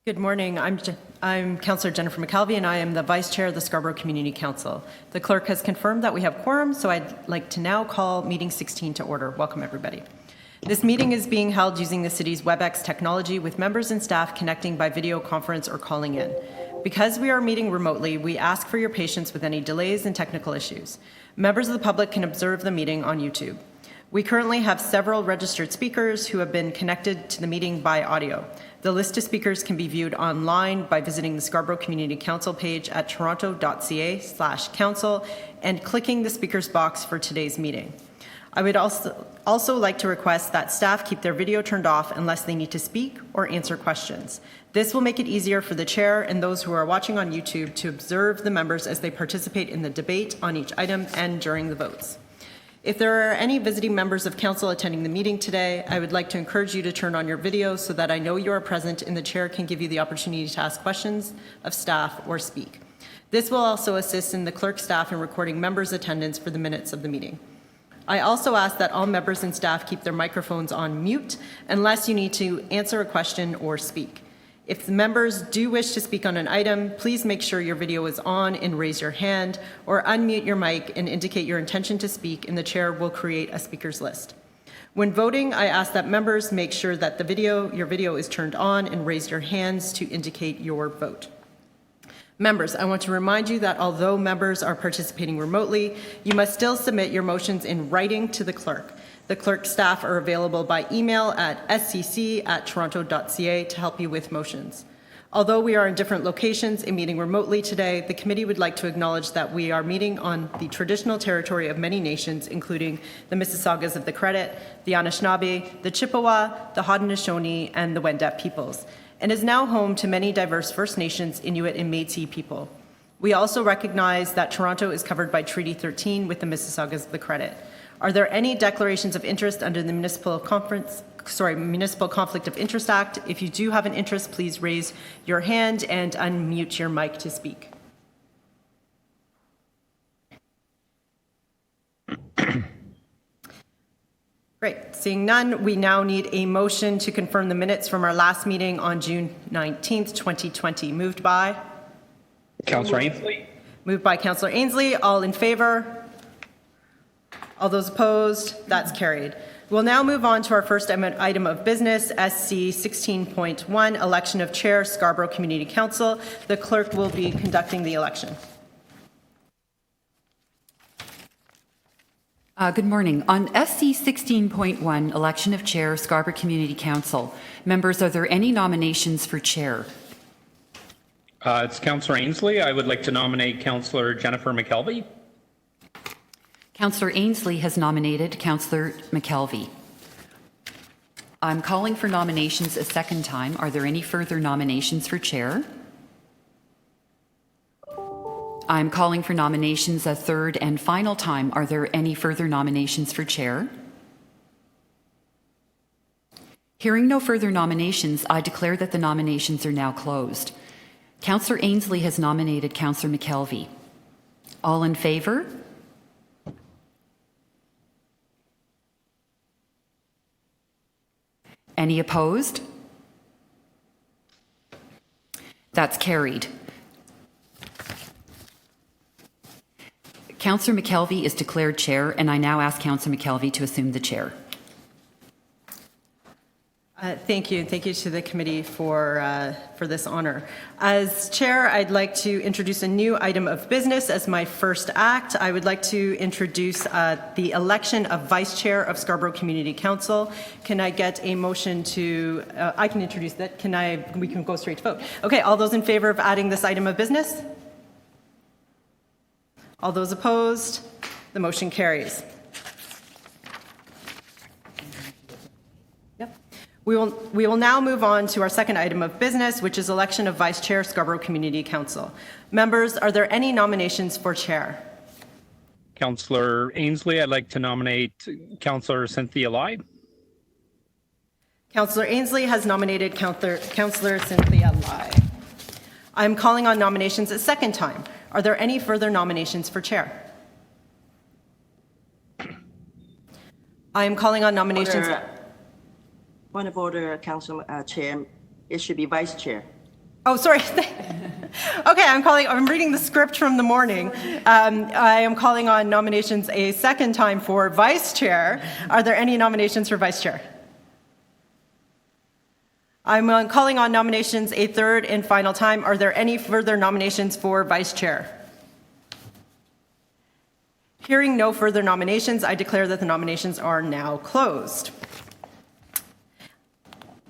Good morning. I'm Councillor Jennifer McKelvey, and I am the Vice Chair of the Scarborough Community Council. The clerk has confirmed that we have quorum, so I'd like to now call meeting 16 to order. Welcome, everybody. This meeting is being held using the city's WebEx technology with members and staff connecting by video conference or calling in. Because we are meeting remotely, we ask for your patience with any delays and technical issues. Members of the public can observe the meeting on YouTube. We currently have several registered speakers who have been connected to the meeting by audio. The list of speakers can be viewed online by visiting the Scarborough Community Council page at toronto.ca/council and clicking the speakers box for today's meeting. I would also like to request that staff keep their video turned off unless they need to speak or answer questions. This will make it easier for the chair and those who are watching on YouTube to observe the members as they participate in the debate on each item and during the votes. If there are any visiting members of council attending the meeting today, I would like to encourage you to turn on your video so that I know you are present and the chair can give you the opportunity to ask questions of staff or speak. This will also assist in the clerk staff in recording members' attendance for the minutes of the meeting. I also ask that all members and staff keep their microphones on mute unless you need to answer a question or speak. If the members do wish to speak on an item, please make sure your video is on and raise your hand, or unmute your mic and indicate your intention to speak, and the chair will create a speakers list. When voting, I ask that members make sure that your video is turned on and raise your hands to indicate your vote. Members, I want to remind you that although members are participating remotely, you must still submit your motions in writing to the clerk. The clerk staff are available by email at scc@toronto.ca to help you with motions. Although we are in different locations and meeting remotely today, the committee would like to acknowledge that we are meeting on the traditional territory of many nations, including the Mississaugas of the Credit, the Anishinaabe, the Chippewa, the Haudenosaunee, and the Wendat peoples, and is now home to many diverse First Nations, Inuit, and Métis people. We also recognize that Toronto is covered by Treaty 13 with the Mississaugas of the Credit. Are there any declarations of interest under the Municipal Conflict of Interest Act? If you do have an interest, please raise your hand and unmute your mic to speak. Great. Seeing none, we now need a motion to confirm the minutes from our last meeting on June 19th, 2020. Moved by? Councillor Ainsley. Moved by Councillor Ainsley. All in favour? All those opposed? That's carried. We'll now move on to our first item of business, SC 16.1, election of chair, Scarborough Community Council. The clerk will be conducting the election. Good morning. On SC 16.1, election of chair, Scarborough Community Council. Members, are there any nominations for chair? It's Councillor Ainsley. I would like to nominate Councillor Jennifer McKelvey. Councillor Ainsley has nominated Councillor McKelvey. I'm calling for nominations a second time. Are there any further nominations for chair? I'm calling for nominations a third and final time. Are there any further nominations for chair? Hearing no further nominations, I declare that the nominations are now closed. Councillor Ainsley has nominated Councillor McKelvey. All in favour? Any opposed? That's carried. Councillor McKelvey is declared chair, and I now ask Councillor McKelvey to assume the chair. Thank you. Thank you to the committee for this honour. As chair, I'd like to introduce a new item of business as my first act. I would like to introduce the election of vice chair of Scarborough Community Council. Can I get a motion to, I can introduce that. We can go straight to vote. Okay, all those in favour of adding this item of business? All those opposed? The motion carries. We will now move on to our second item of business, which is election of Vice Chair, Scarborough Community Council. Members, are there any nominations for Chair? Councillor Ainsley, I'd like to nominate Councillor Cynthia Lai. Councillor Ainsley has nominated Councillor Cynthia Lai. I'm calling on nominations a second time. Are there any further nominations for Chair? I am calling on nominations. Point of order, Council Chair. It should be Vice Chair. Oh, sorry. Okay, I'm reading the script from the morning. I am calling on nominations a second time for vice chair. Are there any nominations for vice chair? I'm calling on nominations a third and final time. Are there any further nominations for vice chair? Hearing no further nominations, I declare that the nominations are now closed.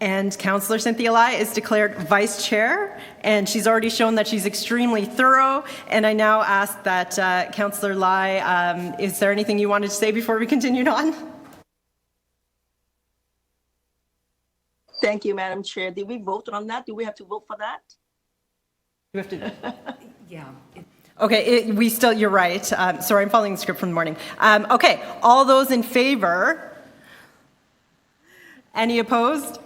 And Councillor Cynthia Lai is declared vice chair, and she's already shown that she's extremely thorough. And I now ask that Councillor Lai, is there anything you wanted to say before we continued on? Thank you, Madam Chair. Did we vote on that? Do we have to vote for that? You have to. Yeah. Okay, you're right. Sorry, I'm following the script from the morning. Okay, all those in favor? Any opposed?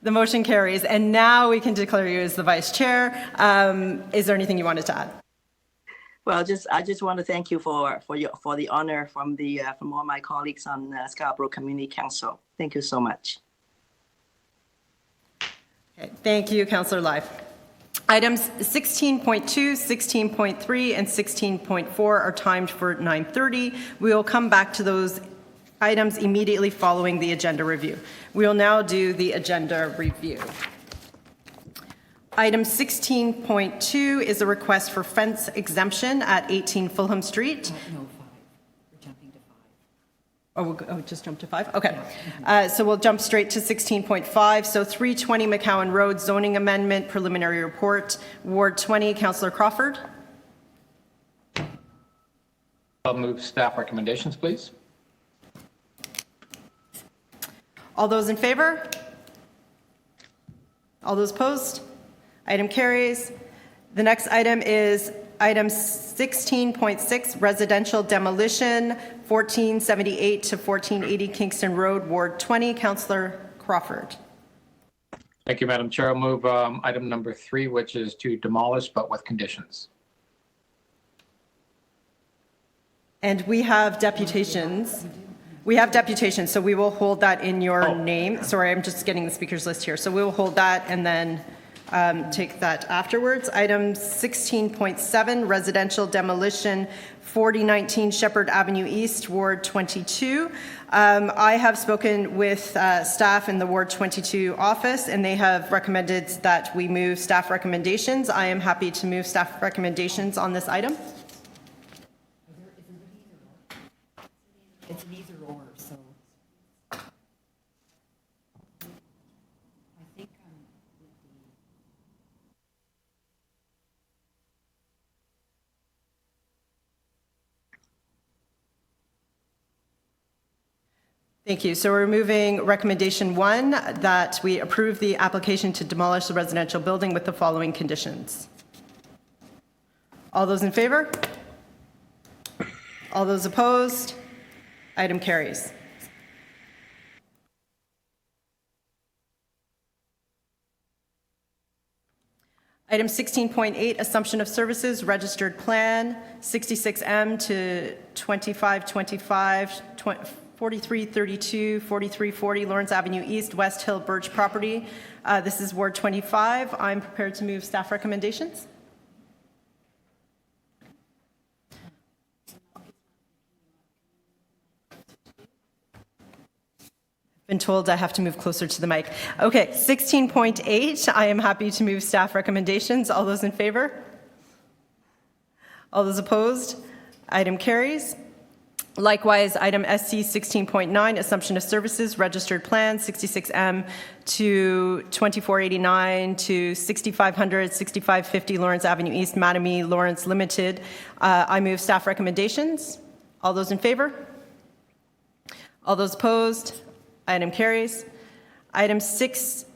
The motion carries. And now we can declare you as the vice chair. Is there anything you wanted to add? Well, I just want to thank you for the honor from all my colleagues on Scarborough Community Council. Thank you so much. Okay, thank you, Councillor Lai. Items 16.2, 16.3, and 16.4 are timed for 9:30. We will come back to those items immediately following the agenda review. We will now do the agenda review. Item 16.2 is a request for fence exemption at 18 Fulham Street. No, 5. We're jumping to 5. We'll just jump to 5? Okay. So we'll jump straight to 16.5. So 320 McCowan Road, zoning amendment, preliminary report. Ward 20, Councillor Crawford. I'll move staff recommendations, please. All those in favor? All those opposed? Item carries. The next item is item 16.6, residential demolition, 1478 to 1480 Kingston Road, Ward 20. Councillor Crawford. Thank you, Madam Chair. I'll move item number 3, which is to demolish but with conditions. And we have deputations. So we will hold that in your name. Sorry, I'm just getting the speakers list here. So we will hold that and then take that afterwards. Item 16.7, residential demolition, 4019 Sheppard Avenue East, Ward 22. I have spoken with staff in the Ward 22 office, and they have recommended that we move staff recommendations. I am happy to move staff recommendations on this item. It's an either or, so. I think Thank you. So we're moving recommendation 1, that we approve the application to demolish the residential building with the following conditions. All those in favor? All those opposed? Item carries. Item 16.8, assumption of services, registered plan, 66M to 2525, 4332, 4340 Lawrence Avenue East, West Hill Birch property. This is Ward 25. I'm prepared to move staff recommendations. Been told I have to move closer to the mic. Okay, 16.8, I am happy to move staff recommendations. All those in favor? All those opposed? Item carries. Likewise, item SC 16.9, assumption of services, registered plan, 66M to 2489 to 6500, 6550 Lawrence Avenue East, Mattamy Lawrence Limited. I move staff recommendations. All those in favor? All those opposed? Item carries. Item 6, SC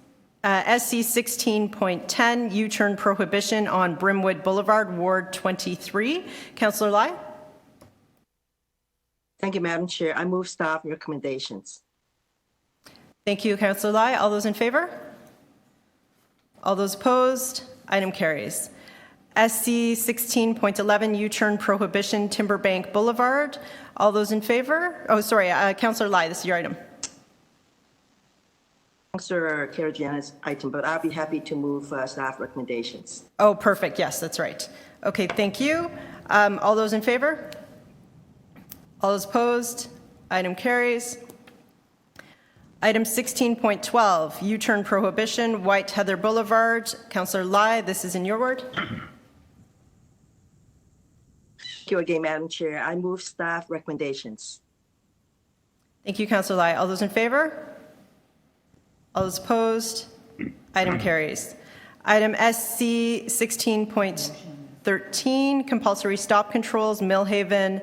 16.10, U-turn prohibition on Brimwood Boulevard, Ward 23. Councillor Lai? Thank you, Madam Chair. I move staff recommendations. Thank you, Councillor Lai. All those in favor? All those opposed? Item carries. SC 16.11, U-turn prohibition, Timberbank Boulevard. All those in favor? Oh, sorry, Councillor Lai, this is your item. Councillor Karygiannis item, but I'll be happy to move staff recommendations. Oh, perfect. Yes, that's right. Okay, thank you. All those in favor? All those opposed? Item carries. Item 16.12, U-turn prohibition, White Heather Boulevard. Councillor Lai, this is in your ward. Thank you again, Madam Chair. I move staff recommendations. Thank you, Councillor Lai. All those in favor? All those opposed? Item carries. Item SC 16.13, compulsory stop controls, Milford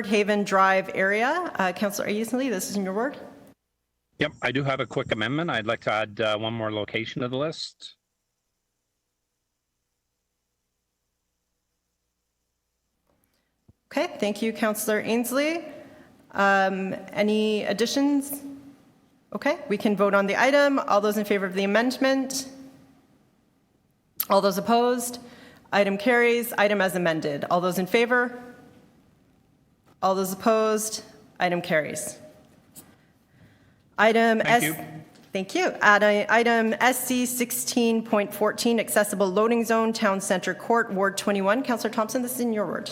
Haven Drive area. Councillor Ainslie, this is in your ward. Yep, I do have a quick amendment. I'd like to add one more location to the list. Okay, thank you, Councillor Ainslie. Any additions? Okay, we can vote on the item. All those in favor of the amendment? All those opposed? Item carries. Item as amended. All those in favor? All those opposed? Item carries. Item Thank you. Thank you. Item SC 16.14, accessible loading zone, Town Centre Court, Ward 21. Councillor Thompson, this is in your ward.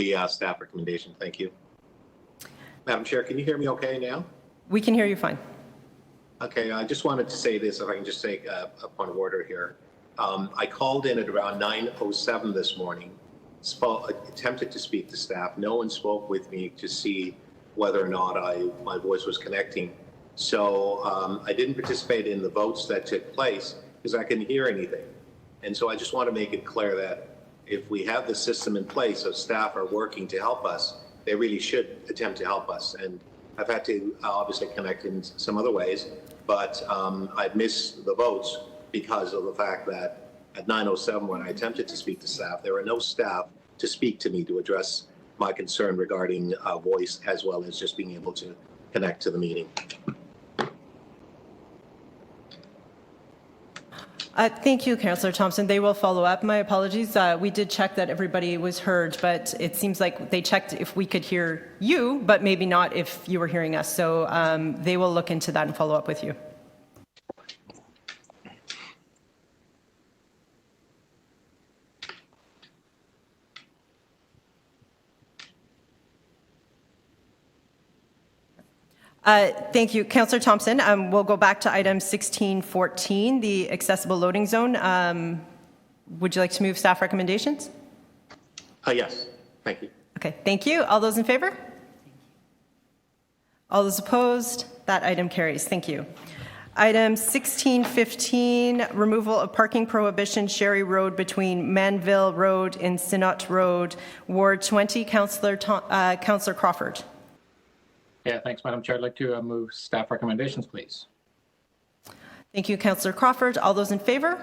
The staff recommendation. Thank you. Madam Chair, can you hear me okay now? We can hear you fine. Okay, I just wanted to say this, if I can just take a point of order here. I called in at around 9:07 this morning, attempted to speak to staff. No one spoke with me to see whether or not my voice was connecting. So I didn't participate in the votes that took place because I couldn't hear anything. And so I just want to make it clear that if we have the system in place of staff are working to help us, they really should attempt to help us. And I've had to obviously connect in some other ways, but I've missed the votes because of the fact that at 9:07 when I attempted to speak to staff, there were no staff to speak to me to address my concern regarding voice as well as just being able to connect to the meeting. Thank you, Councillor Thompson. They will follow up. My apologies. We did check that everybody was heard, but it seems like they checked if we could hear you, but maybe not if you were hearing us. So they will look into that and follow up with you. Thank you, Councillor Thompson. We'll go back to item 1614, the accessible loading zone. Would you like to move staff recommendations? Yes, thank you. Okay, thank you. All those in favor? All those opposed? That item carries. Thank you. Item 1615, removal of parking prohibition, Sherry Road between Manville Road and Sinnott Road, Ward 20. Councillor Crawford. Yeah, thanks, Madam Chair. I'd like to move staff recommendations, please. Thank you, Councillor Crawford. All those in favor?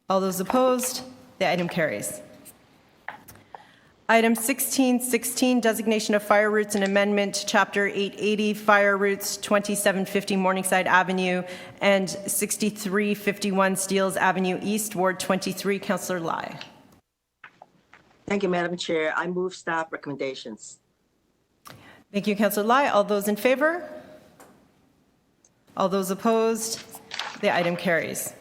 All those opposed? The item carries. Item 1616, designation of fire routes and amendment, Chapter 880, fire routes 2750 Morningside Avenue and 6351 Steeles Avenue East, Ward 23. Councillor Lai. Thank you, Madam Chair. I move staff recommendations. Thank you, Councillor Lai. All those in favor? All those opposed? The item carries.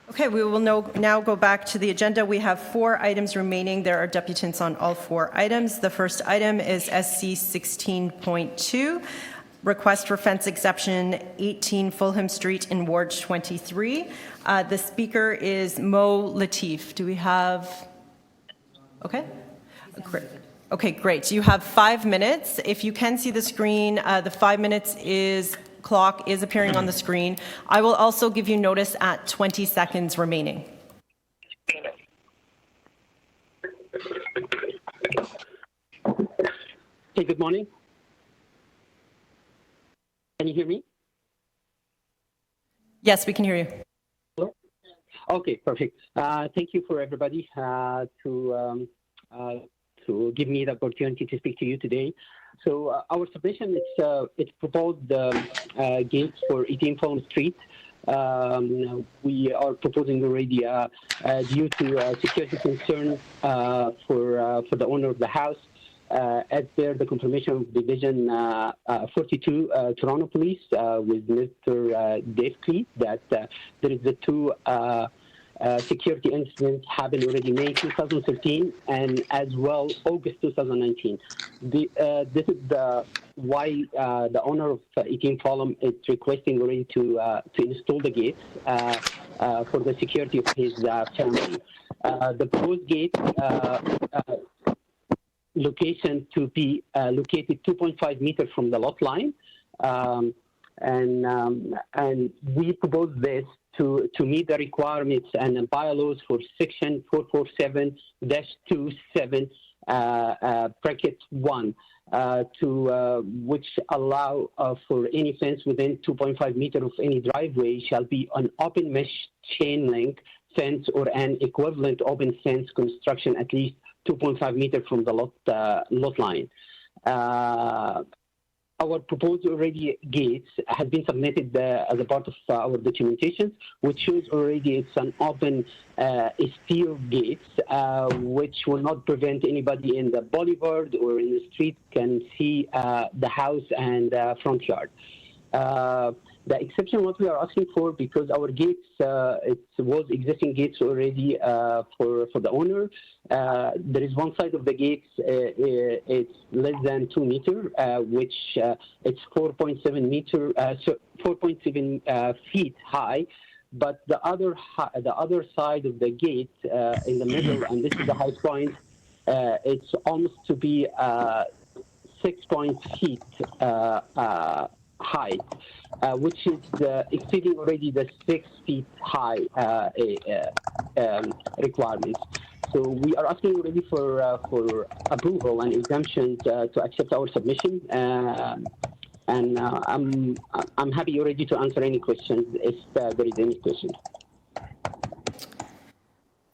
Okay, we will now go back to the agenda. We have 4 items remaining. There are deputants on all 4 items. The first item is SC 16.2. Request for fence exception 18 Fulham Street in Ward 23. The speaker is Mo Latif. Do we have? Okay. Great. Okay, great. You have 5 minutes. If you can see the screen, the 5 minutes clock is appearing on the screen. I will also give you notice at 20 seconds remaining. Hey, good morning. Can you hear me? Yes, we can hear you. Hello? Okay, perfect. Thank you for everybody to give me the opportunity to speak to you today. So our submission it's proposed gates for 18 Fulham Street we are proposing already due to security concern for the owner of the house. As per the confirmation of Division 42 Toronto Police with Mr. Dave Cleet, that there is the two security incidents happened already May 2013 and as well August 2019. This is why the owner of 18 Fulham is requesting already to install the gates for the security of his family. The proposed gate location to be located 2.5 meters from the lot line, and we propose this to meet the requirements and the bylaws for Section 447-27 bracket 1, which allow for any fence within 2.5 meters of any driveway shall be an open mesh chain link fence or an equivalent open fence construction at least 2.5 meters from the lot line. Our proposed already gates has been submitted as a part of our documentation, which shows already it's an open steel gates, which will not prevent anybody in the boulevard or in the street can see the house and front yard. The exception, what we are asking for, because our gates, it was existing gates already for the owner. There is one side of the gates, it's less than 2 meters, which it's 4.7 meter, 4.7 feet high. But the other side of the gate in the middle, and this is the high point, it's almost to be 6 feet high, which is exceeding already the 6 feet high requirements. So we are asking already for approval and exemption to accept our submission, and I'm happy already to answer any questions if there is any question.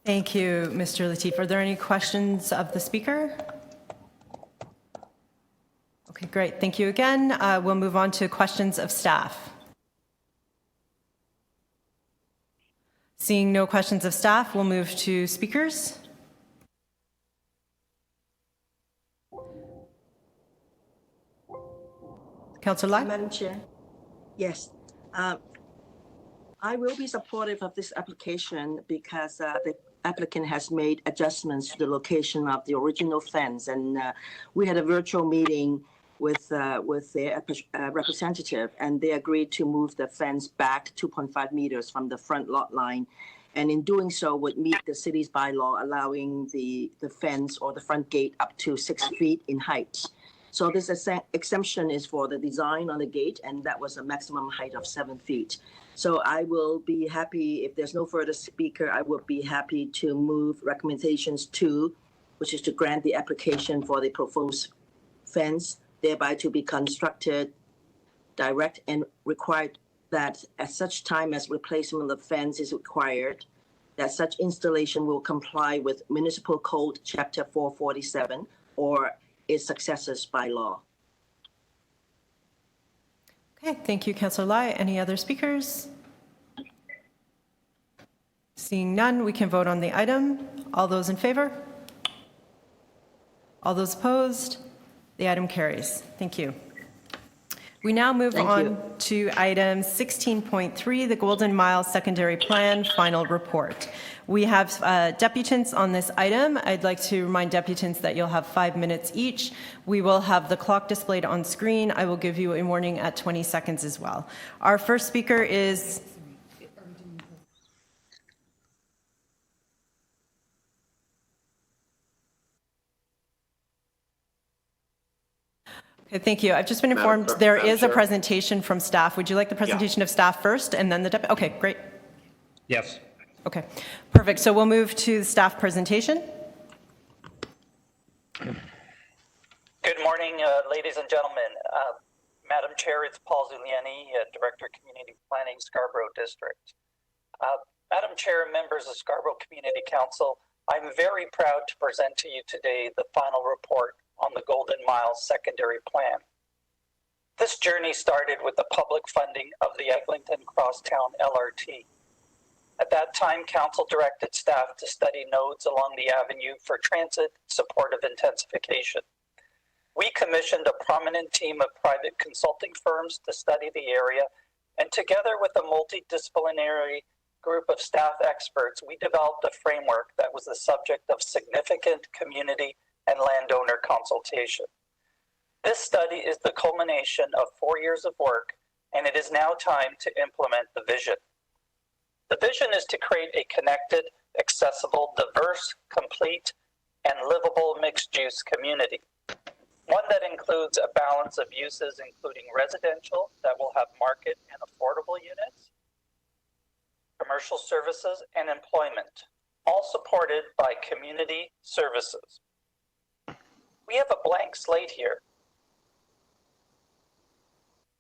Thank you, Mr. Latif. Are there any questions of the speaker? Okay, great. Thank you again. We'll move on to questions of staff. Seeing no questions of staff, we'll move to speakers. Councillor Lai? Madam Chair. Yes. I will be supportive of this application because the applicant has made adjustments to the location of the original fence, and we had a virtual meeting with their representative, and they agreed to move the fence back 2.5 meters from the front lot line, and in doing so would meet the city's bylaw allowing the fence or the front gate up to 6 feet in height. So this exemption is for the design on the gate, and that was a maximum height of 7 feet. So I will be happy, if there's no further speaker, I would be happy to move recommendations 2, which is to grant the application for the proposed fence, thereby to be constructed, direct and required that at such time as replacement of the fence is required, that such installation will comply with Municipal Code Chapter 447 or its successors by law. Okay, thank you, Councillor Lai. Any other speakers? Seeing none, we can vote on the item. All those in favor? All those opposed? The item carries. Thank you. We now move on to item 16.3, the Golden Mile Secondary Plan Final Report. We have deputants on this item. I'd like to remind deputants that you'll have 5 minutes each. We will have the clock displayed on screen. I will give you a warning at 20 seconds as well. Our first speaker is... Okay, thank you. I've just been informed there is a presentation from staff. Would you like the presentation of staff first and then the deputy? Okay, great. Yes. Okay, perfect. So we'll move to the staff presentation. Good morning, ladies and gentlemen. Madam Chair, it's Paul Zuliani, Director of Community Planning, Scarborough District. Madam Chair, members of Scarborough Community Council, I'm very proud to present to you today the final report on the Golden Mile Secondary Plan. This journey started with the public funding of the Eglinton Crosstown LRT. At that time, Council directed staff to study nodes along the avenue for transit supportive intensification. We commissioned a prominent team of private consulting firms to study the area, and together with a multidisciplinary group of staff experts, we developed a framework that was the subject of significant community and landowner consultation. This study is the culmination of 4 years of work, and it is now time to implement the vision. The vision is to create a connected, accessible, diverse, complete, and livable mixed-use community. One that includes a balance of uses, including residential that will have market and affordable units, commercial services, and employment, all supported by community services. We have a blank slate here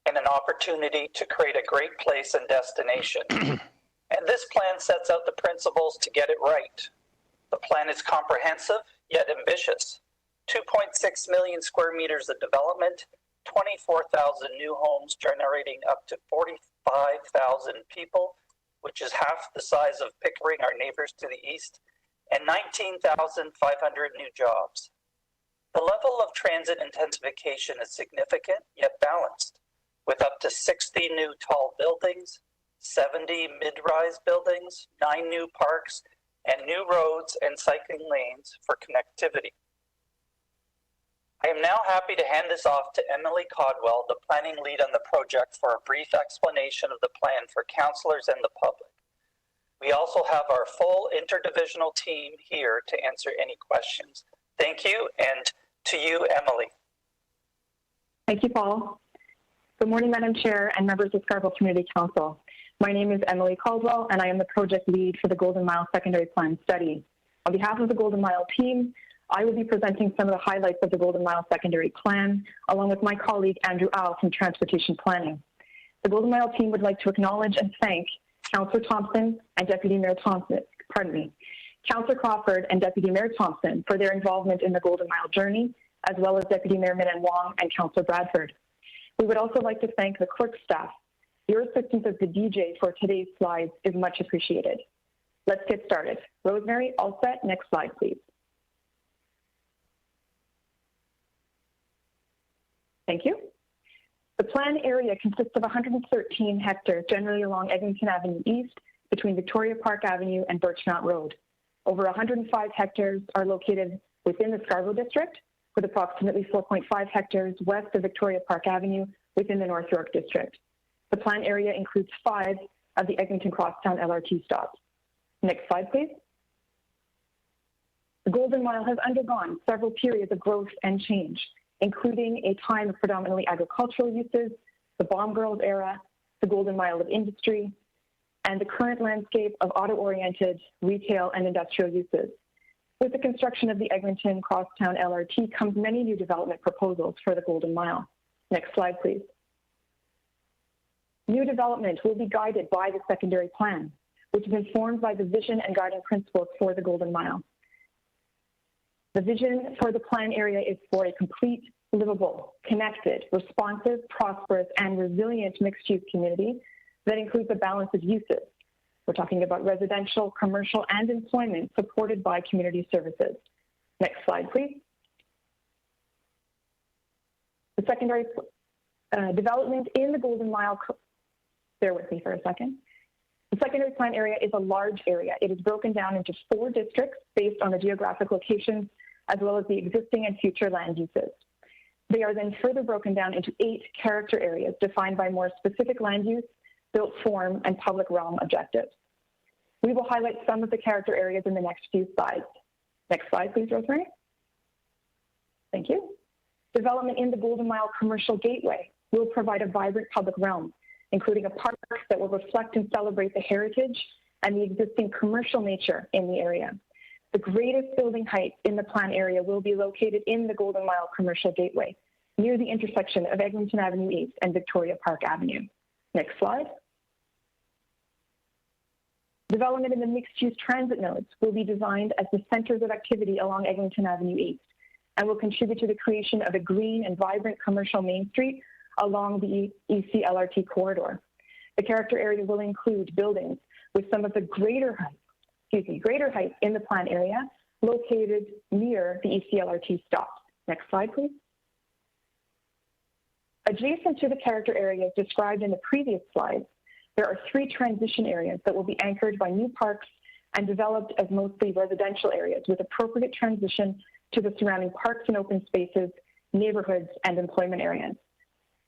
and an opportunity to create a great place and destination. And this plan sets out the principles to get it right. The plan is comprehensive, yet ambitious. 2.6 million square meters of development, 24,000 new homes generating up to 45,000 people, which is half the size of Pickering, our neighbors to the east, and 19,500 new jobs. The level of transit intensification is significant, yet balanced, with up to 60 new tall buildings, 70 mid-rise buildings, 9 new parks, and new roads and cycling lanes for connectivity. I am now happy to hand this off to Emily Codwell, the planning lead on the project, for a brief explanation of the plan for councillors and the public. We also have our full interdivisional team here to answer any questions. Thank you, and to you, Emily. Thank you, Paul. Good morning, Madam Chair and members of Scarborough Community Council. My name is Emily Caldwell, and I am the project lead for the Golden Mile Secondary Plan study. On behalf of the Golden Mile team, I will be presenting some of the highlights of the Golden Mile Secondary Plan, along with my colleague Andrew Au from Transportation Planning. The Golden Mile team would like to acknowledge and thank Councillor Thompson and Deputy Mayor Councillor Crawford and Deputy Mayor Thompson for their involvement in the Golden Mile journey, as well as Deputy Mayor Min Wong and Councillor Bradford. We would also like to thank the clerk staff. Your assistance as the DJ for today's slides is much appreciated. Let's get started. Rosemary, all set. Next slide, please. Thank you. The plan area consists of 113 hectares, generally along Eglinton Avenue East, between Victoria Park Avenue and Birchmount Road. Over 105 hectares are located within the Scarborough district, with approximately 4.5 hectares west of Victoria Park Avenue within the North York district. The plan area includes 5 of the Eglinton Crosstown LRT stops. Next slide, please. The Golden Mile has undergone several periods of growth and change, including a time of predominantly agricultural uses, the Bomb Girls era, the Golden Mile of industry, and the current landscape of auto-oriented retail and industrial uses. With the construction of the Eglinton Crosstown LRT comes many new development proposals for the Golden Mile. Next slide, please. New development will be guided by the secondary plan, which is informed by the vision and guiding principles for the Golden Mile. The vision for the plan area is for a complete, livable, connected, responsive, prosperous, and resilient mixed-use community that includes a balance of uses. We're talking about residential, commercial, and employment supported by community services. Next slide, please. The secondary development in the Golden Mile, bear with me for a second. The secondary plan area is a large area. It is broken down into 4 districts based on the geographic locations, as well as the existing and future land uses. They are then further broken down into 8 character areas defined by more specific land use, built form, and public realm objectives. We will highlight some of the character areas in the next few slides. Next slide, please, Rosemary. Thank you. Development in the Golden Mile Commercial Gateway will provide a vibrant public realm, including a park that will reflect and celebrate the heritage and the existing commercial nature in the area. The greatest building height in the plan area will be located in the Golden Mile Commercial Gateway, near the intersection of Eglinton Avenue East and Victoria Park Avenue. Next slide. Development in the mixed-use transit nodes will be designed as the centers of activity along Eglinton Avenue East and will contribute to the creation of a green and vibrant commercial main street along the EC LRT corridor. The character area will include buildings with some of the greater height in the plan area located near the EC LRT stops. Next slide, please. Adjacent to the character areas described in the previous slides, there are 3 transition areas that will be anchored by new parks and developed as mostly residential areas with appropriate transition to the surrounding parks and open spaces, neighborhoods, and employment areas.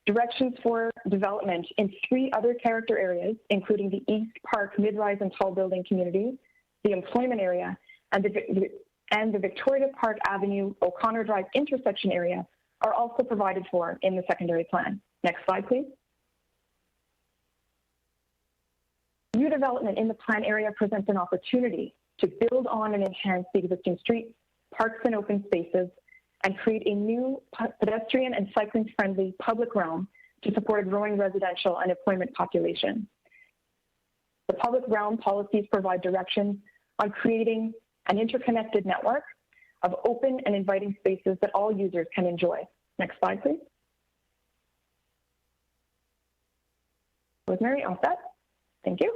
Directions for development in 3 other character areas, including the East Park mid-rise and tall building community, the employment area, and the Victoria Park Avenue O'Connor Drive intersection area, are also provided for in the secondary plan. Next slide, please. New development in the plan area presents an opportunity to build on and enhance the existing streets, parks, and open spaces, and create a new pedestrian and cycling-friendly public realm to support a growing residential and employment population. The public realm policies provide directions on creating an interconnected network of open and inviting spaces that all users can enjoy. Next slide, please. Rosemary, all set? Thank you.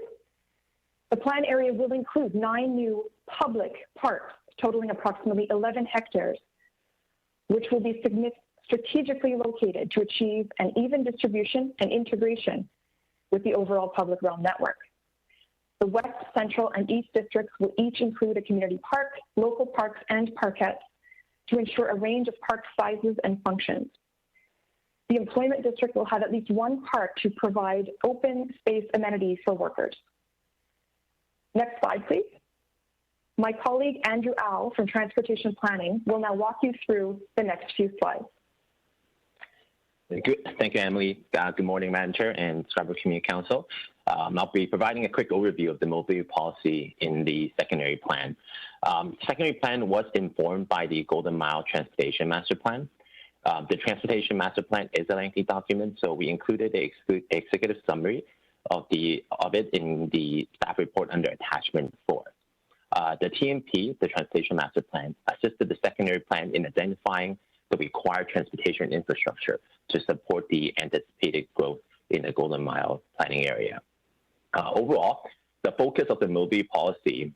The plan area will include 9 new public parks totaling approximately 11 hectares, which will be strategically located to achieve an even distribution and integration with the overall public realm network. The West, Central, and East districts will each include a community park, local parks, and parkettes to ensure a range of park sizes and functions. The employment district will have at least 1 park to provide open space amenities for workers. Next slide, please. My colleague Andrew Au from Transportation Planning will now walk you through the next few slides. Good. Thank you, Emily. Good morning, Madam Chair and Scarborough Community Council. I'll be providing a quick overview of the mobility policy in the secondary plan. Secondary plan was informed by the Golden Mile Transportation Master Plan. The Transportation Master Plan is a lengthy document, so we included an executive summary of it in the staff report under attachment 4. The TMP, the Transportation Master Plan, assisted the secondary plan in identifying the required transportation infrastructure to support the anticipated growth in the Golden Mile planning area. Overall, the focus of the mobility policy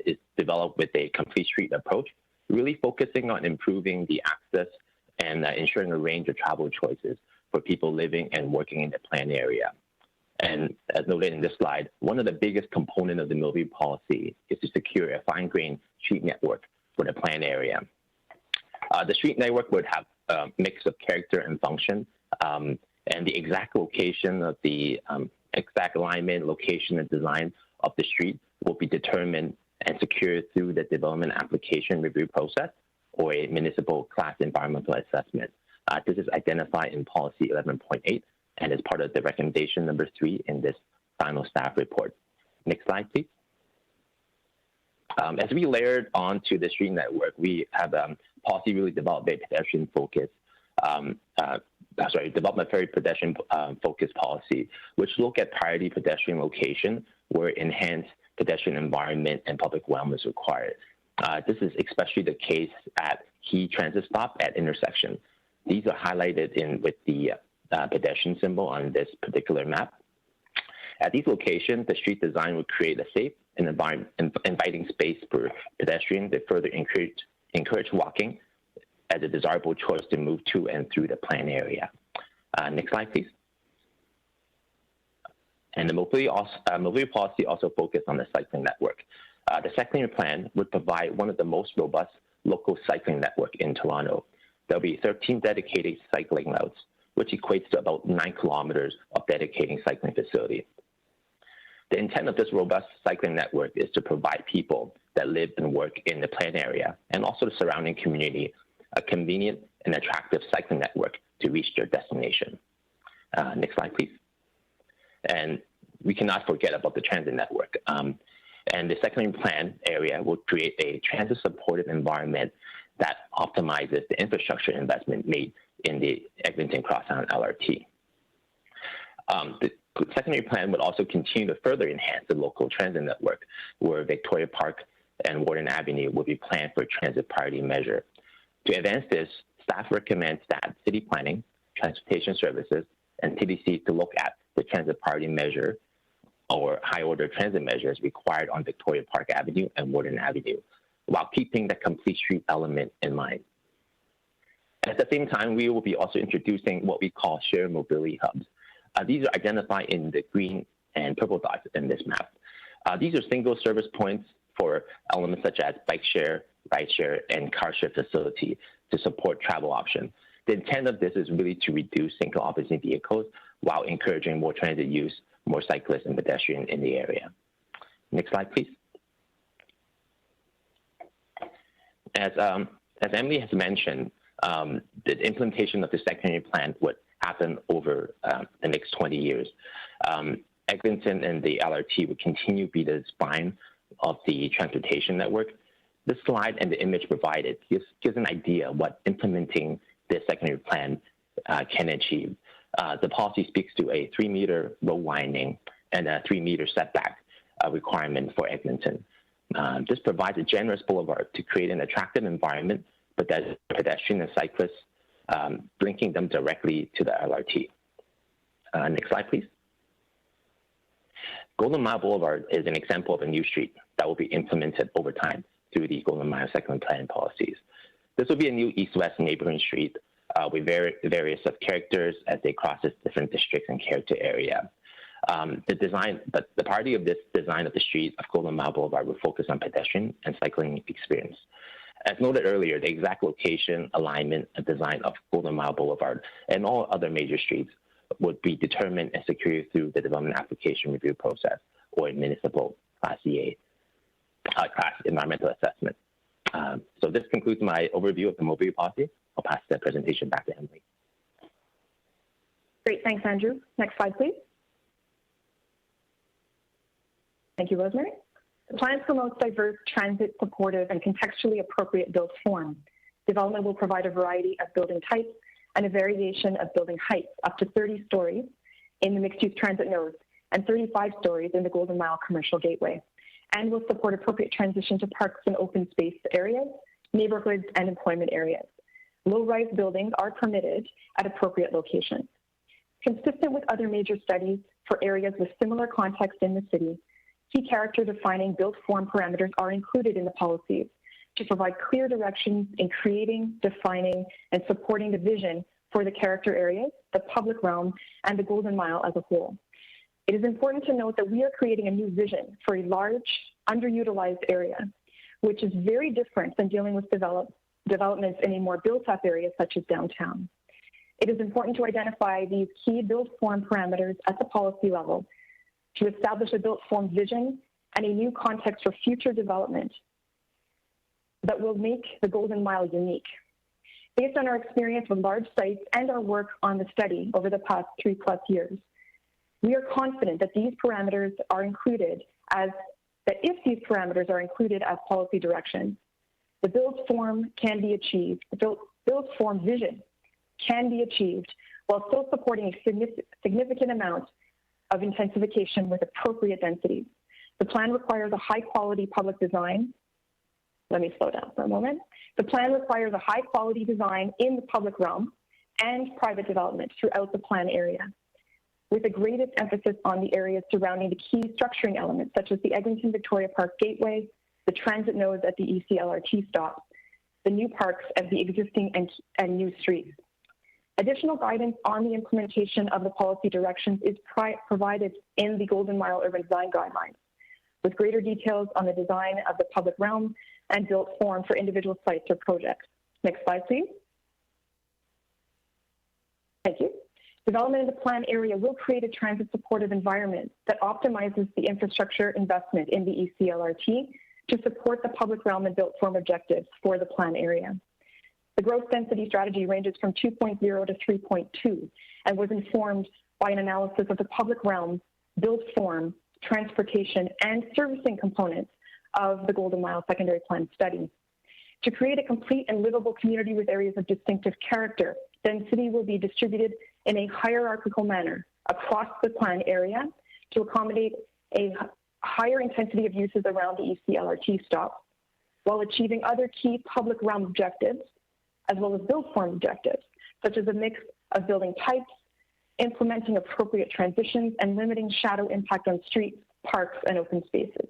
is developed with a complete street approach, really focusing on improving the access and ensuring a range of travel choices for people living and working in the planned area. And as noted in this slide, one of the biggest components of the mobility policy is to secure a fine-grained street network for the planned area. The street network would have a mix of character and function, and the exact location of the exact alignment, location, and design of the street will be determined and secured through the development application review process or a municipal class environmental assessment. This is identified in policy 11.8 and is part of the recommendation number 3 in this final staff report. Next slide, please. As we layered onto the street network, we have policy really developed a pedestrian focus, development very pedestrian focused policy, which look at priority pedestrian location where enhanced pedestrian environment and public realm is required. This is especially the case at key transit stop at intersections. These are highlighted with the pedestrian symbol on this particular map. At these locations, the street design would create a safe and inviting space for pedestrians that further encourage walking as a desirable choice to move to and through the planned area. Next slide, please. And the mobility policy also focused on the cycling network. The cycling plan would provide one of the most robust local cycling network in Toronto. There'll be 13 dedicated cycling routes, which equates to about 9 kilometers of dedicated cycling facility. The intent of this robust cycling network is to provide people that live and work in the planned area and also the surrounding community a convenient and attractive cycling network to reach their destination. Next slide, please. And we cannot forget about the transit network. And the secondary plan area will create a transit-supportive environment that optimizes the infrastructure investment made in the Eglinton Crosstown LRT. The secondary plan would also continue to further enhance the local transit network, where Victoria Park and Warden Avenue will be planned for transit priority measure. To advance this, staff recommends that city planning, transportation services, and transit and TDC to look at the transit priority measure or high order transit measures required on Victoria Park Avenue and Warden Avenue, while keeping the complete street element in mind. At the same time, we will be also introducing what we call shared mobility hubs. These are identified in the green and purple dots in this map. These are single service points for elements such as bike share, ride share, and car share facility to support travel options. The intent of this is really to reduce single operating vehicles while encouraging more transit use, more cyclists and pedestrians in the area. Next slide, please. As Emily has mentioned, the implementation of the secondary plan would happen over the next 20 years. Eglinton and the LRT would continue to be the spine of the transportation network. This slide and the image provided gives an idea of what implementing this secondary plan can achieve. The policy speaks to a 3-meter road widening and a 3-meter setback requirement for Eglinton. This provides a generous boulevard to create an attractive environment, but that pedestrians and cyclists, linking them directly to the LRT. Next slide, please. Golden Mile Boulevard is an example of a new street that will be implemented over time through the Golden Mile second plan policies. This will be a new east-west neighboring street with various characters as they cross its different districts and character area. The priority of this design of the street of Golden Mile Boulevard will focus on pedestrian and cycling experience. As noted earlier, the exact location, alignment, and design of Golden Mile Boulevard and all other major streets would be determined and secured through the development application review process or municipal Class EA, Class Environmental Assessment. So this concludes my overview of the mobility policy. I'll pass the presentation back to Emily. Great, thanks, Andrew. Next slide, please. Thank you, Rosemary. The plan promotes diverse, transit-supportive, and contextually appropriate built form. Development will provide a variety of building types and a variation of building heights, up to 30 stories in the mixed-use transit nodes and 35 stories in the Golden Mile Commercial Gateway, and will support appropriate transition to parks and open space areas, neighborhoods, and employment areas. Low-rise buildings are permitted at appropriate locations. Consistent with other major studies for areas with similar context in the city, key character-defining built form parameters are included in the policies to provide clear directions in creating, defining, and supporting the vision for the character areas, the public realm, and the Golden Mile as a whole. It is important to note that we are creating a new vision for a large, underutilized area, which is very different than dealing with developments in a more built-up area such as downtown. It is important to identify these key built form parameters at the policy level to establish a built form vision and a new context for future development that will make the Golden Mile unique. Based on our experience with large sites and our work on the study over the past 3+ years, we are confident that these parameters are included if these parameters are included as policy direction, the built form can be achieved, the built form vision can be achieved while still supporting a significant amount of intensification with appropriate densities. The plan requires a high-quality public design. Let me slow down for a moment. The plan requires a high-quality design in the public realm and private development throughout the plan area, with the greatest emphasis on the areas surrounding the key structuring elements, such as the Eglinton Victoria Park Gateway, the transit nodes at the EC-LRT stops, the new parks of the existing and new streets. Additional guidance on the implementation of the policy directions is provided in the Golden Mile Urban Design Guidelines, with greater details on the design of the public realm and built form for individual sites or projects. Next slide, please. Thank you. Development in the plan area will create a transit-supportive environment that optimizes the infrastructure investment in the EC-LRT to support the public realm and built form objectives for the plan area. The growth density strategy ranges from 2.0 to 3.2 and was informed by an analysis of the public realm, built form, transportation, and servicing components of the Golden Mile Secondary Plan study. To create a complete and livable community with areas of distinctive character, density will be distributed in a hierarchical manner across the plan area to accommodate a higher intensity of uses around the EC-LRT stop, while achieving other key public realm objectives, as well as built form objectives, such as a mix of building types, implementing appropriate transitions, and limiting shadow impact on streets, parks, and open spaces.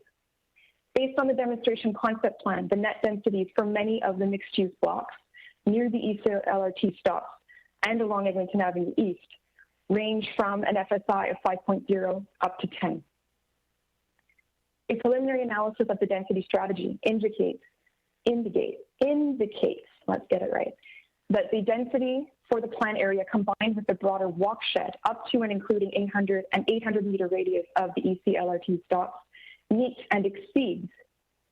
Based on the demonstration concept plan, the net densities for many of the mixed-use blocks near the East LRT stops and along Eglinton Avenue East range from an FSI of 5.0 up to 10. A preliminary analysis of the density strategy indicates, let's get it right, that the density for the plan area combined with the broader walk shed up to and including 800 meter radius of the EC LRT stops meets and exceeds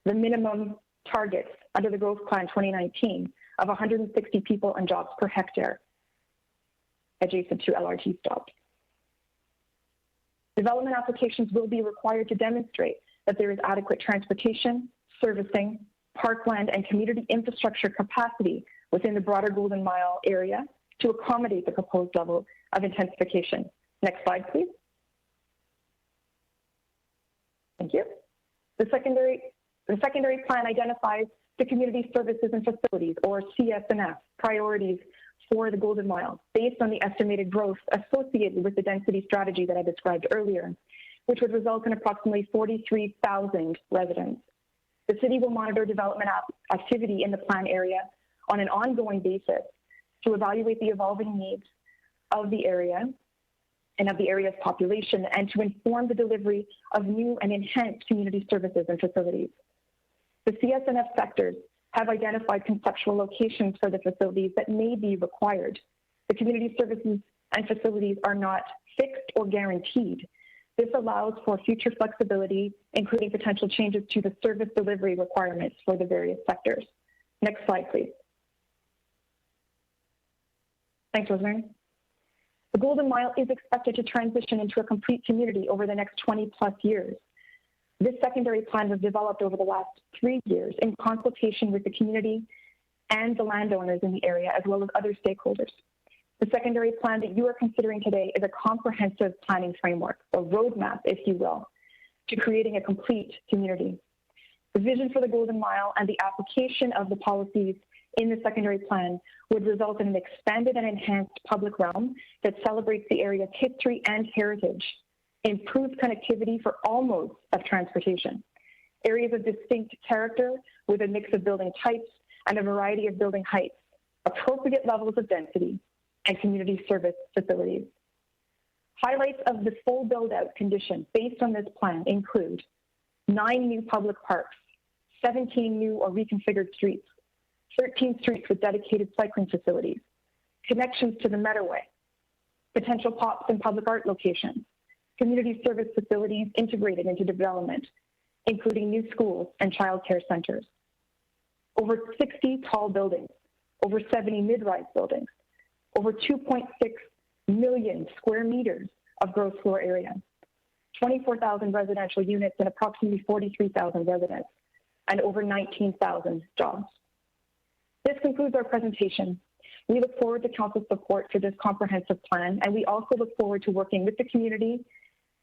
the minimum targets under the Growth Plan 2019 of 160 people and jobs per hectare adjacent to LRT stops. Development applications will be required to demonstrate that there is adequate transportation, servicing, parkland, and community infrastructure capacity within the broader Golden Mile area to accommodate the proposed level of intensification. Next slide, please. Thank you. The secondary plan identifies the community services and facilities, or CS&F, priorities for the Golden Mile based on the estimated growth associated with the density strategy that I described earlier, which would result in approximately 43,000 residents. The city will monitor development activity in the plan area on an ongoing basis to evaluate the evolving needs of the area and of the area's population, and to inform the delivery of new and enhanced community services and facilities. The CS&F sectors have identified conceptual locations for the facilities that may be required. The community services and facilities are not fixed or guaranteed. This allows for future flexibility, including potential changes to the service delivery requirements for the various sectors. Next slide, please. Thanks, Rosemary. The Golden Mile is expected to transition into a complete community over the next 20 plus years. This secondary plan was developed over the last 3 years in consultation with the community and the landowners in the area, as well as other stakeholders. The secondary plan that you are considering today is a comprehensive planning framework, or roadmap, if you will, to creating a complete community. The vision for the Golden Mile and the application of the policies in the secondary plan would result in an expanded and enhanced public realm that celebrates the area's history and heritage, improved connectivity for all modes of transportation, areas of distinct character with a mix of building types and a variety of building heights, appropriate levels of density, and community service facilities. Highlights of the full build-out condition based on this plan include 9 new public parks, 17 new or reconfigured streets, 13 streets with dedicated cycling facilities, connections to the Meadoway, potential POPs and public art locations, community service facilities integrated into development, including new schools and childcare centers, over 60 tall buildings, over 70 mid-rise buildings, over 2.6 million square meters of gross floor area, 24,000 residential units and approximately 43,000 residents, and over 19,000 jobs. This concludes our presentation. We look forward to Council's support for this comprehensive plan, and we also look forward to working with the community,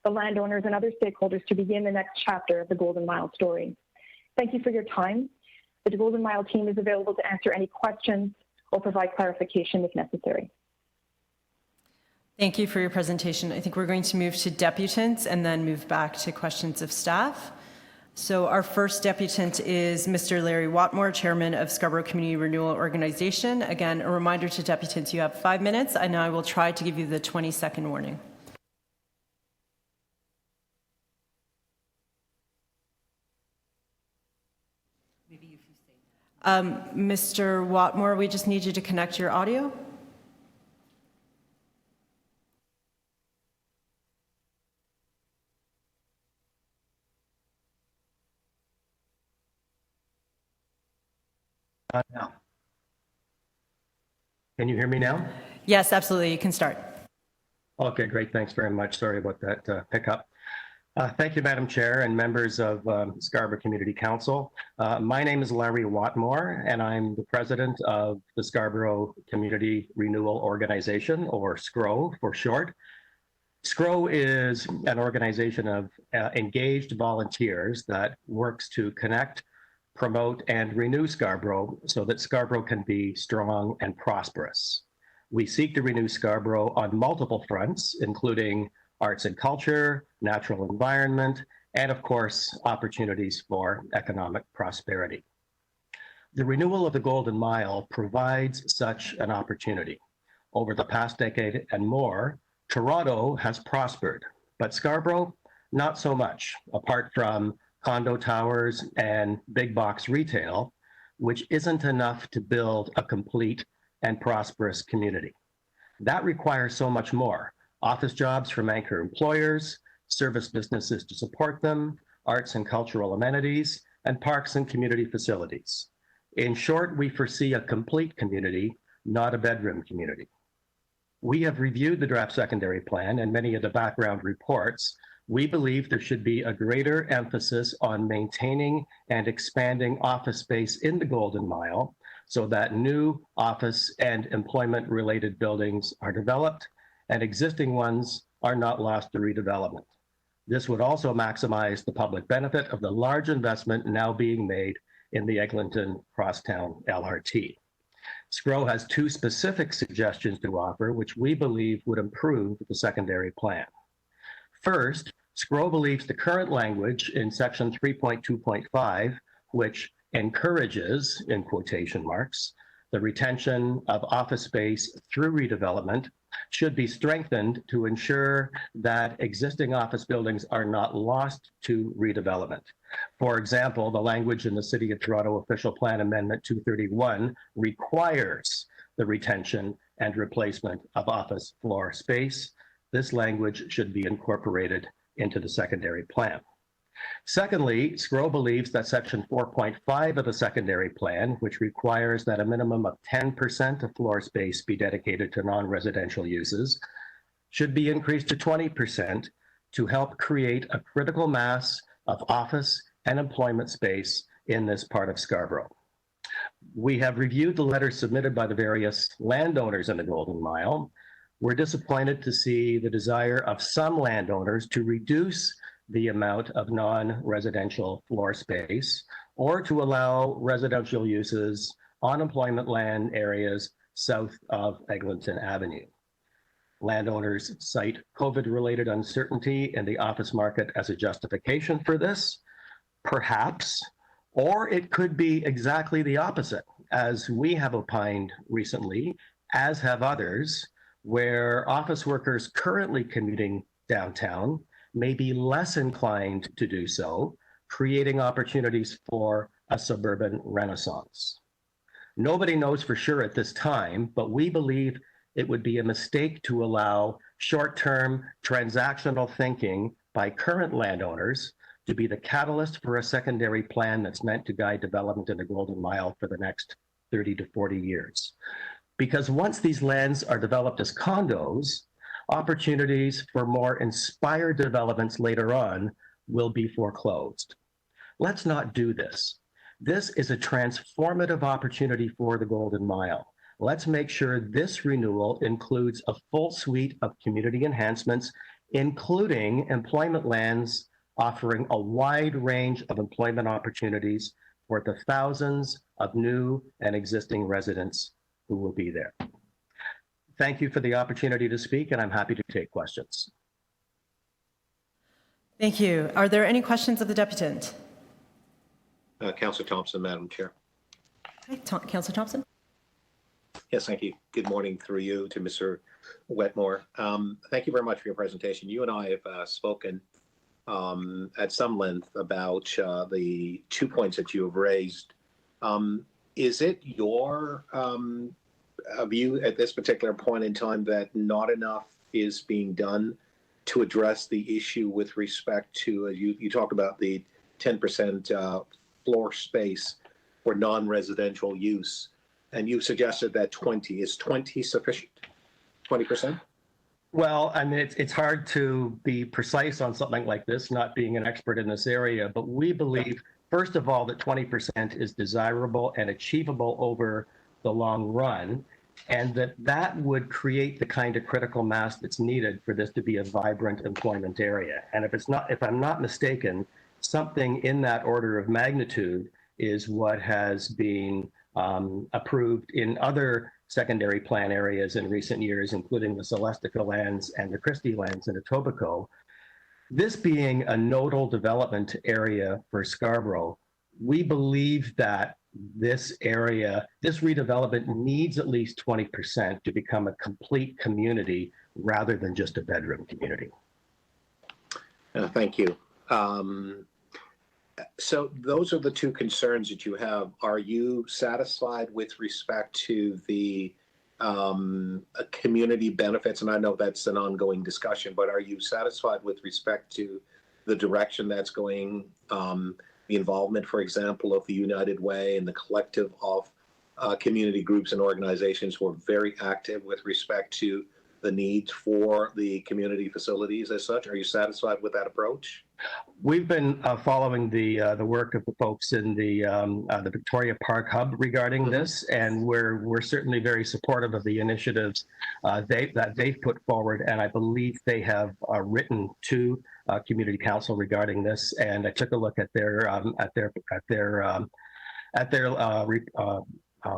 the landowners, and other stakeholders to begin the next chapter of the Golden Mile story. Thank you for your time. The Golden Mile team is available to answer any questions or provide clarification if necessary. Thank you for your presentation. I think we're going to move to deputants and then move back to questions of staff. So our first deputant is Mr. Larry Watmore, Chairman of Scarborough Community Renewal Organization. Again, a reminder to deputants, you have 5 minutes, and I will try to give you the 20-second warning. Mr. Watmore, we just need you to connect your audio. Now. Can you hear me now? Yes, absolutely. You can start. Okay, great. Thanks very much. Sorry about that pickup. Thank you, Madam Chair and members of Scarborough Community Council. My name is Larry Watmore, and I'm the president of the Scarborough Community Renewal Organization, or SCRO for short. SCRO is an organization of engaged volunteers that works to connect, promote, and renew Scarborough so that Scarborough can be strong and prosperous. We seek to renew Scarborough on multiple fronts, including arts and culture, natural environment, and of course, opportunities for economic prosperity. The renewal of the Golden Mile provides such an opportunity. Over the past decade and more, Toronto has prospered, but Scarborough, not so much, apart from condo towers and big box retail, which isn't enough to build a complete and prosperous community. That requires so much more: office jobs from anchor employers, service businesses to support them, arts and cultural amenities, and parks and community facilities. In short, we foresee a complete community, not a bedroom community. We have reviewed the draft secondary plan and many of the background reports. We believe there should be a greater emphasis on maintaining and expanding office space in the Golden Mile so that new office and employment-related buildings are developed and existing ones are not lost to redevelopment. This would also maximize the public benefit of the large investment now being made in the Eglinton Crosstown LRT. SCRO has two specific suggestions to offer, which we believe would improve the secondary plan. First, SCRO believes the current language in section 3.2.5, which encourages, in quotation marks, the retention of office space through redevelopment, should be strengthened to ensure that existing office buildings are not lost to redevelopment. For example, the language in the City of Toronto Official Plan Amendment 231 requires the retention and replacement of office floor space. This language should be incorporated into the secondary plan. Secondly, SCRO believes that section 4.5 of the secondary plan, which requires that a minimum of 10% of floor space be dedicated to non-residential uses, should be increased to 20% to help create a critical mass of office and employment space in this part of Scarborough. We have reviewed the letters submitted by the various landowners in the Golden Mile. We're disappointed to see the desire of some landowners to reduce the amount of non-residential floor space or to allow residential uses on employment land areas south of Eglinton Avenue. Landowners cite COVID-related uncertainty in the office market as a justification for this, perhaps, or it could be exactly the opposite, as we have opined recently, as have others, where office workers currently commuting downtown may be less inclined to do so, creating opportunities for a suburban renaissance. Nobody knows for sure at this time, but we believe it would be a mistake to allow short-term transactional thinking by current landowners to be the catalyst for a secondary plan that's meant to guide development in the Golden Mile for the next 30 to 40 years. Because once these lands are developed as condos, opportunities for more inspired developments later on will be foreclosed. Let's not do this. This is a transformative opportunity for the Golden Mile. Let's make sure this renewal includes a full suite of community enhancements, including employment lands offering a wide range of employment opportunities for the thousands of new and existing residents who will be there. Thank you for the opportunity to speak, and I'm happy to take questions. Thank you. Are there any questions of the deputant? Councillor Thompson, Madam Chair. Okay, Councillor Thompson. Yes, thank you. Good morning through you to Mr. Wetmore. Thank you very much for your presentation. You and I have spoken at some length about the 2 points that you have raised. Is it your view at this particular point in time that not enough is being done to address the issue with respect to, you talk about the 10% floor space for non-residential use, and you suggested that 20. Is 20 sufficient? 20%? Well, I mean, it's hard to be precise on something like this, not being an expert in this area, but we believe, first of all, that 20% is desirable and achievable over the long run, and that would create the kind of critical mass that's needed for this to be a vibrant employment area. And if I'm not mistaken, something in that order of magnitude is what has been approved in other secondary plan areas in recent years, including the Celestica lands and the Christie lands in Etobicoke. This being a nodal development area for Scarborough, we believe that this area, this redevelopment needs at least 20% to become a complete community rather than just a bedroom community. Thank you. So those are the two concerns that you have. Are you satisfied with respect to the community benefits? And I know that's an ongoing discussion, but are you satisfied with respect to the direction that's going, the involvement, for example, of the United Way and the collective of community groups and organizations who are very active with respect to the need for the community facilities as such? Are you satisfied with that approach? We've been following the work of the folks in the Victoria Park Hub regarding this, and we're certainly very supportive of the initiatives that they've put forward. And I believe they have written to Community Council regarding this. And I took a look at their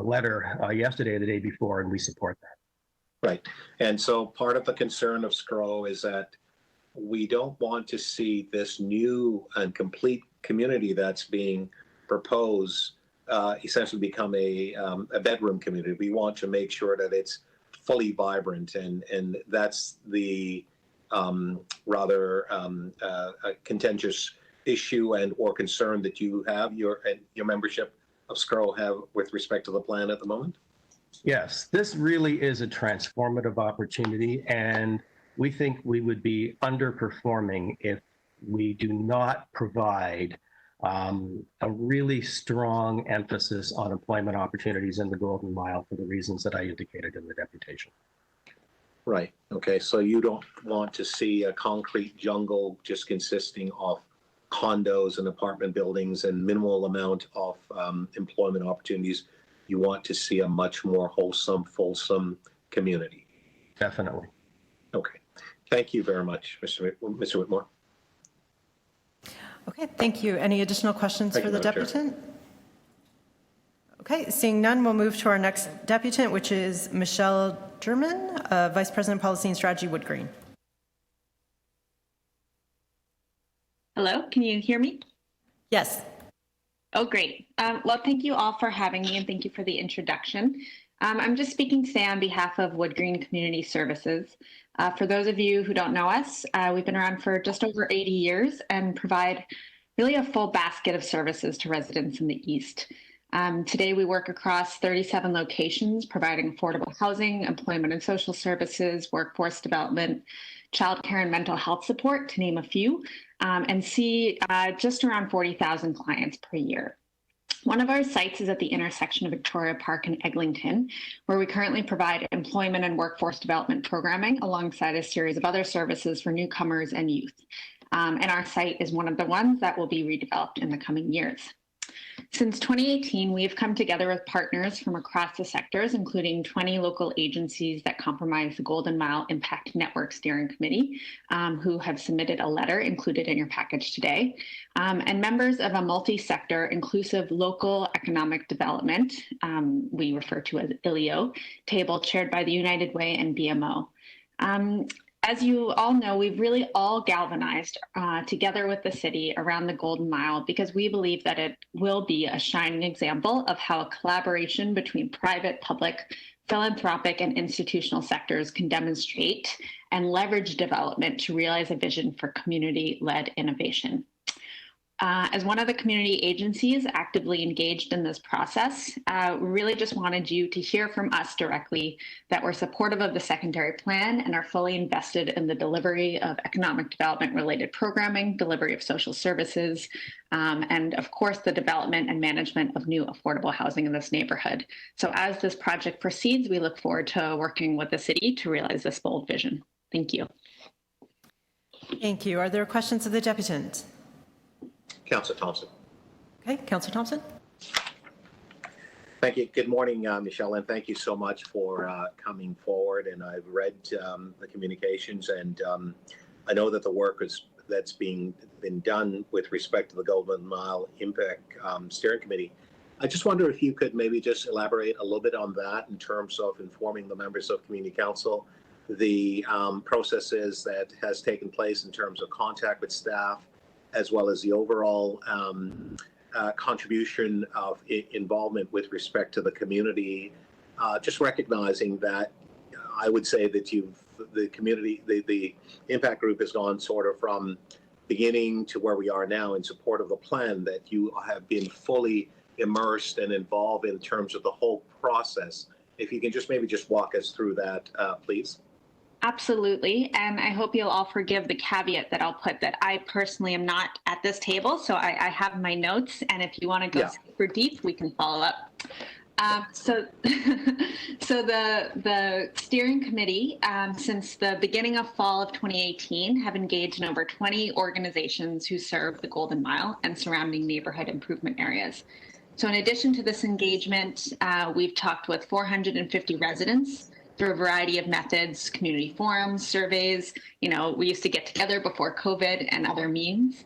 letter yesterday or the day before, and we support that. Right. And so part of the concern of SCRO is that we don't want to see this new and complete community that's being proposed essentially become a bedroom community. We want to make sure that it's fully vibrant, and that's the rather contentious issue and or concern that you have, your membership of SCRO have with respect to the plan at the moment. Yes, this really is a transformative opportunity, and we think we would be underperforming if we do not provide a really strong emphasis on employment opportunities in the Golden Mile for the reasons that I indicated in the deputation. Right. Okay. So you don't want to see a concrete jungle just consisting of condos and apartment buildings and minimal amount of employment opportunities. You want to see a much more wholesome, fulsome community. Definitely. Okay. Thank you very much, Mr. Whitmore. Okay, thank you. Any additional questions Thank for you, the Madam Chair. deputant? Okay, seeing none, we'll move to our next deputant, which is Michelle German, Vice President, Policy and Strategy, Wood Green. Hello, can you hear me? Yes. Oh, great. Well, thank you all for having me, and thank you for the introduction. I'm just speaking today on behalf of Wood Green Community Services. For those of you who don't know us, we've been around for just over 80 years and provide really a full basket of services to residents in the East. Today, we work across 37 locations, providing affordable housing, employment and social services, workforce development, childcare and mental health support, to name a few, and see just around 40,000 clients per year. One of our sites is at the intersection of Victoria Park and Eglinton, where we currently provide employment and workforce development programming alongside a series of other services for newcomers and youth. And our site is one of the ones that will be redeveloped in the coming years. Since 2018, we have come together with partners from across the sectors, including 20 local agencies that comprise the Golden Mile Impact Network Steering Committee, who have submitted a letter included in your package today, and members of a multi-sector inclusive local economic development, we refer to as ILEO, table chaired by the United Way and BMO. As you all know, we've really all galvanized together with the city around the Golden Mile because we believe that it will be a shining example of how a collaboration between private, public, philanthropic, and institutional sectors can demonstrate and leverage development to realize a vision for community-led innovation. As one of the community agencies actively engaged in this process, we really just wanted you to hear from us directly that we're supportive of the secondary plan and are fully invested in the delivery of economic development related programming, delivery of social services, and of course, the development and management of new affordable housing in this neighborhood. So as this project proceeds, we look forward to working with the city to realize this bold vision. Thank you. Thank you. Are there questions of the deputant? Councillor Thompson. Okay, Councillor Thompson. Thank you. Good morning, Michelle, and thank you so much for coming forward. And I've read the communications, and I know that the work that's been done with respect to the Golden Mile Impact Steering Committee I just wonder if you could maybe just elaborate a little bit on that in terms of informing the members of Community Council, the processes that has taken place in terms of contact with staff, as well as the overall contribution of involvement with respect to the community, just recognizing that I would say that the community, the impact group has gone sort of from beginning to where we are now in support of the plan, that you have been fully immersed and involved in terms of the whole process. If you can just maybe just walk us through that, please. Absolutely. And I hope you'll all forgive the caveat that I'll put that I personally am not at this table. So I have my notes. And if you want to go super deep, we can follow up. So the steering committee, since the beginning of fall of 2018, have engaged in over 20 organizations who serve the Golden Mile and surrounding neighborhood improvement areas. So in addition to this engagement, we've talked with 450 residents through a variety of methods, community forums, surveys. You know, we used to get together before COVID and other means.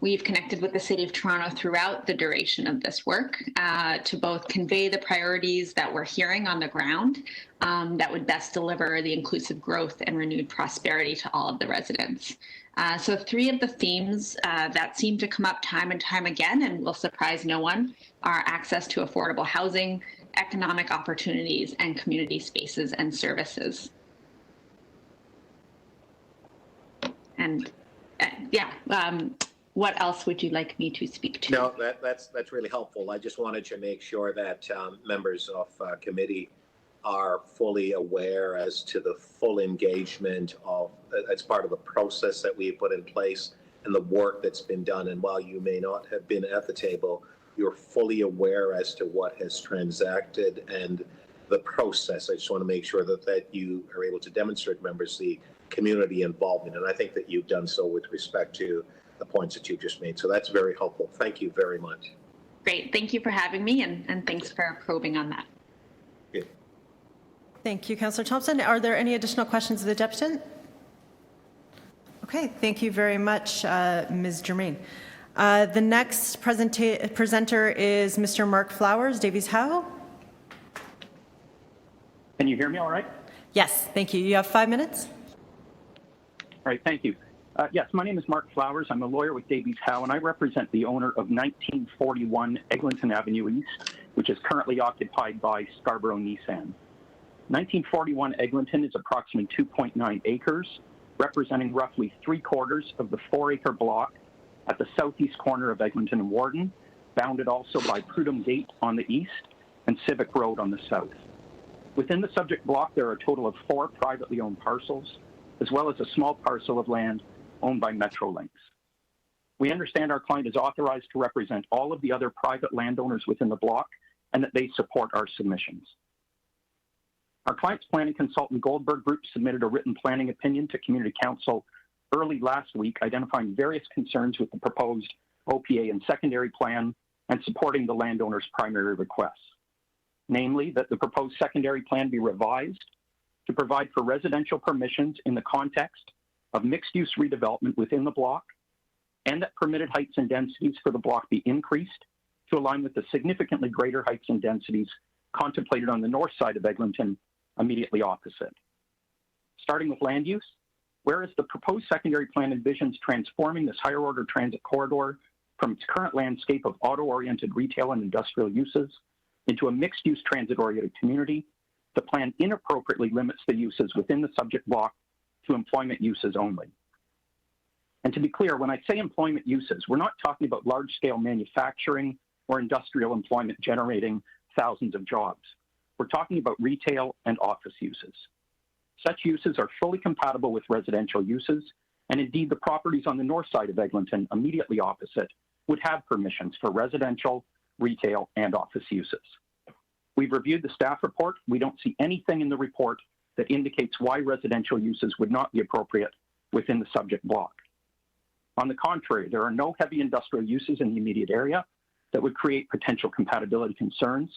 We've connected with the City of Toronto throughout the duration of this work to both convey the priorities that we're hearing on the ground that would best deliver the inclusive growth and renewed prosperity to all of the residents. So 3 of the themes that seem to come up time and time again, and will surprise no one, are access to affordable housing, economic opportunities, and community spaces and services. And what else would you like me to speak to? No, that's really helpful. I just wanted to make sure that members of committee are fully aware as to the full engagement of as part of the process that we put in place and the work that's been done. And while you may not have been at the table, you're fully aware as to what has transacted and the process. I just want to make sure that you are able to demonstrate members the community involvement. And I think that you've done so with respect to the points that you just made. So that's very helpful. Thank you very much. Great. Thank you for having me, and thanks for probing on that. Yeah. Thank you, Councillor Thompson. Are there any additional questions of the deputant? Okay, thank you very much, Ms. Germain. The next presenter is Mr. Mark Flowers, Davies Howe. Can you hear me all right? Yes, thank you. You have 5 minutes. All right, thank you. Yes, my name is Mark Flowers. I'm a lawyer with Davies Howe, and I represent the owner of 1941 Eglinton Avenue East, which is currently occupied by Scarborough Nissan. 1941 Eglinton is approximately 2.9 acres, representing roughly 3/4 of the 4-acre block at the southeast corner of Eglinton and Warden, bounded also by Prudhomme Gate on the east and Civic Road on the south. Within the subject block, there are a total of 4 privately owned parcels, as well as a small parcel of land owned by Metrolinx. We understand our client is authorized to represent all of the other private landowners within the block and that they support our submissions. Our client's planning consultant Goldberg Group submitted a written planning opinion to Community Council early last week, identifying various concerns with the proposed OPA and secondary plan and supporting the landowner's primary requests. Namely, that the proposed secondary plan be revised to provide for residential permissions in the context of mixed-use redevelopment within the block, and that permitted heights and densities for the block be increased to align with the significantly greater heights and densities contemplated on the north side of Eglinton, immediately opposite. Starting with land use, whereas the proposed secondary plan envisions transforming this higher order transit corridor from its current landscape of auto-oriented retail and industrial uses into a mixed-use transit-oriented community, the plan inappropriately limits the uses within the subject block to employment uses only. And to be clear, when I say employment uses, we're not talking about large-scale manufacturing or industrial employment generating thousands of jobs. We're talking about retail and office uses. Such uses are fully compatible with residential uses, and indeed the properties on the north side of Eglinton, immediately opposite, would have permissions for residential, retail, and office uses. We've reviewed the staff report. We don't see anything in the report that indicates why residential uses would not be appropriate within the subject block. On the contrary, there are no heavy industrial uses in the immediate area that would create potential compatibility concerns.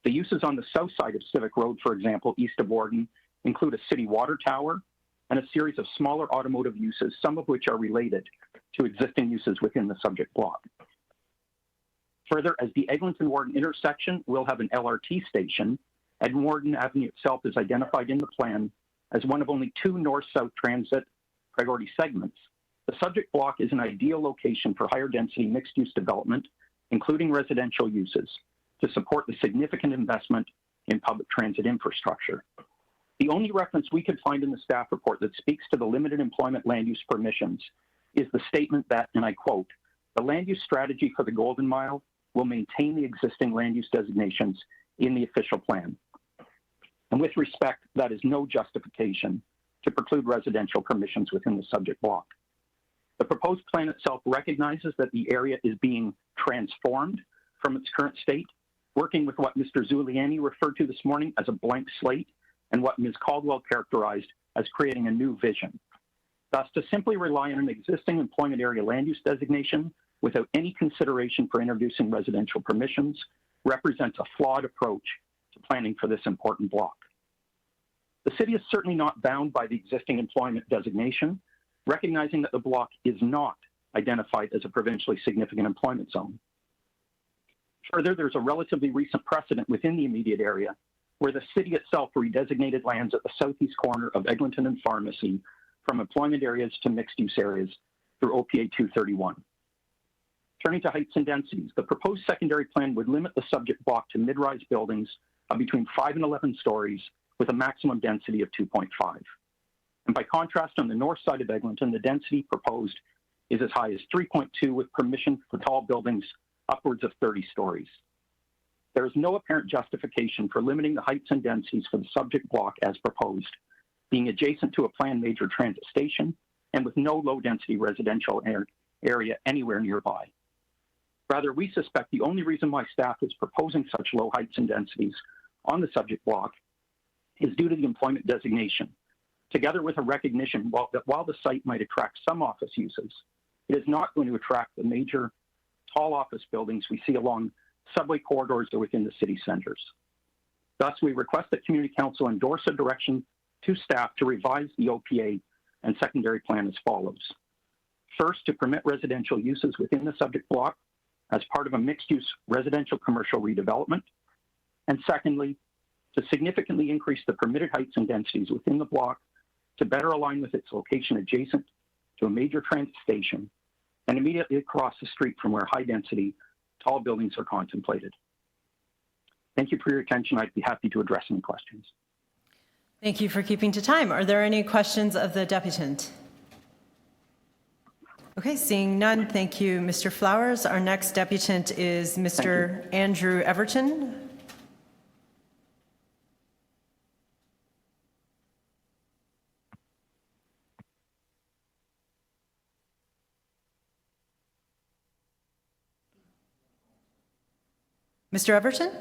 The uses on the south side of Civic Road, for example, east of Warden, include a city water tower and a series of smaller automotive uses, some of which are related to existing uses within the subject block. Further, as the Eglinton-Warden intersection will have an LRT station, and Warden Avenue itself is identified in the plan as one of only 2 north-south transit priority segments, the subject block is an ideal location for higher density mixed-use development, including residential uses, to support the significant investment in public transit infrastructure. The only reference we could find in the staff report that speaks to the limited employment land use permissions is the statement that, and I quote, "The land use strategy for the Golden Mile will maintain the existing land use designations in the official plan." And with respect, that is no justification to preclude residential permissions within the subject block. The proposed plan itself recognizes that the area is being transformed from its current state, working with what Mr. Zuliani referred to this morning as a blank slate and what Ms. Caldwell characterized as creating a new vision. Thus, to simply rely on an existing employment area land use designation without any consideration for introducing residential permissions represents a flawed approach to planning for this important block. The city is certainly not bound by the existing employment designation, recognizing that the block is not identified as a provincially significant employment zone. Further, there's a relatively recent precedent within the immediate area where the city itself redesignated lands at the southeast corner of Eglinton and Pharmacy from employment areas to mixed-use areas through OPA 231. Turning to heights and densities, the proposed secondary plan would limit the subject block to mid-rise buildings of between 5 and 11 stories with a maximum density of 2.5. And by contrast, on the north side of Eglinton, the density proposed is as high as 3.2 with permission for tall buildings upwards of 30 stories. There is no apparent justification for limiting the heights and densities for the subject block as proposed, being adjacent to a planned major transit station and with no low-density residential area anywhere nearby. Rather, we suspect the only reason why staff is proposing such low heights and densities on the subject block is due to the employment designation, together with a recognition that while the site might attract some office uses, it is not going to attract the major tall office buildings we see along subway corridors or within the city centers. Thus, we request that Community Council endorse a direction to staff to revise the OPA and secondary plan as follows. First, to permit residential uses within the subject block as part of a mixed-use residential commercial redevelopment. And secondly, to significantly increase the permitted heights and densities within the block to better align with its location adjacent to a major transit station and immediately across the street from where high-density tall buildings are contemplated. Thank you for your attention. I'd be happy to address any questions. Thank you for keeping to time. Are there any questions of the deputant? Okay, seeing none, thank you, Mr. Flowers. Our next deputant is Mr. Andrew Everton. Mr. Everton?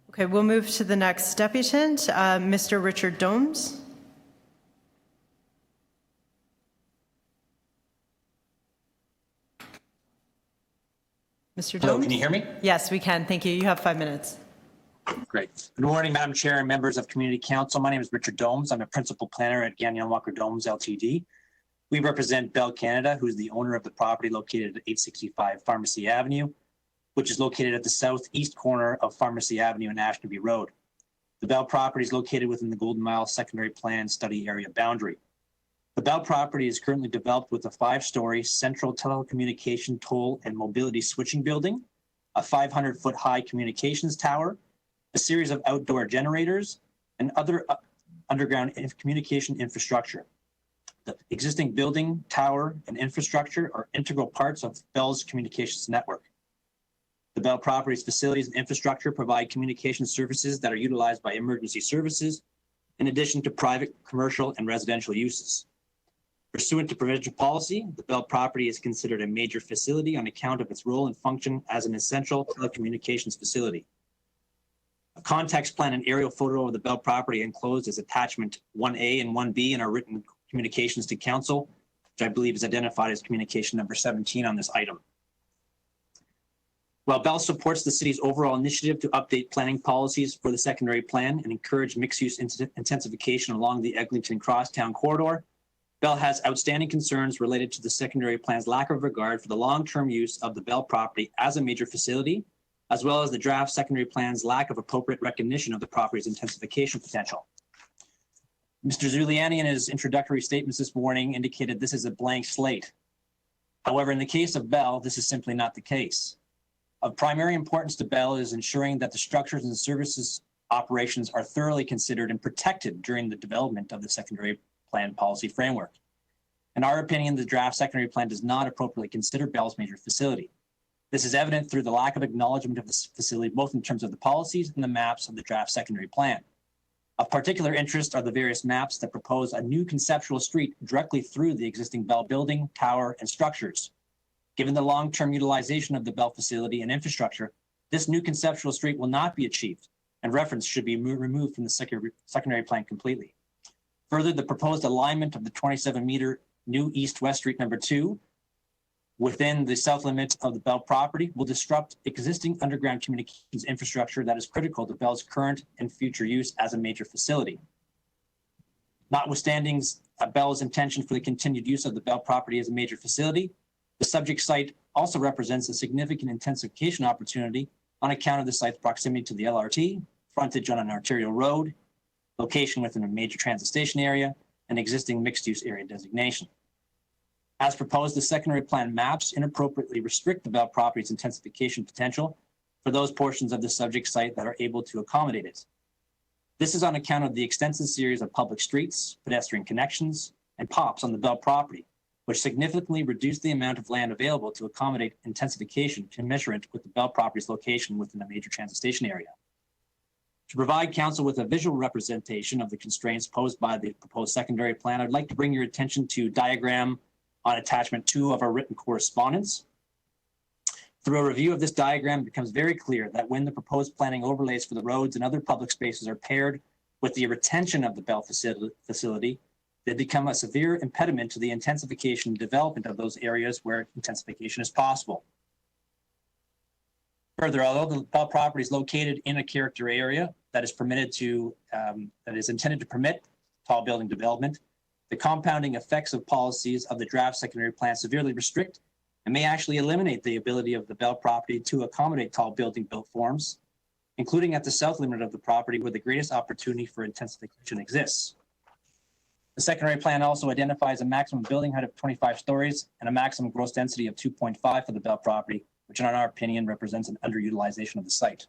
Okay, we'll move to the next deputant, Mr. Richard Domes. Mr. Domes? Hello, can you hear me? Yes, we can. Thank you. You have 5 minutes. Great. Good morning, Madam Chair and members of Community Council. My name is Richard Domes. I'm a principal planner at Gagnon Walker Domes Ltd. We represent Bell Canada, who's the owner of the property located at 865 Pharmacy Avenue, which is located at the southeast corner of Pharmacy Avenue and Ashtonby Road. The Bell property is located within the Golden Mile Secondary Plan Study Area boundary. The Bell property is currently developed with a 5-story central telecommunication toll and mobility switching building, a 500-foot high communications tower, a series of outdoor generators, and other underground communication infrastructure. The existing building, tower, and infrastructure are integral parts of Bell's communications network. The Bell property's facilities and infrastructure provide communication services that are utilized by emergency services, in addition to private, commercial, and residential uses. Pursuant to provincial policy, the Bell property is considered a major facility on account of its role and function as an essential telecommunications facility. A context plan and aerial photo of the Bell property enclosed as attachment 1A and 1B in our written communications to council, which I believe is identified as communication number 17 on this item. While Bell supports the city's overall initiative to update planning policies for the secondary plan and encourage mixed-use intensification along the Eglinton Crosstown corridor, Bell has outstanding concerns related to the secondary plan's lack of regard for the long-term use of the Bell property as a major facility, as well as the draft secondary plan's lack of appropriate recognition of the property's intensification potential. Mr. Zuliani, in his introductory statements this morning, indicated this is a blank slate. However, in the case of Bell, this is simply not the case. Of primary importance to Bell is ensuring that the structures and services operations are thoroughly considered and protected during the development of the secondary plan policy framework. In our opinion, the draft secondary plan does not appropriately consider Bell's major facility. This is evident through the lack of acknowledgement of this facility, both in terms of the policies and the maps of the draft secondary plan. Of particular interest are the various maps that propose a new conceptual street directly through the existing Bell building, tower, and structures. Given the long-term utilization of the Bell facility and infrastructure, this new conceptual street will not be achieved, and reference should be removed from the secondary plan completely. Further, the proposed alignment of the 27-meter new east-west street number 2 within the south limit of the Bell property will disrupt existing underground communications infrastructure that is critical to Bell's current and future use as a major facility. Notwithstanding Bell's intention for the continued use of the Bell property as a major facility, the subject site also represents a significant intensification opportunity on account of the site's proximity to the LRT, frontage on an arterial road, location within a major transit station area, and existing mixed-use area designation. As proposed, the secondary plan maps inappropriately restrict the Bell property's intensification potential for those portions of the subject site that are able to accommodate it. This is on account of the extensive series of public streets, pedestrian connections, and POPs on the Bell property, which significantly reduce the amount of land available to accommodate intensification commensurate with the Bell property's location within a major transit station area. To provide council with a visual representation of the constraints posed by the proposed secondary plan, I'd like to bring your attention to diagram on attachment 2 of our written correspondence. Through a review of this diagram, it becomes very clear that when the proposed planning overlays for the roads and other public spaces are paired with the retention of the Bell facility, they become a severe impediment to the intensification and development of those areas where intensification is possible. Further, although the Bell property is located in a character area that is intended to permit tall building development, the compounding effects of policies of the draft secondary plan severely restrict and may actually eliminate the ability of the Bell property to accommodate tall building built forms, including at the south limit of the property where the greatest opportunity for intensification exists. The secondary plan also identifies a maximum building height of 25 stories and a maximum gross density of 2.5 for the Bell property, which in our opinion represents an underutilization of the site.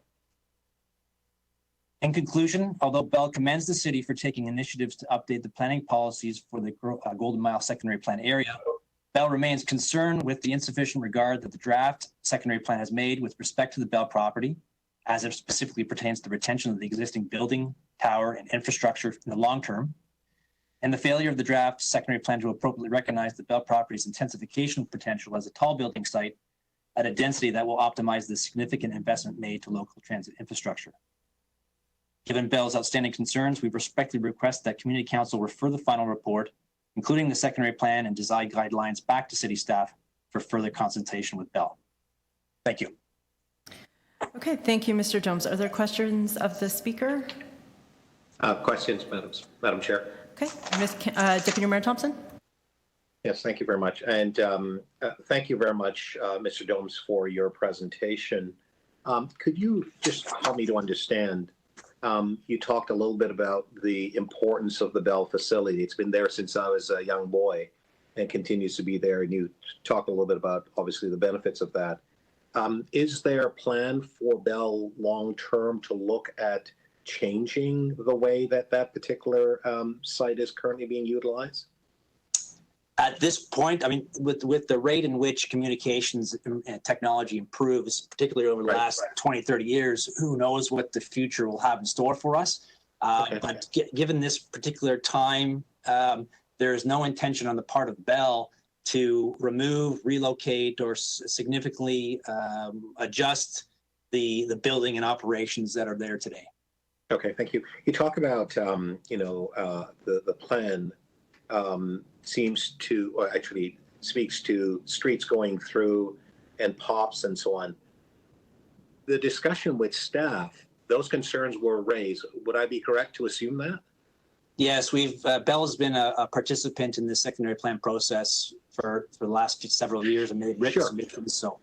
In conclusion, although Bell commends the city for taking initiatives to update the planning policies for the Golden Mile secondary plan area, Bell remains concerned with the insufficient regard that the draft secondary plan has made with respect to the Bell property, as it specifically pertains to the retention of the existing building, tower, and infrastructure in the long term, and the failure of the draft secondary plan to appropriately recognize the Bell property's intensification potential as a tall building site at a density that will optimize the significant investment made to local transit infrastructure. Given Bell's outstanding concerns, we respectfully request that Community Council refer the final report, including the secondary plan and design guidelines, back to city staff for further consultation with Bell. Thank you. Okay, thank you, Mr. Domes. Are there questions of the speaker? Questions, Madam Chair. Okay, Deputy Mayor Thompson. Yes, thank you very much. And thank you very much, Mr. Domes, for your presentation. Could you just help me to understand? You talked a little bit about the importance of the Bell facility. It's been there since I was a young boy and continues to be there. And you talked a little bit about, obviously, the benefits of that. Is there a plan for Bell long-term to look at changing the way that that particular site is currently being utilized? At this point, I mean, with the rate in which communications and technology improves, particularly over the last 20, 30 years, who knows what the future will have in store for us. But given this particular time, there is no intention on the part of Bell to remove, relocate, or significantly adjust the building and operations that are there today. Okay, thank you. You talk about, the plan seems to, or actually speaks to streets going through and pops and so on. The discussion with staff, those concerns were raised. Would I be correct to assume that? Yes, Bell's been a participant in the secondary plan process for the last several years, and they've written submissions, so.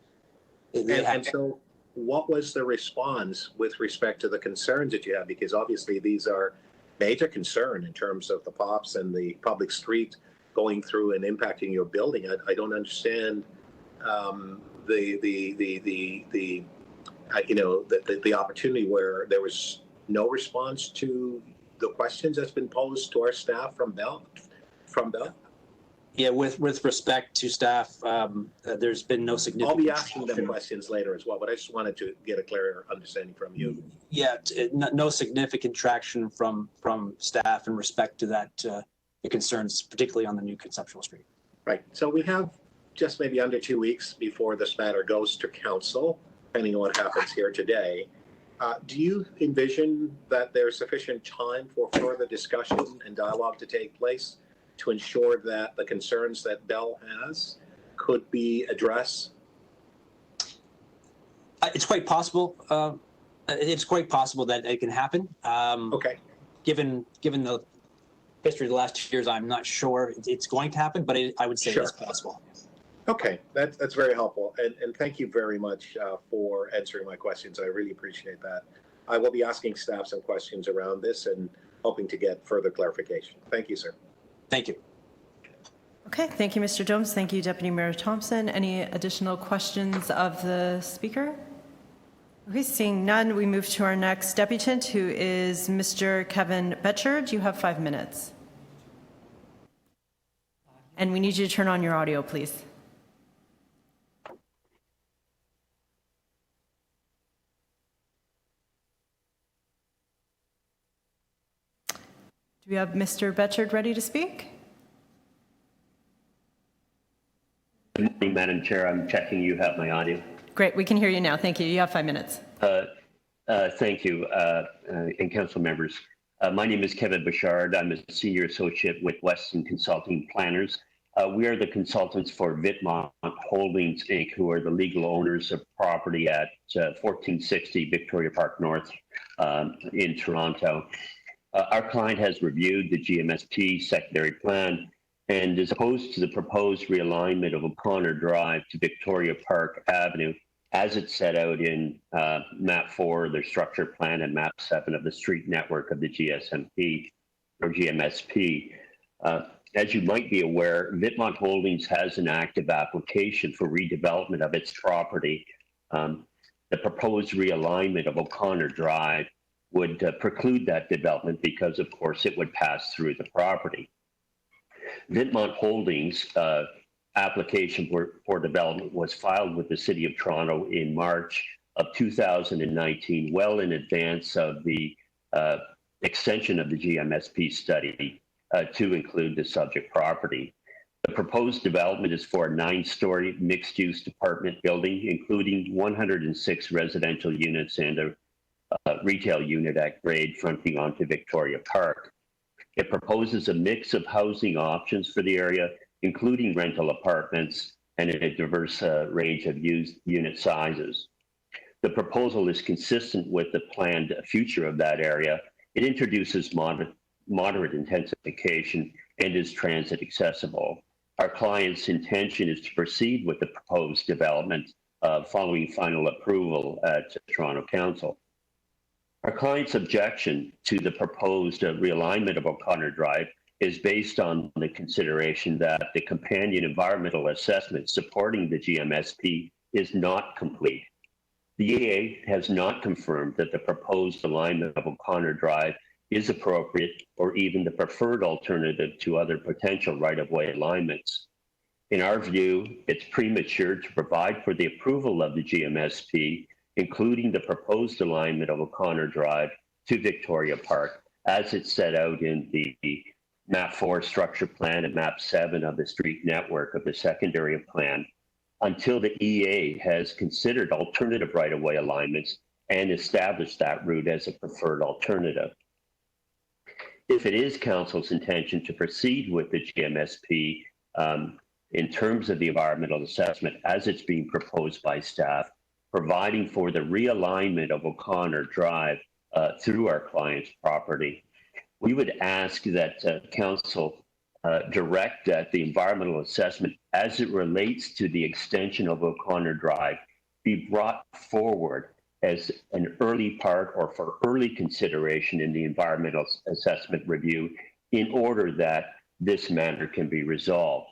And so what was the response with respect to the concerns that you have? Because obviously these are major concern in terms of the pops and the public street going through and impacting your building. I don't understand the opportunity where there was no response to the questions that's been posed to our staff from Bell. Yeah, with respect to staff, there's been no significant. I'll be asking them questions later as well, but I just wanted to get a clearer understanding from you. Yeah, no significant traction from staff in respect to that, the concerns, particularly on the new conceptual street. Right. So we have just maybe under 2 weeks before this matter goes to council, depending on what happens here today. Do you envision that there's sufficient time for further discussion and dialogue to take place to ensure that the concerns that Bell has could be addressed? It's quite possible. It's quite possible that it can happen. Okay. Given the history of the last 2 years, I'm not sure it's going to happen, but I would say it's possible. Okay, that's very helpful. And thank you very much for answering my questions. I really appreciate that. I will be asking staff some questions around this and hoping to get further clarification. Thank you, sir. Thank you. Okay, thank you, Mr. Domes. Thank you, Deputy Mayor Thompson. Any additional questions of the speaker? Okay, seeing none, we move to our next deputant, who is Mr. Kevin Betchard. You have 5 minutes. And we need you to turn on your audio, please. Do we have Mr. Betchard ready to speak? Good morning, Madam Chair. I'm checking you have my audio. Great, we can hear you now. Thank you. You have 5 minutes. Thank you, and council members. My name is Kevin Bouchard. I'm a senior associate with Weston Consulting Planners. We are the consultants for Vitmont Holdings, Inc., who are the legal owners of property at 1460 Victoria Park North in Toronto. Our client has reviewed the GMSP secondary plan and is opposed to the proposed realignment of O'Connor Drive to Victoria Park Avenue as it's set out in Map 4, their structure plan, and Map 7 of the street network of the GSMP or GMSP. As you might be aware, Vitmont Holdings has an active application for redevelopment of its property. The proposed realignment of O'Connor Drive would preclude that development because, of course, it would pass through the property. Vitmont Holdings' application for development was filed with the City of Toronto in March of 2019, well in advance of the extension of the GMSP study to include the subject property. The proposed development is for a 9-story mixed-use apartment building, including 106 residential units and a retail unit at grade fronting onto Victoria Park. It proposes a mix of housing options for the area, including rental apartments and a diverse range of used unit sizes. The proposal is consistent with the planned future of that area. It introduces moderate intensification and is transit accessible. Our client's intention is to proceed with the proposed development following final approval at Toronto Council. Our client's objection to the proposed realignment of O'Connor Drive is based on the consideration that the companion environmental assessment supporting the GMSP is not complete. The EA has not confirmed that the proposed alignment of O'Connor Drive is appropriate or even the preferred alternative to other potential right-of-way alignments. In our view, it's premature to provide for the approval of the GMSP, including the proposed alignment of O'Connor Drive to Victoria Park, as it's set out in the Map 4 structure plan and Map 7 of the street network of the secondary plan. until the EA has considered alternative right-of-way alignments and established that route as a preferred alternative. If it is council's intention to proceed with the GMSP in terms of the environmental assessment as it's being proposed by staff, providing for the realignment of O'Connor Drive through our client's property, we would ask that council direct that the environmental assessment as it relates to the extension of O'Connor Drive be brought forward as an early part or for early consideration in the environmental assessment review in order that this matter can be resolved.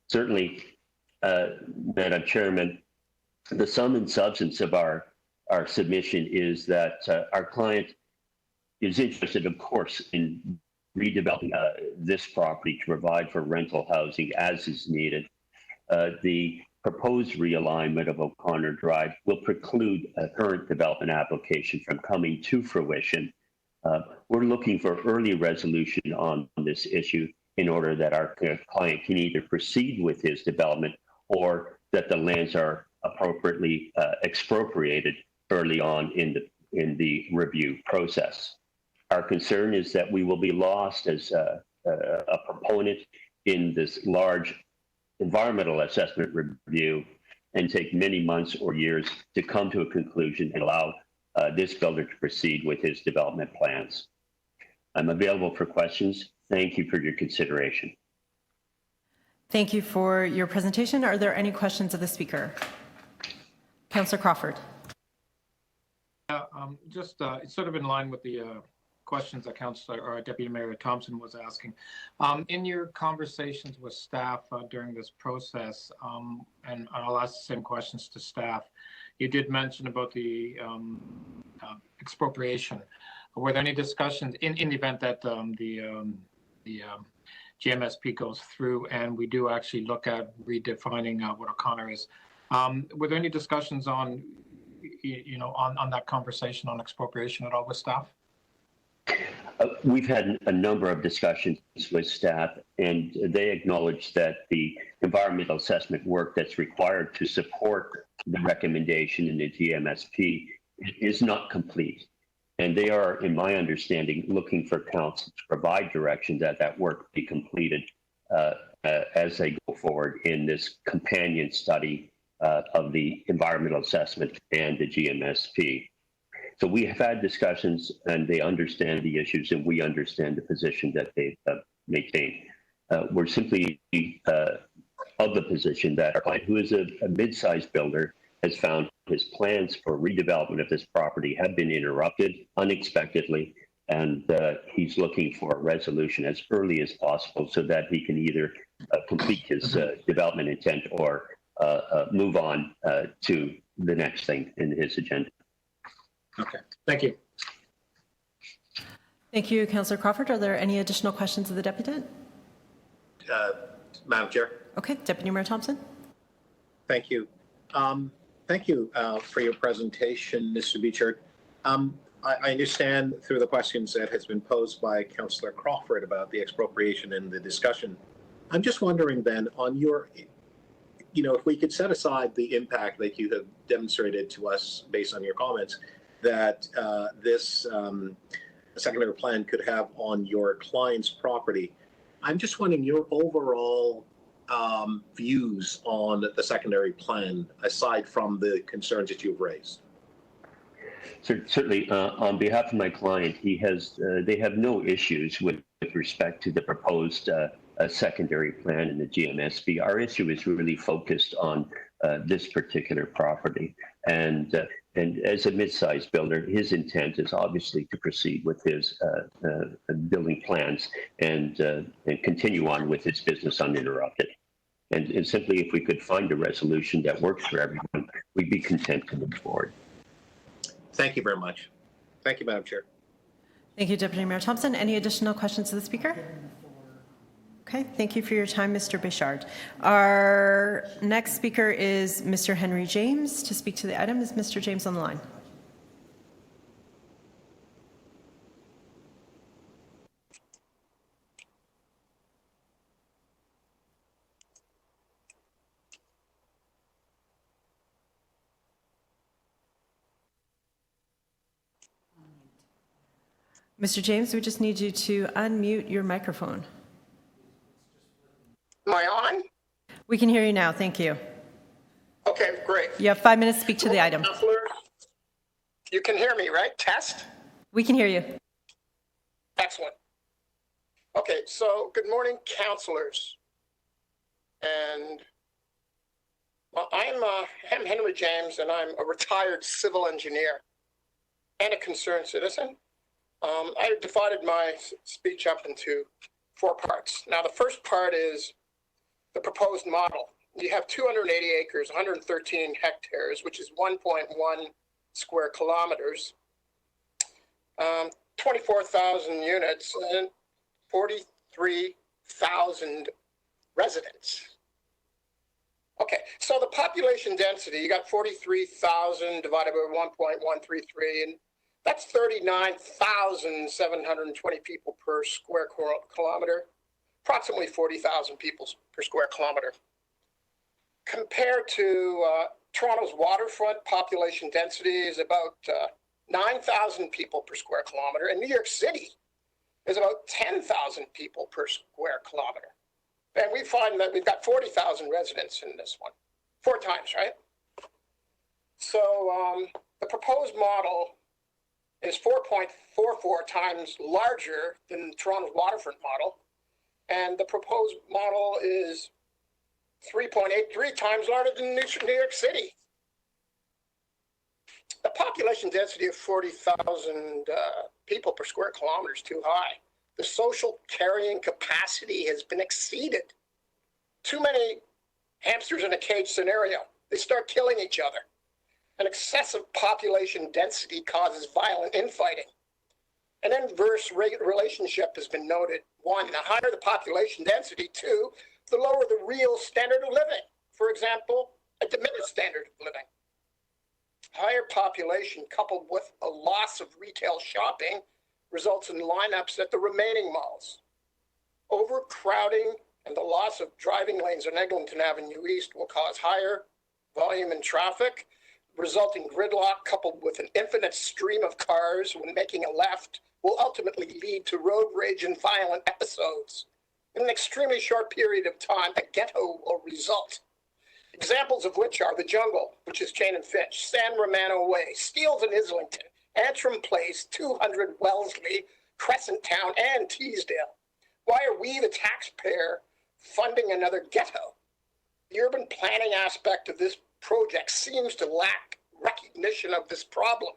Certainly, Madam Chairman, the sum and substance of our submission is that our client is interested, of course, in redeveloping this property to provide for rental housing as is needed. The proposed realignment of O'Connor Drive will preclude a current development application from coming to fruition. We're looking for early resolution on this issue in order that our client can either proceed with his development or that the lands are appropriately expropriated early on in the review process. Our concern is that we will be lost as a proponent in this large environmental assessment review and take many months or years to come to a conclusion and allow this builder to proceed with his development plans. I'm available for questions. Thank you for your consideration. Thank you for your presentation. Are there any questions of the speaker? Councillor Crawford. It's sort of in line with the questions that Councillor or Deputy Mayor Thompson was asking. In your conversations with staff during this process, and I'll ask the same questions to staff, you did mention about the expropriation. Were there any discussions in the event that the GMSP goes through and we do actually look at redefining what O'Connor is? Were there any discussions on, on that conversation on expropriation at all with staff? We've had a number of discussions with staff, and they acknowledge that the environmental assessment work that's required to support the recommendation in the GMSP is not complete. And they are, in my understanding, looking for council to provide direction that that work be completed as they go forward in this companion study of the environmental assessment and the GMSP. So we have had discussions, and they understand the issues, and we understand the position that they've maintained. We're simply of the position that our client, who is a mid-sized builder, has found his plans for redevelopment of this property have been interrupted unexpectedly, and he's looking for a resolution as early as possible so that he can either complete his development intent or move on to the next thing in his agenda. Okay, thank you. Thank you, Councillor Crawford. Are there any additional questions of the deputy? Madam Chair. Okay, Deputy Mayor Thompson. Thank you. Thank you for your presentation, Mr. Beechard. I understand through the questions that has been posed by Councillor Crawford about the expropriation and the discussion. I'm just wondering then on your, if we could set aside the impact that you have demonstrated to us based on your comments that this secondary plan could have on your client's property. I'm just wondering your overall views on the secondary plan, aside from the concerns that you've raised. Certainly, on behalf of my client, they have no issues with respect to the proposed secondary plan in the GMSP. Our issue is really focused on this particular property. And as a mid-sized builder, his intent is obviously to proceed with his building plans and continue on with his business uninterrupted. And simply, if we could find a resolution that works for everyone, we'd be content to move forward. Thank you very much. Thank you, Madam Chair. Thank you, Deputy Mayor Thompson. Any additional questions to the speaker? Okay, thank you for your time, Mr. Bichard. Our next speaker is Mr. Henry James. To speak to the item, is Mr. James on the line? Mr. James, we just need you to unmute your microphone. Am I on? We can hear you now. Thank you. Okay, great. You have 5 minutes to speak to the item. Councilors, you can hear me, right? Test? We can hear you. Excellent. Okay, so good morning, councilors. And well, I'm Henry James, and I'm a retired civil engineer and a concerned citizen. I divided my speech up into 4 parts. Now, the first part is the proposed model. You have 280 acres, 113 hectares, which is 1.1 square kilometers, 24,000 units, and 43,000 residents. Okay, so the population density, you got 43,000 divided by 1.133, and that's 39,720 people per square kilometer, approximately 40,000 people per square kilometer. Compared to Toronto's waterfront population density is about 9,000 people per square kilometer, and New York City is about 10,000 people per square kilometer. And we find that we've got 40,000 residents in this one, 4 times, right? So the proposed model is 4.44 times larger than Toronto's waterfront model, and the proposed model is 3.83 times larger than New York City. The population density of 40,000 people per square kilometer is too high. The social carrying capacity has been exceeded. Too many hamsters in a cage scenario. They start killing each other. An excessive population density causes violent infighting. An inverse relationship has been noted. 1, the higher the population density. 2, the lower the real standard of living. For example, a diminished standard of living. Higher population coupled with a loss of retail shopping results in lineups at the remaining malls. Overcrowding and the loss of driving lanes on Eglinton Avenue East will cause higher volume in traffic, resulting gridlock coupled with an infinite stream of cars when making a left will ultimately lead to road rage and violent episodes. In an extremely short period of time, a ghetto will result. Examples of which are the Jungle, which is Jane and Finch, San Romano Way, Steeles and Islington, Antrim Place, 200 Wellesley, Crescent Town, and Teesdale. Why are we, the taxpayer, funding another ghetto? The urban planning aspect of this project seems to lack recognition of this problem.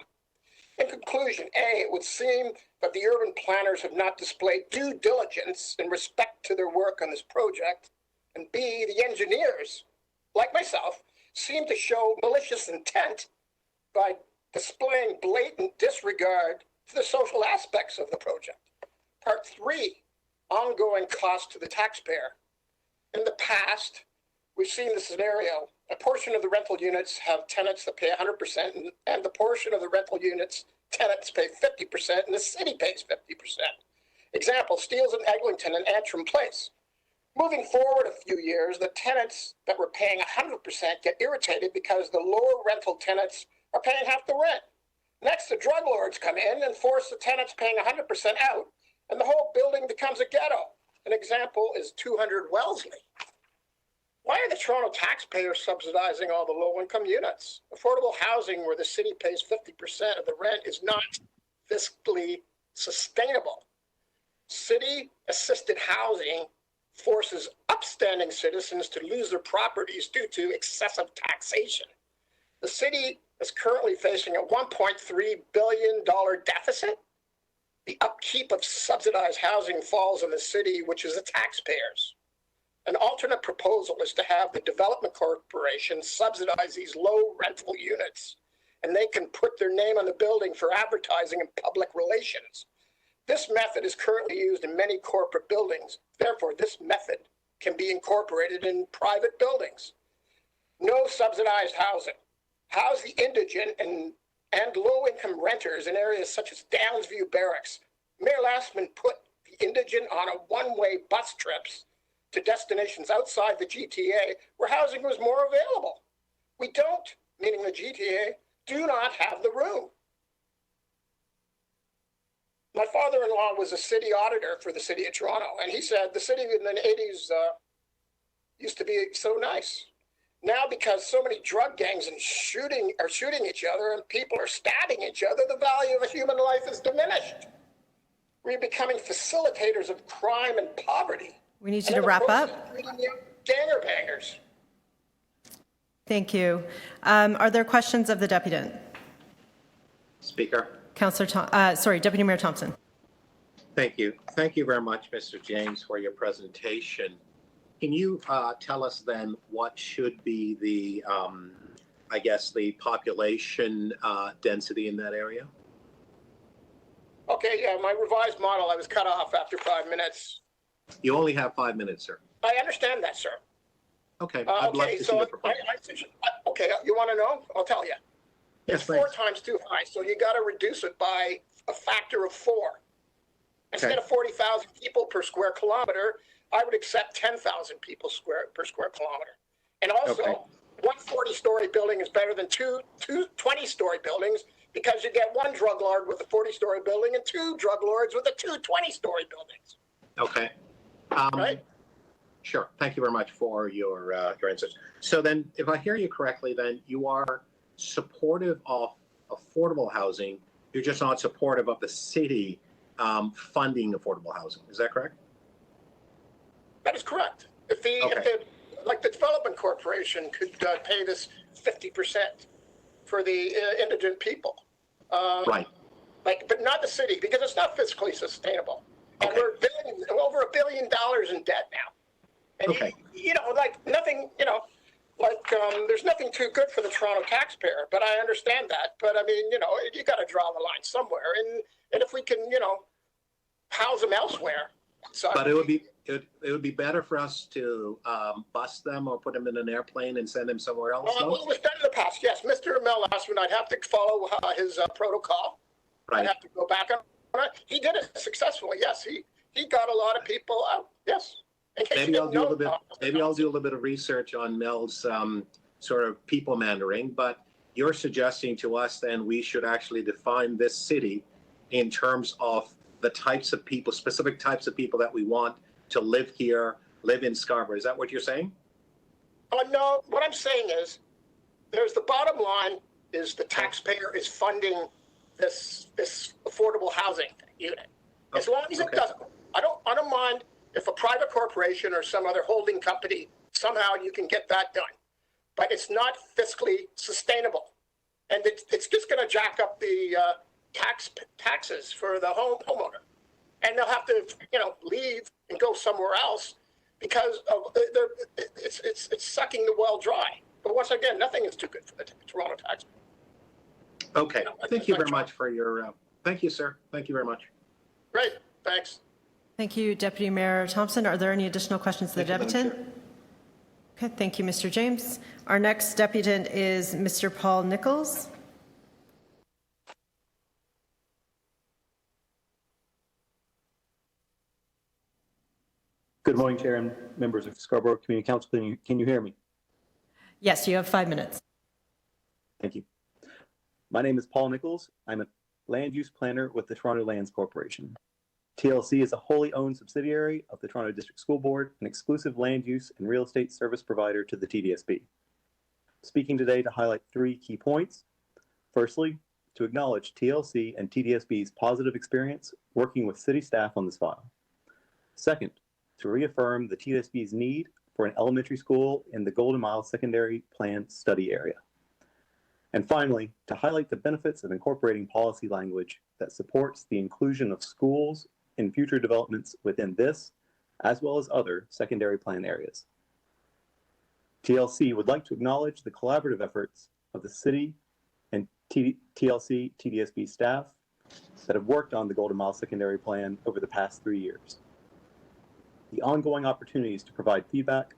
In conclusion, A, it would seem that the urban planners have not displayed due diligence in respect to their work on this project, and B, the engineers, like myself, seem to show malicious intent by displaying blatant disregard to the social aspects of the project. Part 3, ongoing cost to the taxpayer. In the past, we've seen the scenario. A portion of the rental units have tenants that pay 100%, and the portion of the rental units tenants pay 50%, and the city pays 50%. Example, Steeles and Eglinton and Antrim Place. Moving forward a few years, the tenants that were paying 100% get irritated because the lower rental tenants are paying half the rent. Next, the drug lords come in and force the tenants paying 100% out, and the whole building becomes a ghetto. An example is 200 Wellesley. Why are the Toronto taxpayers subsidizing all the low-income units? Affordable housing where the city pays 50% of the rent is not fiscally sustainable. City-assisted housing forces upstanding citizens to lose their properties due to excessive taxation. The city is currently facing a $1.3 billion deficit. The upkeep of subsidized housing falls on the city, which is the taxpayers. An alternate proposal is to have the development corporation subsidize these low rental units, and they can put their name on the building for advertising and public relations. This method is currently used in many corporate buildings. Therefore, this method can be incorporated in private buildings. No subsidized housing. House the indigent and low-income renters in areas such as Downsview Barracks. Mayor Lastman put the indigent on a one-way bus trips to destinations outside the GTA where housing was more available. We don't, meaning the GTA, do not have the room. My father father-in-law was a city auditor for the city of Toronto, and he said the city in the 80s used to be so nice. Now, because so many drug gangs are shooting each other and people are stabbing each other, the value of a human life is diminished. We're becoming facilitators of crime and poverty. We need you to wrap up. Ganger bangers. Thank you. Are there questions of the deputant? Speaker. Deputy Mayor Thompson. Thank you. Thank you very much, Mr. James, for your presentation. Can you tell us then what should be the, I guess, the population density in that area? Okay, yeah, my revised model, I was cut off after 5 minutes. You only have 5 minutes, sir. I understand that, sir. Okay, I'd like to see the proposal. Okay, you want to know? I'll tell you. Yes, it's 4 times too high, so you got to reduce it by a factor of 4. Instead of 40,000 people per square kilometer, I would accept 10,000 people per square kilometer. And also, one 40-story building is better than two 20-story buildings, because you get one drug lord with a 40-story building and 2 drug lords with the 2 20-story buildings. Okay. Right? Sure. Thank you very much for your answers. So then, if I hear you correctly, then you are supportive of affordable housing. You're just not supportive of the city funding affordable housing. Is that correct? That is correct. If the Development Corporation could pay this 50% for the indigent people. Right. But not the city, because it's not fiscally sustainable. And we're over $1 billion in debt now. And nothing, there's nothing too good for the Toronto taxpayer, but I understand that. But I mean, you got to draw the line somewhere. And if we can, house them elsewhere. So, but it would be better for us to bus them or put them in an airplane and send them somewhere else. Well, it was done in the past. Yes, Mr. Mel asked me, I'd have to follow his protocol. Right. I'd have to go back on it. He did it successfully. Yes, he got a lot of people out. Yes. Maybe I'll do a little bit of research on Mel's sort of people mandering. But you're suggesting to us then we should actually define this city in terms of the types of people, specific types of people that we want to live here, live in Scarborough. Is that what you're saying? No, what I'm saying is there's the bottom line is the taxpayer is funding this affordable housing unit. As long as it doesn't, I don't mind if a private corporation or some other holding company, somehow you can get that done. But it's not fiscally sustainable. And it's just going to jack up the taxes for the homeowner. And they'll have to, leave and go somewhere else because of it's sucking the well dry. But once again, nothing is too good for the Toronto taxpayer. Okay. Thank you very much for your, thank you, sir. Thank you very much. Great. Thanks. Thank you, Deputy Mayor Thompson. Are there any additional questions to the deputant? Okay, thank you, Mr. James. Our next deputant is Mr. Paul Nichols. Good morning, Chair and members of Scarborough Community Council. Can you hear me? Yes, you have 5 minutes. Thank you. My name is Paul Nichols. I'm a land use planner with the Toronto Lands Corporation. TLC is a wholly owned subsidiary of the Toronto District School Board, an exclusive land use and real estate service provider to the TDSB. Speaking today to highlight 3 key points. Firstly, to acknowledge TLC and TDSB's positive experience working with city staff on this file. Second, to reaffirm the TDSB's need for an elementary school in the Golden Mile Secondary Plan study area. And finally, to highlight the benefits of incorporating policy language that supports the inclusion of schools in future developments within this, as well as other secondary plan areas. TLC would like to acknowledge the collaborative efforts of the city and TLC, TDSB staff that have worked on the Golden Mile Secondary Plan over the past 3 years. The ongoing opportunities to provide feedback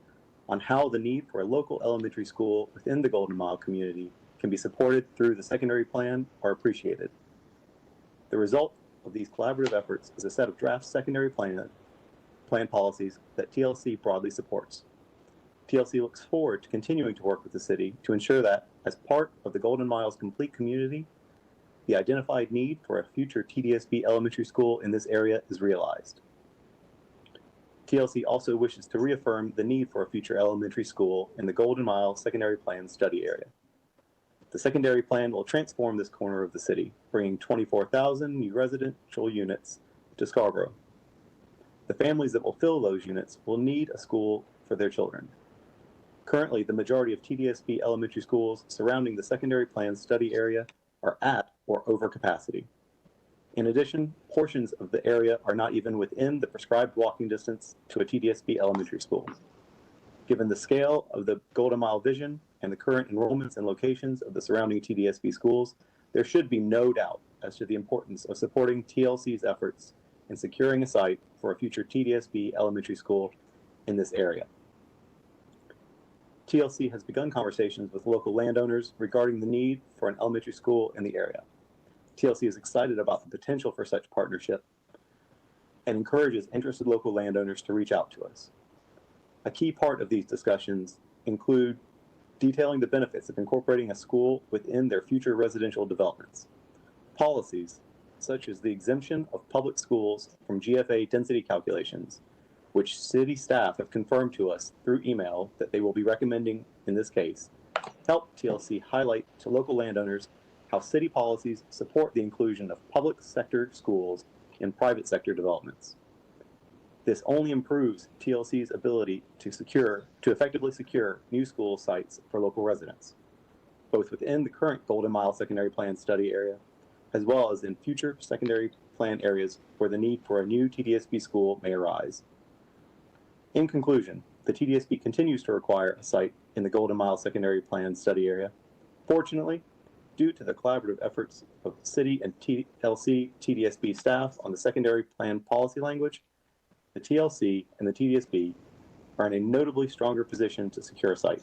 on how the need for a local elementary school within the Golden Mile community can be supported through the secondary plan are appreciated. The result of these collaborative efforts is a set of draft secondary plan policies that TLC broadly supports. TLC looks forward to continuing to work with the city to ensure that, as part of the Golden Mile's complete community, the identified need for a future TDSB elementary school in this area is realized. TLC also wishes to reaffirm the need for a future elementary school in the Golden Mile Secondary Plan study area. The secondary plan will transform this corner of the city, bringing 24,000 new residential units to Scarborough. The families that will fill those units will need a school for their children. Currently, the majority of TDSB elementary schools surrounding the secondary plan study area are at or over capacity. In addition, portions of the area are not even within the prescribed walking distance to a TDSB elementary school. Given the scale of the Golden Mile vision and the current enrollments and locations of the surrounding TDSB schools, there should be no doubt as to the importance of supporting TLC's efforts in securing a site for a future TDSB elementary school in this area. TLC has begun conversations with local landowners regarding the need for an elementary school in the area. TLC is excited about the potential for such partnership and encourages interested local landowners to reach out to us. A key part of these discussions include detailing the benefits of incorporating a school within their future residential developments. Policies such as the exemption of public schools from GFA density calculations, which city staff have confirmed to us through email that they will be recommending in this case, help TLC highlight to local landowners how city policies support the inclusion of public sector schools in private sector developments. This only improves TLC's ability to effectively secure new school sites for local residents, both within the current Golden Mile Secondary Plan study area, as well as in future secondary plan areas where the need for a new TDSB school may arise. In conclusion, the TDSB continues to require a site in the Golden Mile Secondary Plan study area. Fortunately, due to the collaborative efforts of the city and TLC TDSB staff on the secondary plan policy language, the TLC and the TDSB are in a notably stronger position to secure a site.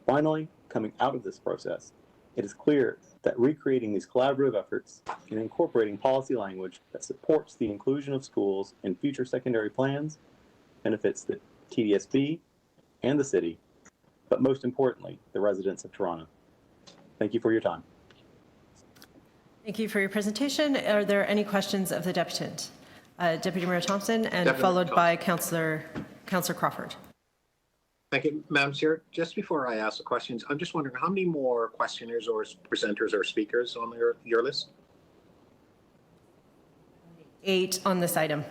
Finally, coming out of this process, it is clear that recreating these collaborative efforts and incorporating policy language that supports the inclusion of schools in future secondary plans benefits the TDSB and the city, but most importantly, the residents of Toronto. Thank you for your time. Thank you for your presentation. Are there any questions of the deputant? Deputy Mayor Thompson, and Deputy followed Thompson. by Councillor Crawford. Thank you, Madam Chair. Just before I ask the questions, I'm just wondering how many more questioners or presenters or speakers on your list? 8 on this item.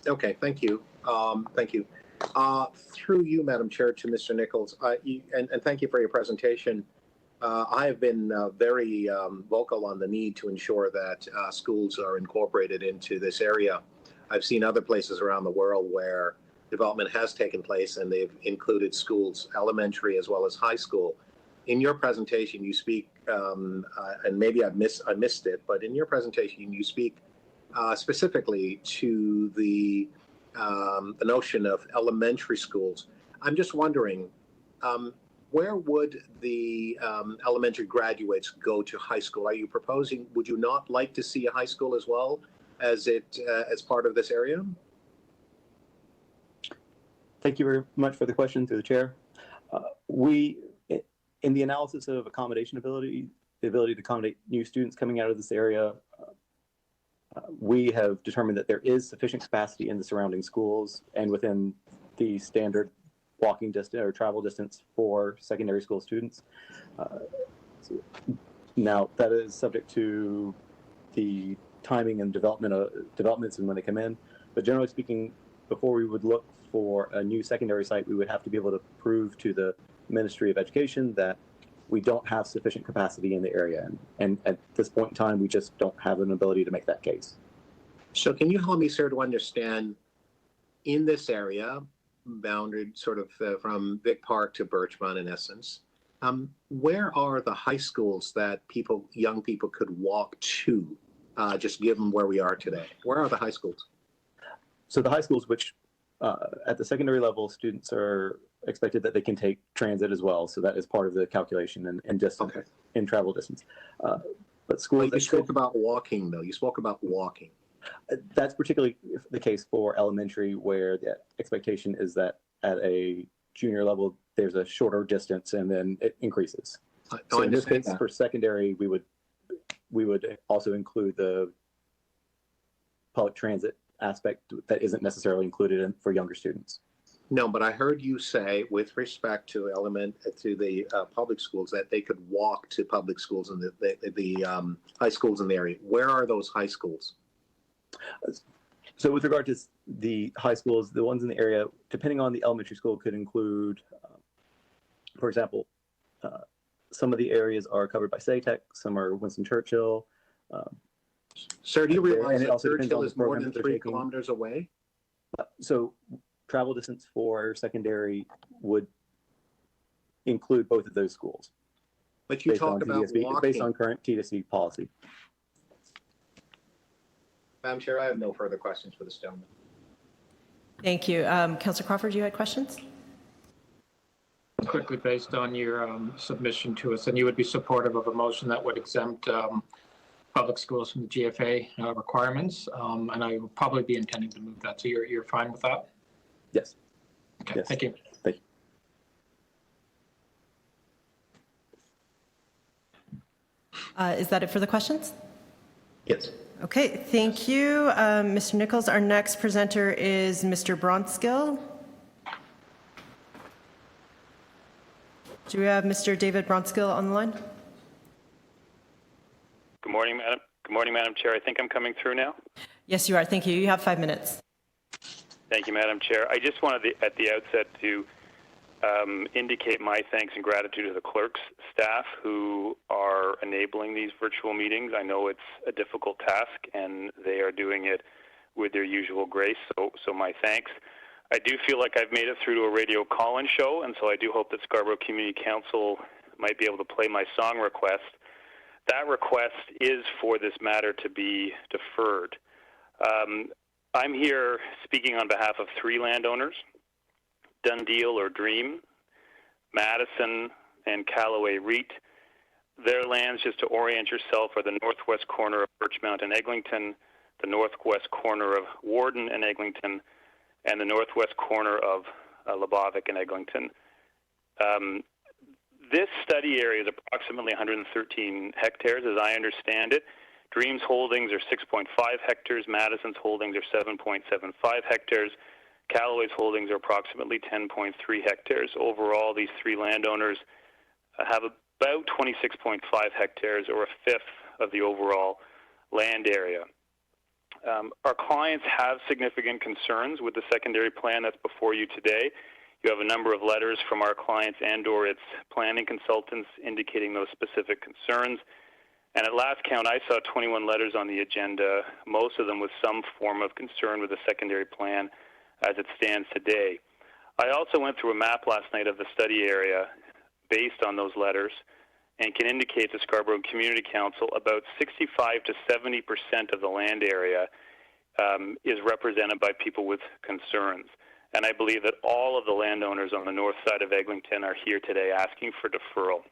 Okay, thank you. Thank you. Through you, Madam Chair, to Mr. Nichols, and thank you for your presentation. I have been very vocal on the need to ensure that schools are incorporated into this area. I've seen other places around the world where development has taken place and they've included schools, elementary as well as high school. In your presentation, you speak, and maybe I missed it, but in your presentation, you speak specifically to the notion of elementary schools. I'm just wondering, where would the elementary graduates go to high school? Are you proposing, would you not like to see a high school as well as as part of this area? Thank you very much for the question through the chair. In the analysis of accommodation ability, the ability to accommodate new students coming out of this area, we have determined that there is sufficient capacity in the surrounding schools and within the standard walking distance or travel distance for secondary school students. Now, that is subject to the timing and developments and when they come in. But generally speaking, before we would look for a new secondary site, we would have to be able to prove to the Ministry of Education that we don't have sufficient capacity in the area. And at this point in time, we just don't have an ability to make that case. So can you help me, sir, to understand in this area, bounded sort of from Vic Park to Birchmount in essence, where are the high schools that young people could walk to, just given where we are today? Where are the high schools? So the high schools, which at the secondary level, students are expected that they can take transit as well. So that is part of the calculation and distance, okay, in travel distance. But schools. You spoke about walking, though. You spoke about walking. That's particularly the case for elementary, where the expectation is that at a junior level, there's a shorter distance and then it increases. So in this case, for secondary, we would we would also include the public transit aspect that isn't necessarily included for younger students. No, but I heard you say, with respect to the public schools, that they could walk to public schools and the high schools in the area. Where are those high schools? So with regard to the high schools, the ones in the area, depending on the elementary school, could include, for example, some of the areas are covered by SATEC, some are Winston Churchill. Sir, do you realize that Churchill is more than 3 taking. kilometers away? So travel distance for secondary would include both of those schools. But you talk about walking. Based on current TDC policy. Madam Chair, I have no further questions for this gentleman. Thank you. Councillor Crawford, you had questions? Quickly, based on your submission to us, and you would be supportive of a motion that would exempt public schools from the GFA requirements, and I will probably be intending to move that. So you're fine with that? Yes. Okay. Yes. Thank you. Thank you. Is that it for the questions? Yes. Okay, thank you. Mr. Nichols, our next presenter is Mr. Bronskill. Do we have Mr. David Bronskill on the line? Good morning, Madam. Good morning, Madam Chair. I think I'm coming through now. Yes, you are. Thank you. You have 5 minutes. Thank you, Madam Chair. I just wanted at the outset to indicate my thanks and gratitude to the clerk's staff who are enabling these virtual meetings. I know it's a difficult task, and they are doing it with their usual grace, so my thanks. I do feel like I've made it through to a radio call-in show, and so I do hope that Scarborough Community Council might be able to play my song request. That request is for this matter to be deferred. I'm here speaking on behalf of 3 landowners, Dundeal or Dream, Madison, and Callaway Reet. Their lands, just to orient yourself, are the northwest corner of Birchmount and Eglinton, the northwest corner of Warden and Eglinton, and the northwest corner of Lebovic and Eglinton. This study area is approximately 113 hectares, as I understand it. Dream's holdings are 6.5 hectares, Madison's holdings are 7.75 hectares, Callaway's holdings are approximately 10.3 hectares. Overall, these 3 landowners have about 26.5 hectares, or a fifth of the overall land area. Our clients have significant concerns with the secondary plan that's before you today. You have a number of letters from our clients and/or its planning consultants indicating those specific concerns. And at last count, I saw 21 letters on the agenda, most of them with some form of concern with the secondary plan as it stands today. I also went through a map last night of the study area based on those letters and can indicate to Scarborough Community Council about 65 to 70% of the land area is represented by people with concerns. And I believe that all of the landowners on the north side of Eglinton are here today asking for deferral.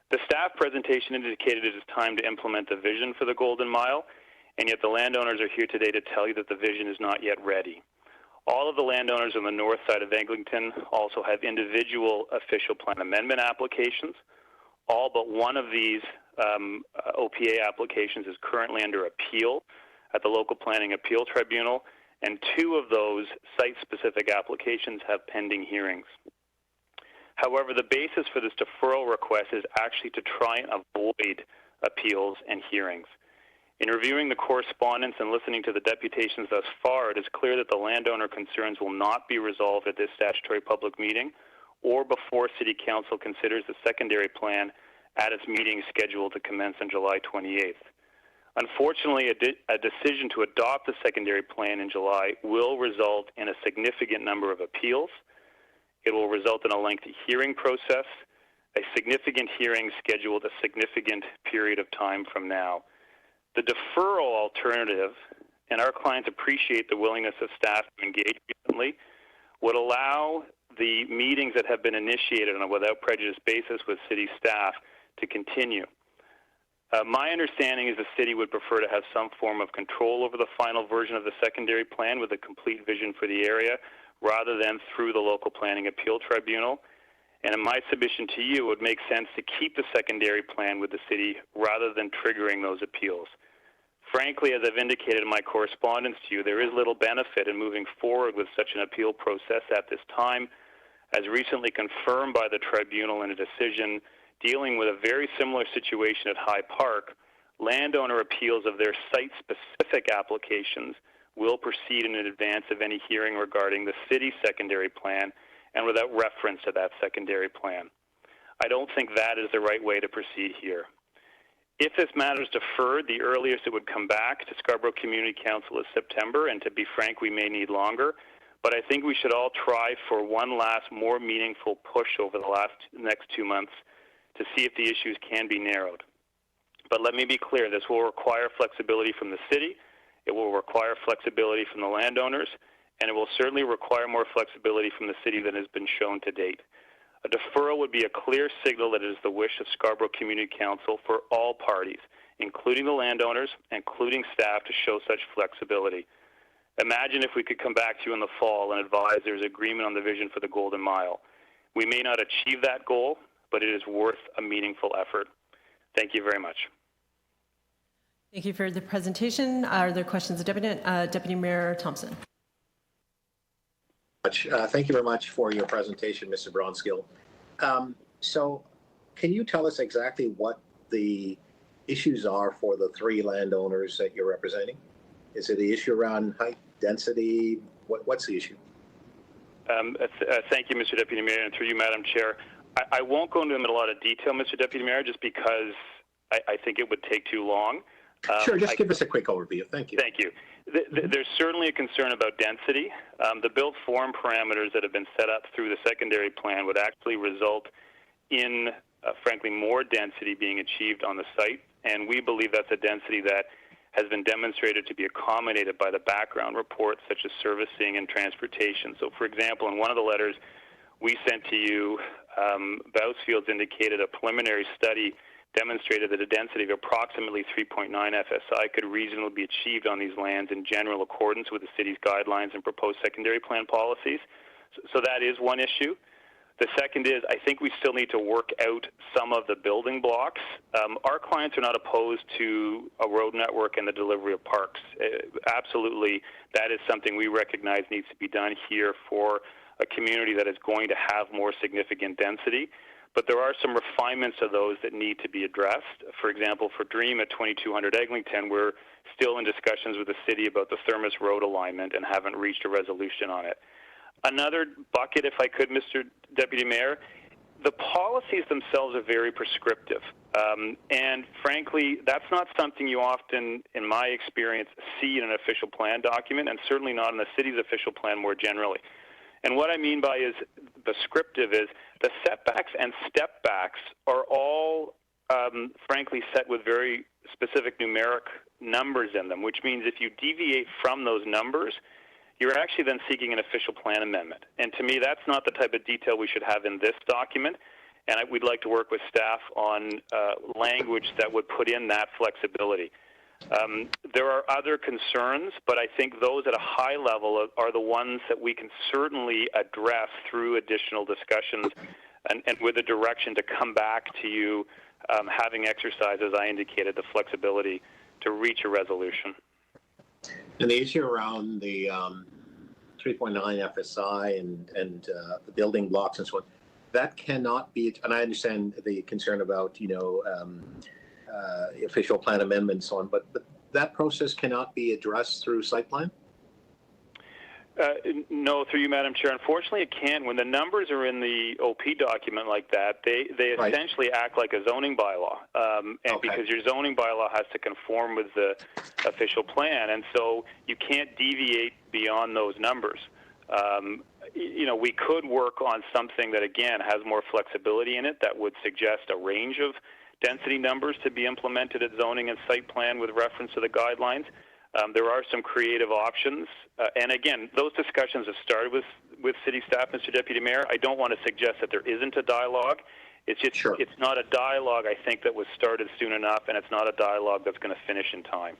The staff presentation indicated it is time to implement the vision for the Golden Mile, and yet the landowners are here today to tell you that the vision is not yet ready. All of the landowners on the north side of Eglinton also have individual official plan amendment applications. All but one of these OPA applications is currently under appeal at the Local Planning Appeal Tribunal, and 2 of those site-specific applications have pending hearings. However, the basis for this deferral request is actually to try and avoid appeals and hearings. In reviewing the correspondence and listening to the deputations thus far, it is clear that the landowner concerns will not be resolved at this statutory public meeting or before City Council considers the secondary plan at its meeting scheduled to commence on July 28th. Unfortunately, a decision to adopt the secondary plan in July will result in a significant number of appeals. It will result in a lengthy hearing process, a significant hearing scheduled a significant period of time from now. The deferral alternative, and our clients appreciate the willingness of staff to engage recently, would allow the meetings that have been initiated on a without prejudice basis with city staff to continue. My understanding is the city would prefer to have some form of control over the final version of the secondary plan with a complete vision for the area rather than through the Local Planning Appeal Tribunal. And in my submission to you, it would make sense to keep the secondary plan with the city rather than triggering those appeals. Frankly, as I've indicated in my correspondence to you, there is little benefit in moving forward with such an appeal process at this time, as recently confirmed by the tribunal in a decision dealing with a very similar situation at High Park. Landowner appeals of their site-specific applications will proceed in advance of any hearing regarding the city's secondary plan and without reference to that secondary plan. I don't think that is the right way to proceed here. If this matter is deferred, the earliest it would come back to Scarborough Community Council is September, and to be frank, we may need longer. But I think we should all try for one last, more meaningful push over the next 2 months to see if the issues can be narrowed. But let me be clear, this will require flexibility from the city, it will require flexibility from the landowners, and it will certainly require more flexibility from the city than has been shown to date. A deferral would be a clear signal that it is the wish of Scarborough Community Council for all parties, including the landowners, including staff, to show such flexibility. Imagine if we could come back to you in the fall and advise there's agreement on the vision for the Golden Mile. We may not achieve that goal, but it is worth a meaningful effort. Thank you very much. Thank you for the presentation. Are there questions of Deputy Mayor Thompson? Thank you very much for your presentation, Mr. Bronskill. So can you tell us exactly what the issues are for the 3 landowners that you're representing? Is it the issue around height, density? What's the issue? Thank you, Mr. Deputy Mayor, and through you, Madam Chair. I won't go into them in a lot of detail, Mr. Deputy Mayor, just because I think it would take too long. Sure, just give us a quick overview. Thank you. Thank you. There's certainly a concern about density. The built form parameters that have been set up through the secondary plan would actually result in, frankly, more density being achieved on the site, and we believe that's a density that has been demonstrated to be accommodated by the background reports such as servicing and transportation. So, for example, in one of the letters we sent to you, Bousfields indicated a preliminary study demonstrated that a density of approximately 3.9 FSI could reasonably be achieved on these lands in general accordance with the city's guidelines and proposed secondary plan policies. So that is one issue. The second is I think we still need to work out some of the building blocks. Our clients are not opposed to a road network and the delivery of parks. Absolutely, that is something we recognize needs to be done here for a community that is going to have more significant density. But there are some refinements of those that need to be addressed. For example, for Dream at 2200 Eglinton, we're still in discussions with the city about the Thermos Road alignment and haven't reached a resolution on it. Another bucket, if I could, Mr. Deputy Mayor, the policies themselves are very prescriptive. And frankly, that's not something you often, in my experience, see in an official plan document, and certainly not in the city's official plan more generally. And what I mean by is prescriptive is the setbacks and step backs are all, frankly, set with very specific numeric numbers in them, which means if you deviate from those numbers, you're actually then seeking an official plan amendment. And to me, that's not the type of detail we should have in this document. And we'd like to work with staff on language that would put in that flexibility. There are other concerns, but I think those at a high level are the ones that we can certainly address through additional discussions and with a direction to come back to you having exercised, as I indicated, the flexibility to reach a resolution. And the issue around the 3.9 FSI and the building blocks and so on, that cannot be, and I understand the concern about, official plan amendment and so on, but that process cannot be addressed through site plan? No, through you, Madam Chair. Unfortunately, it can't. When the numbers are in the OP document like that, they right. essentially act like a zoning bylaw. Because your zoning bylaw has to conform with the official plan, and so you can't deviate beyond those numbers. We could work on something that, again, has more flexibility in it that would suggest a range of density numbers to be implemented at zoning and site plan with reference to the guidelines. There are some creative options. And again, those discussions have started with city staff, Mr. Deputy Mayor. I don't want to suggest that there isn't a dialogue. It's just, It's not a dialogue, I think, that was started soon enough, and it's not a dialogue that's going to finish in time.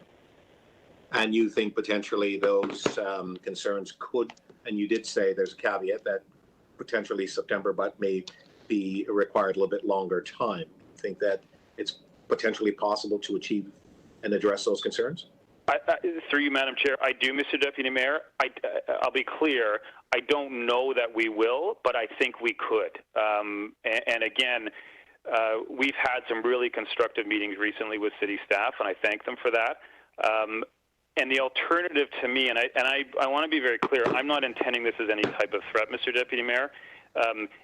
And you think potentially those concerns could, and you did say there's a caveat that potentially September, but may be required a little bit longer time. Think that it's potentially possible to achieve and address those concerns? Through you, Madam Chair, I do, Mr. Deputy Mayor. I'll be clear. I don't know that we will, but I think we could. And again, we've had some really constructive meetings recently with city staff, and I thank them for that. And the alternative to me, and I want to be very clear, I'm not intending this as any type of threat, Mr. Deputy Mayor.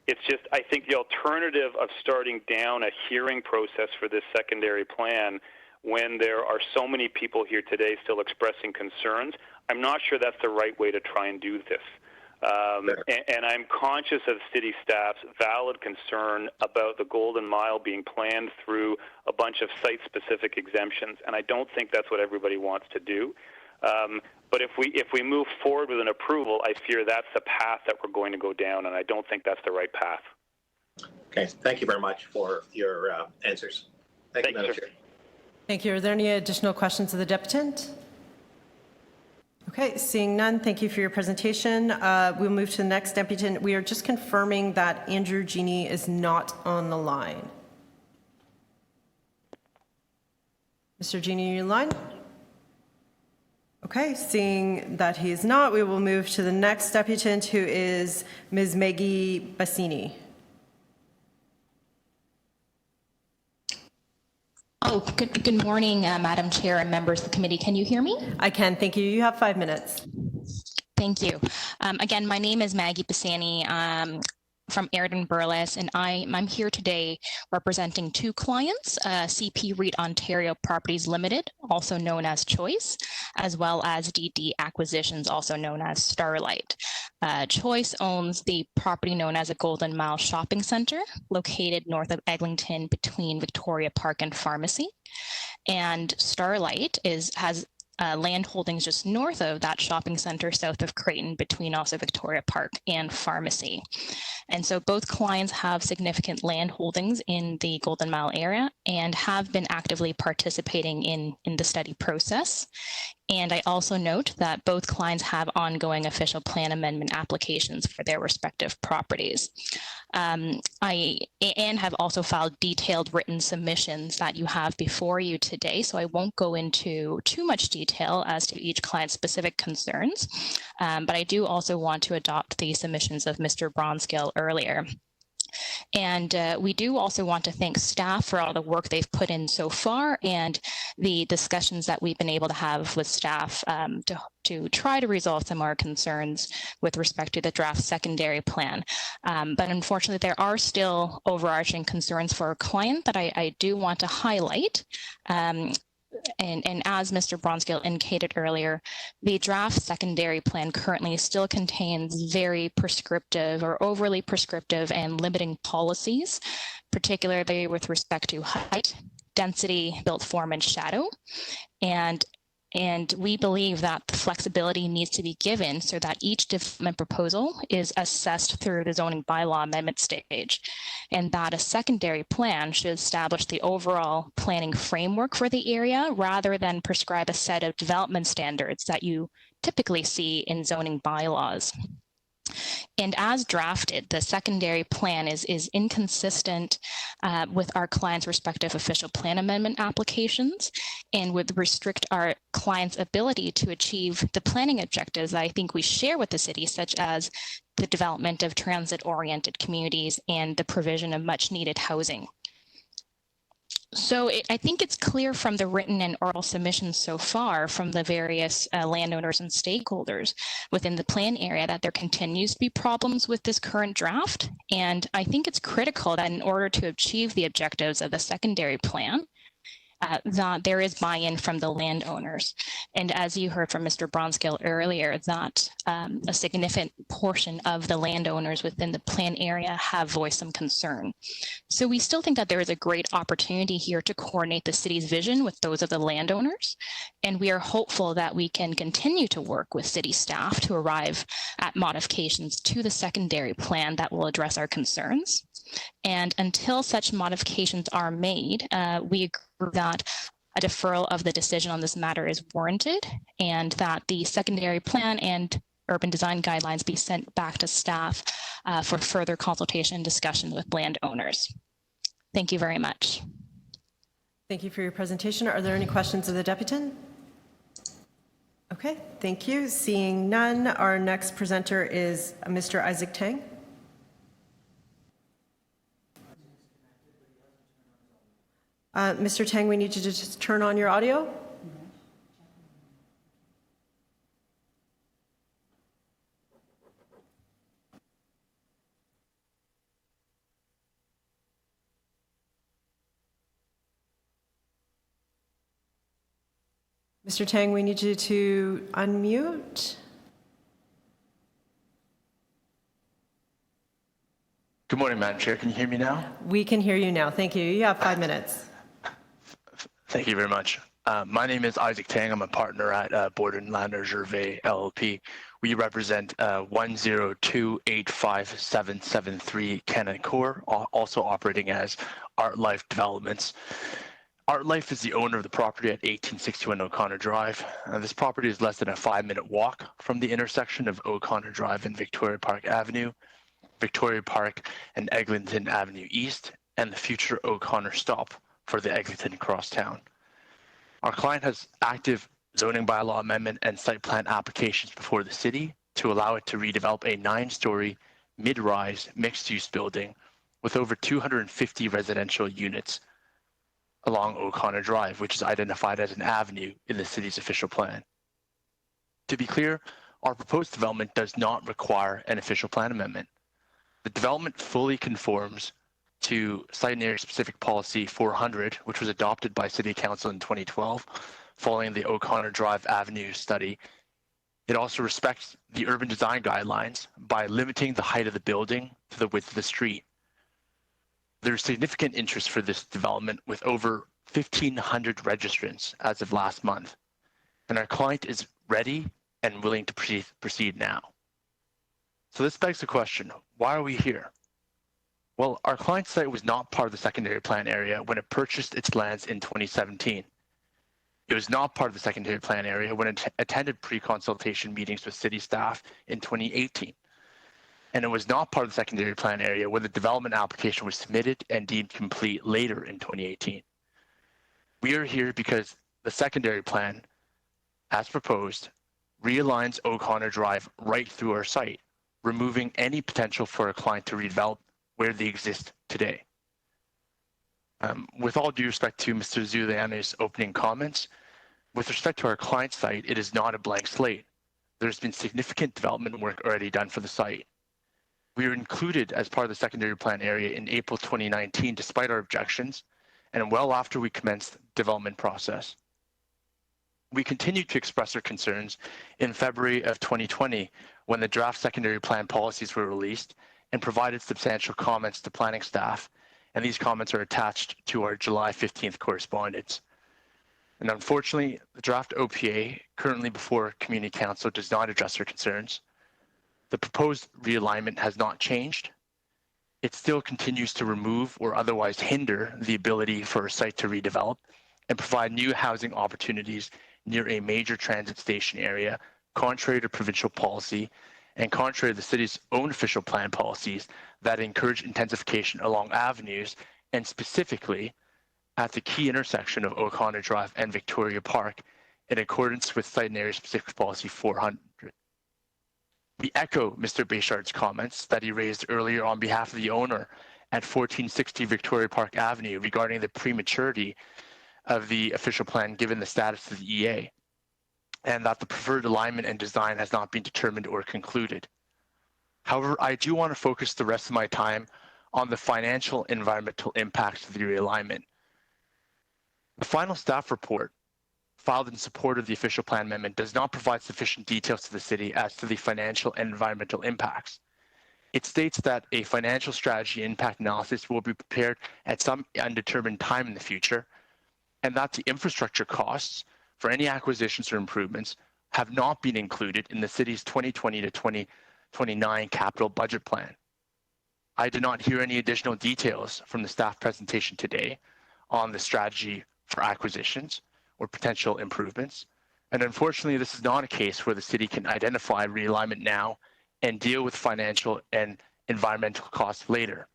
It's just, I think the alternative of starting down a hearing process for this secondary plan when there are so many people here today still expressing concerns, I'm not sure that's the right way to try and do this. And I'm conscious of city staff's valid concern about the Golden Mile being planned through a bunch of site-specific exemptions, and I don't think that's what everybody wants to do. But if we move forward with an approval, I fear that's the path that we're going to go down, and I don't think that's the right path. Okay, thank you very much for your answers. Thank you, Madam Chair. Thank you. Are there any additional questions of the deputant? Okay, seeing none, thank you for your presentation. We'll move to the next deputant. We are just confirming that Andrew Genie is not on the line. Mr. Genie, are you in line? Okay, seeing that he is not, we will move to the next deputant, who is Ms. Maggie Bassini. Oh, good morning, Madam Chair and members of the committee. Can you hear me? I can, thank you. You have 5 minutes. Thank you. Again, my name is Maggie Bassini from Airden Burles, and I'm here today representing two clients, CP REIT Ontario Properties Limited, also known as Choice, as well as DD Acquisitions, also known as Starlight. Choice owns the property known as a Golden Mile Shopping Centre, located north of Eglinton between Victoria Park and Pharmacy. And Starlight has land holdings just north of that shopping center, south of Creighton, between also Victoria Park and Pharmacy. And so both clients have significant land holdings in the Golden Mile area and have been actively participating in the study process. And I also note that both clients have ongoing official plan amendment applications for their respective properties. I have also filed detailed written submissions that you have before you today, so I won't go into too much detail as to each client's specific concerns, but I do also want to adopt the submissions of Mr. Bronscale earlier. And we do also want to thank staff for all the work they've put in so far and the discussions that we've been able to have with staff to try to resolve some of our concerns with respect to the draft secondary plan. But unfortunately, there are still overarching concerns for our client that I do want to highlight. And as Mr. Bronscale indicated earlier, the draft secondary plan currently still contains very prescriptive or overly prescriptive and limiting policies, particularly with respect to height, density, built form, and shadow. And we believe that the flexibility needs to be given so that each development proposal is assessed through the zoning bylaw amendment stage, and that a secondary plan should establish the overall planning framework for the area rather than prescribe a set of development standards that you typically see in zoning bylaws. And as drafted, the secondary plan is inconsistent with our clients' respective official plan amendment applications and would restrict our clients' ability to achieve the planning objectives I think we share with the city, such as the development of transit-oriented communities and the provision of much-needed housing. So I think it's clear from the written and oral submissions so far from the various landowners and stakeholders within the plan area that there continues to be problems with this current draft. And I think it's critical that in order to achieve the objectives of the secondary plan, that there is buy-in from the landowners. And as you heard from Mr. Bronscale earlier, that a significant portion of the landowners within the plan area have voiced some concern. So we still think that there is a great opportunity here to coordinate the city's vision with those of the landowners. And we are hopeful that we can continue to work with city staff to arrive at modifications to the secondary plan that will address our concerns. And until such modifications are made, we agree that a deferral of the decision on this matter is warranted, and that the secondary plan and urban design guidelines be sent back to staff for further consultation and discussion with landowners. Thank you very much. Thank you for your presentation. Are there any questions of the Deputant? Okay, thank you. Seeing none, our next presenter is Mr. Isaac Tang. Mr. Tang, we need you to just turn on your audio. Mr. Tang, we need you to unmute. Good morning, Madam Chair. Can you hear me now? We can hear you now. Thank you. You have 5 minutes. Thank you very much. My name is Isaac Tang. I'm a partner at Borden Lander Gervais LLP. We represent 102857773 Canada Core, also operating as Art Life Developments. Art Life is the owner of the property at 1861 O'Connor Drive. This property is less than a 5-minute walk from the intersection of O'Connor Drive and Victoria Park Avenue, Victoria Park and Eglinton Avenue East, and the future O'Connor stop for the Eglinton Crosstown. Our client has active zoning bylaw amendment and site plan applications before the city to allow it to redevelop a 9-story mid-rise mixed-use building with over 250 residential units along O'Connor Drive, which is identified as an avenue in the city's official plan. To be clear, our proposed development does not require an official plan amendment. The development fully conforms to Site and Area Specific Policy 400, which was adopted by City Council in 2012, following the O'Connor Drive Avenue study. It also respects the urban design guidelines by limiting the height of the building to the width of the street. There's significant interest for this development with over 1,500 registrants as of last month, and our client is ready and willing to proceed now. So this begs the question, why are we here? Well, our client's site was not part of the secondary plan area when it purchased its lands in 2017. It was not part of the secondary plan area when it attended pre-consultation meetings with city staff in 2018. And it was not part of the secondary plan area when the development application was submitted and deemed complete later in 2018. We are here because the secondary plan, as proposed, realigns O'Connor Drive right through our site, removing any potential for a client to redevelop where they exist today. With all due respect to Mr. Zuliani's opening comments, with respect to our client site, it is not a blank slate. There's been significant development work already done for the site. We were included as part of the secondary plan area in April 2019, despite our objections, and well after we commenced the development process. We continued to express our concerns in February of 2020 when the draft secondary plan policies were released and provided substantial comments to planning staff, and these comments are attached to our July 15th correspondence. And unfortunately, the draft OPA currently before Community Council does not address our concerns. The proposed realignment has not changed. It still continues to remove or otherwise hinder the ability for a site to redevelop and provide new housing opportunities near a major transit station area, contrary to provincial policy and contrary to the city's own official plan policies that encourage intensification along avenues and specifically at the key intersection of O'Connor Drive and Victoria Park in accordance with Site and Area Specific Policy 400. We echo Mr. Béchard's comments that he raised earlier on behalf of the owner at 1460 Victoria Park Avenue regarding the prematurity of the official plan given the status of the EA, and that the preferred alignment and design has not been determined or concluded. However, I do want to focus the rest of my time on the financial environmental impacts of the realignment. The final staff report filed in support of the official plan amendment does not provide sufficient details to the city as to the financial and environmental impacts. It states that a financial strategy impact analysis will be prepared at some undetermined time in the future, and that the infrastructure costs for any acquisitions or improvements have not been included in the city's 2020 to 2029 capital budget plan. I did not hear any additional details from the staff presentation today on the strategy for acquisitions or potential improvements, And unfortunately, this is not a case where the city can identify realignment now and deal with financial and environmental costs later.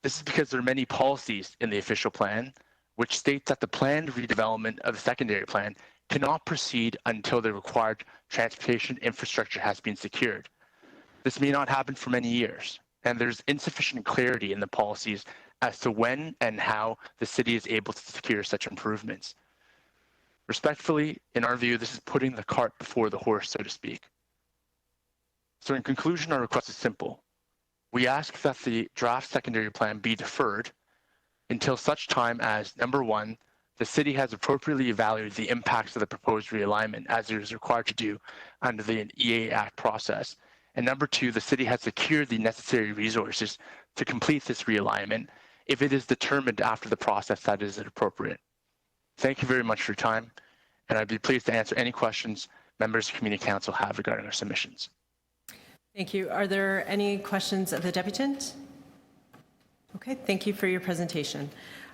This is because there are many policies in the official plan which states that the planned redevelopment of the secondary plan cannot proceed until the required transportation infrastructure has been secured. This may not happen for many years, and there's insufficient clarity in the policies as to when and how the city is able to secure such improvements. Respectfully, in our view, this is putting the cart before the horse, so to speak. So in conclusion, our request is simple. We ask that the draft secondary plan be deferred until such time as, number one, the city has appropriately evaluated the impacts of the proposed realignment as it is required to do under the EA Act process. And number two, the city has secured the necessary resources to complete this realignment if it is determined after the process that is appropriate. Thank you very much for your time, and I'd be pleased to answer any questions members of Community Council have regarding our submissions. Thank you. Are there any questions of the deputant? Okay, thank you for your presentation.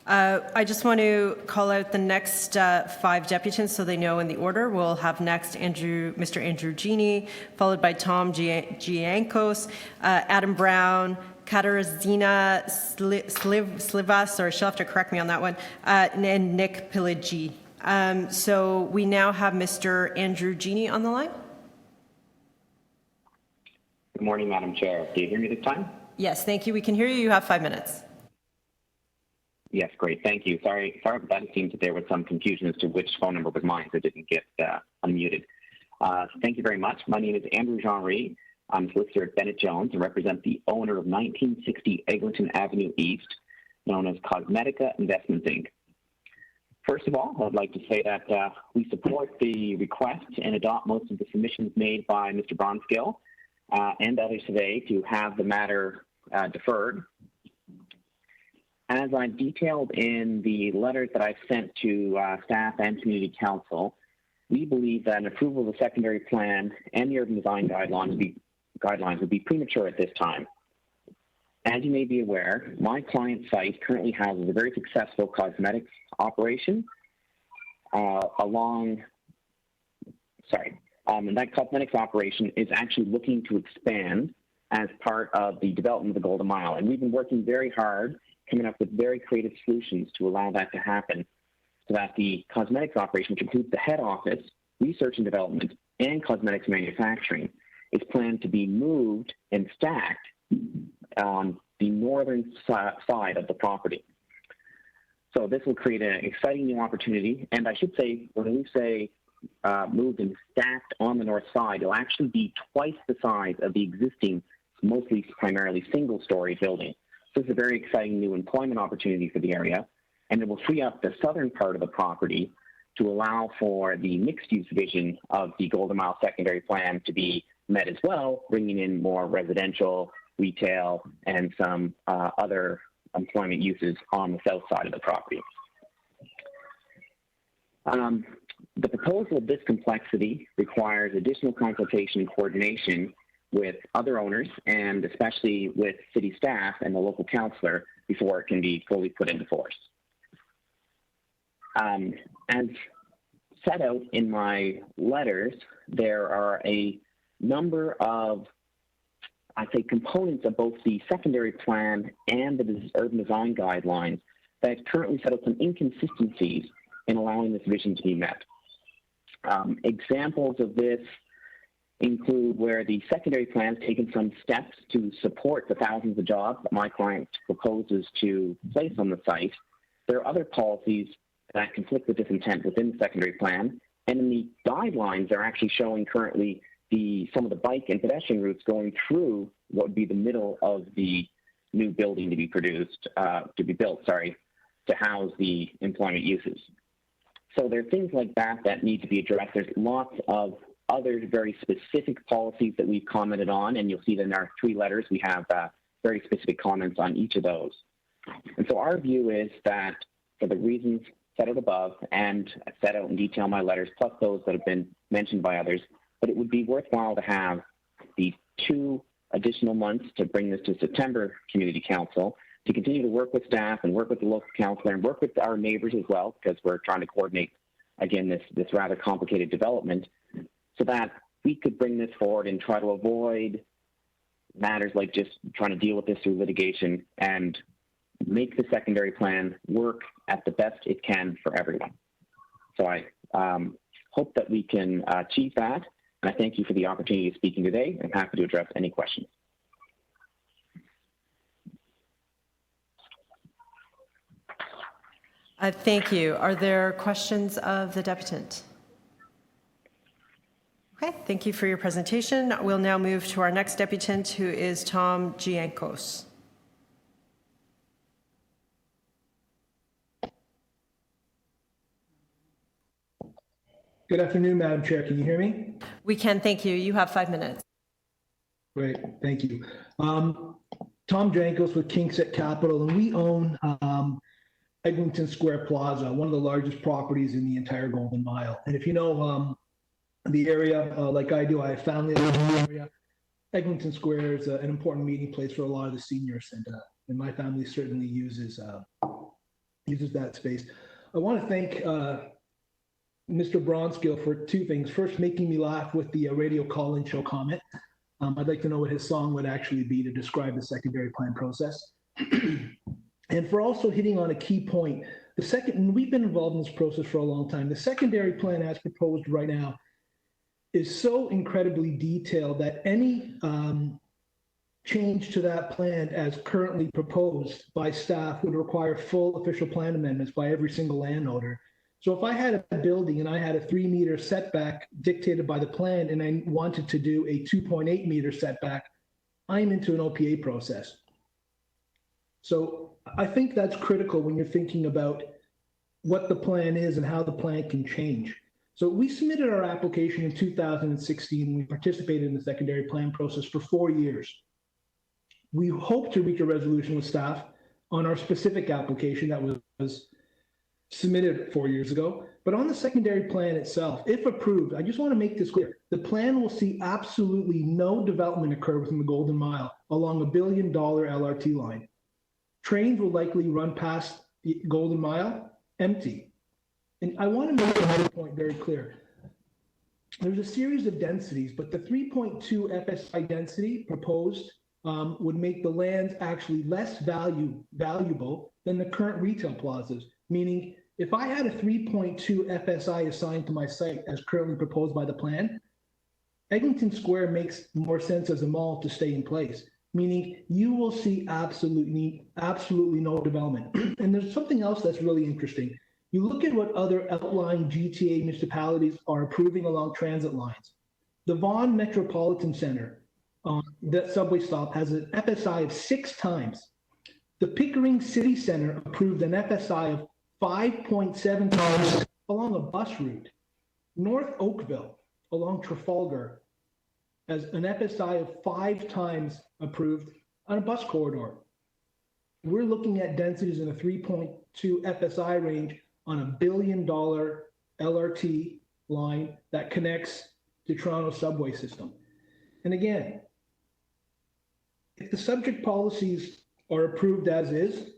I just want to call out the next 5 deputants so they know in the order. We'll have next Mr. Andrew Genie, followed by Tom Giancos, Adam Brown, Katarzyna Sliva, sorry, she'll have to correct me on that one, and Nick Piligi. So we now have Mr. Andrew Genie on the line. Good morning, Madam Chair. Do you hear me this time? Yes, thank you. We can hear you. You have 5 minutes. Yes, great. Thank you. Sorry about that. It seems that there was some confusion as to which phone number was mine, so it didn't get unmuted. Thank you very much. My name is Andrew Jean-Rie. I'm a solicitor at Bennett Jones and represent the owner of 1960 Eglinton Avenue East, known as Cosmetica Investments, Inc. First of all, I'd like to say that we support the request and adopt most of the submissions made by Mr. Bronskill and others today to have the matter deferred. As I've detailed in the letters that I've sent to staff and community council, we believe that an approval of the secondary plan and the urban design guidelines would be premature at this time. As you may be aware, my client site currently houses a very successful cosmetics operation and that cosmetics operation is actually looking to expand as part of the development of the Golden Mile. And we've been working very hard, coming up with very creative solutions to allow that to happen, so that the cosmetics operation, which includes the head office, research and development, and cosmetics manufacturing, is planned to be moved and stacked on the northern side of the property. So this will create an exciting new opportunity. And I should say, when we say moved and stacked on the north side, it'll actually be twice the size of the existing, mostly primarily single-story building. So it's a very exciting new employment opportunity for the area, and it will free up the southern part of the property to allow for the mixed-use vision of the Golden Mile secondary plan to be met as well, bringing in more residential, retail, and some other employment uses on the south side of the property. The proposal of this complexity requires additional consultation and coordination with other owners and especially with city staff and the local councillor before it can be fully put into force. As set out in my letters, there are a number of, I'd say, components of both the secondary plan and the urban design guidelines that currently set up some inconsistencies in allowing this vision to be met. Examples of this include where the secondary plan has taken some steps to support the thousands of jobs that my client proposes to place on the site. There are other policies that conflict with this intent within the secondary plan, and in the guidelines, they're actually showing currently some of the bike and pedestrian routes going through what would be the middle of the new building to be built, to house the employment uses. So there are things like that that need to be addressed. There's lots of other very specific policies that we've commented on, and you'll see that in our 3 letters, we have very specific comments on each of those. And so our view is that for the reasons set out above and set out in detail in my letters, plus those that have been mentioned by others, but it would be worthwhile to have the 2 additional months to bring this to September Community Council, to continue to work with staff and work with the local councillor and work with our neighbours as well, because we're trying to coordinate again, this rather complicated development, so that we could bring this forward and try to avoid matters like just trying to deal with this through litigation and make the secondary plan work at the best it can for everyone. So I hope that we can achieve that. And I thank you for the opportunity of speaking today. I'm happy to address any questions. Thank you. Are there questions of the deputant? Okay, thank you for your presentation. We'll now move to our next deputant, who is Tom Giancos. Good afternoon, Madam Chair. Can you hear me? We can, thank you. You have 5 minutes. Great, thank you. Tom Giancos with Kingston Capital, and we own Eglinton Square Plaza, one of the largest properties in the entire Golden Mile. And if you know the area, like I do, I have family in the area. Eglinton Square is an important meeting place for a lot of the seniors, and my family certainly uses that space. I want to thank Mr. Bronskill for two things. First, making me laugh with the radio call-in show comment. I'd like to know what his song would actually be to describe the secondary plan process. And for also hitting on a key point. The second, and we've been involved in this process for a long time, the secondary plan as proposed right now is so incredibly detailed that any change to that plan as currently proposed by staff would require full official plan amendments by every single landowner. So if I had a building and I had a 3-meter setback dictated by the plan and I wanted to do a 2.8-meter setback, I'm into an OPA process. So I think that's critical when you're thinking about what the plan is and how the plan can change. So we submitted our application in 2016. We participated in the secondary plan process for 4 years. We hope to reach a resolution with staff on our specific application that was submitted 4 years ago. But on the secondary plan itself, if approved, I just want to make this clear. The plan will see absolutely no development occur within the Golden Mile along $1 billion LRT line. Trains will likely run past the Golden Mile empty. And I want to make another point very clear. There's a series of densities, but the 3.2 FSI density proposed would make the lands actually less valuable than the current retail plazas, meaning if I had a 3.2 FSI assigned to my site as currently proposed by the plan, Eglinton Square makes more sense as a mall to stay in place, meaning you will see absolutely no development. And there's something else that's really interesting. You look at what other outlying GTA municipalities are approving along transit lines. The Vaughan Metropolitan Center, that subway stop, has an FSI of 6 times. The Pickering City Center approved an FSI of 5.7 times along a bus route. North Oakville along Trafalgar has an FSI of 5 times approved on a bus corridor. We're looking at densities in a 3.2 FSI range on $1 billion LRT line that connects to Toronto subway system. And again, if the subject policies are approved as is,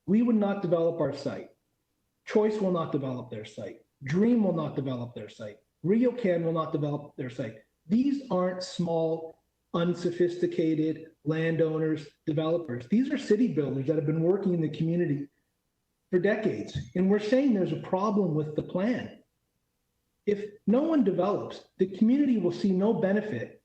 we would not develop our site. Choice will not develop their site. Dream will not develop their site. RioCan will not develop their site. These aren't small, unsophisticated landowners, developers. These are city builders that have been working in the community for decades. And we're saying there's a problem with the plan. If no one develops, the community will see no benefit.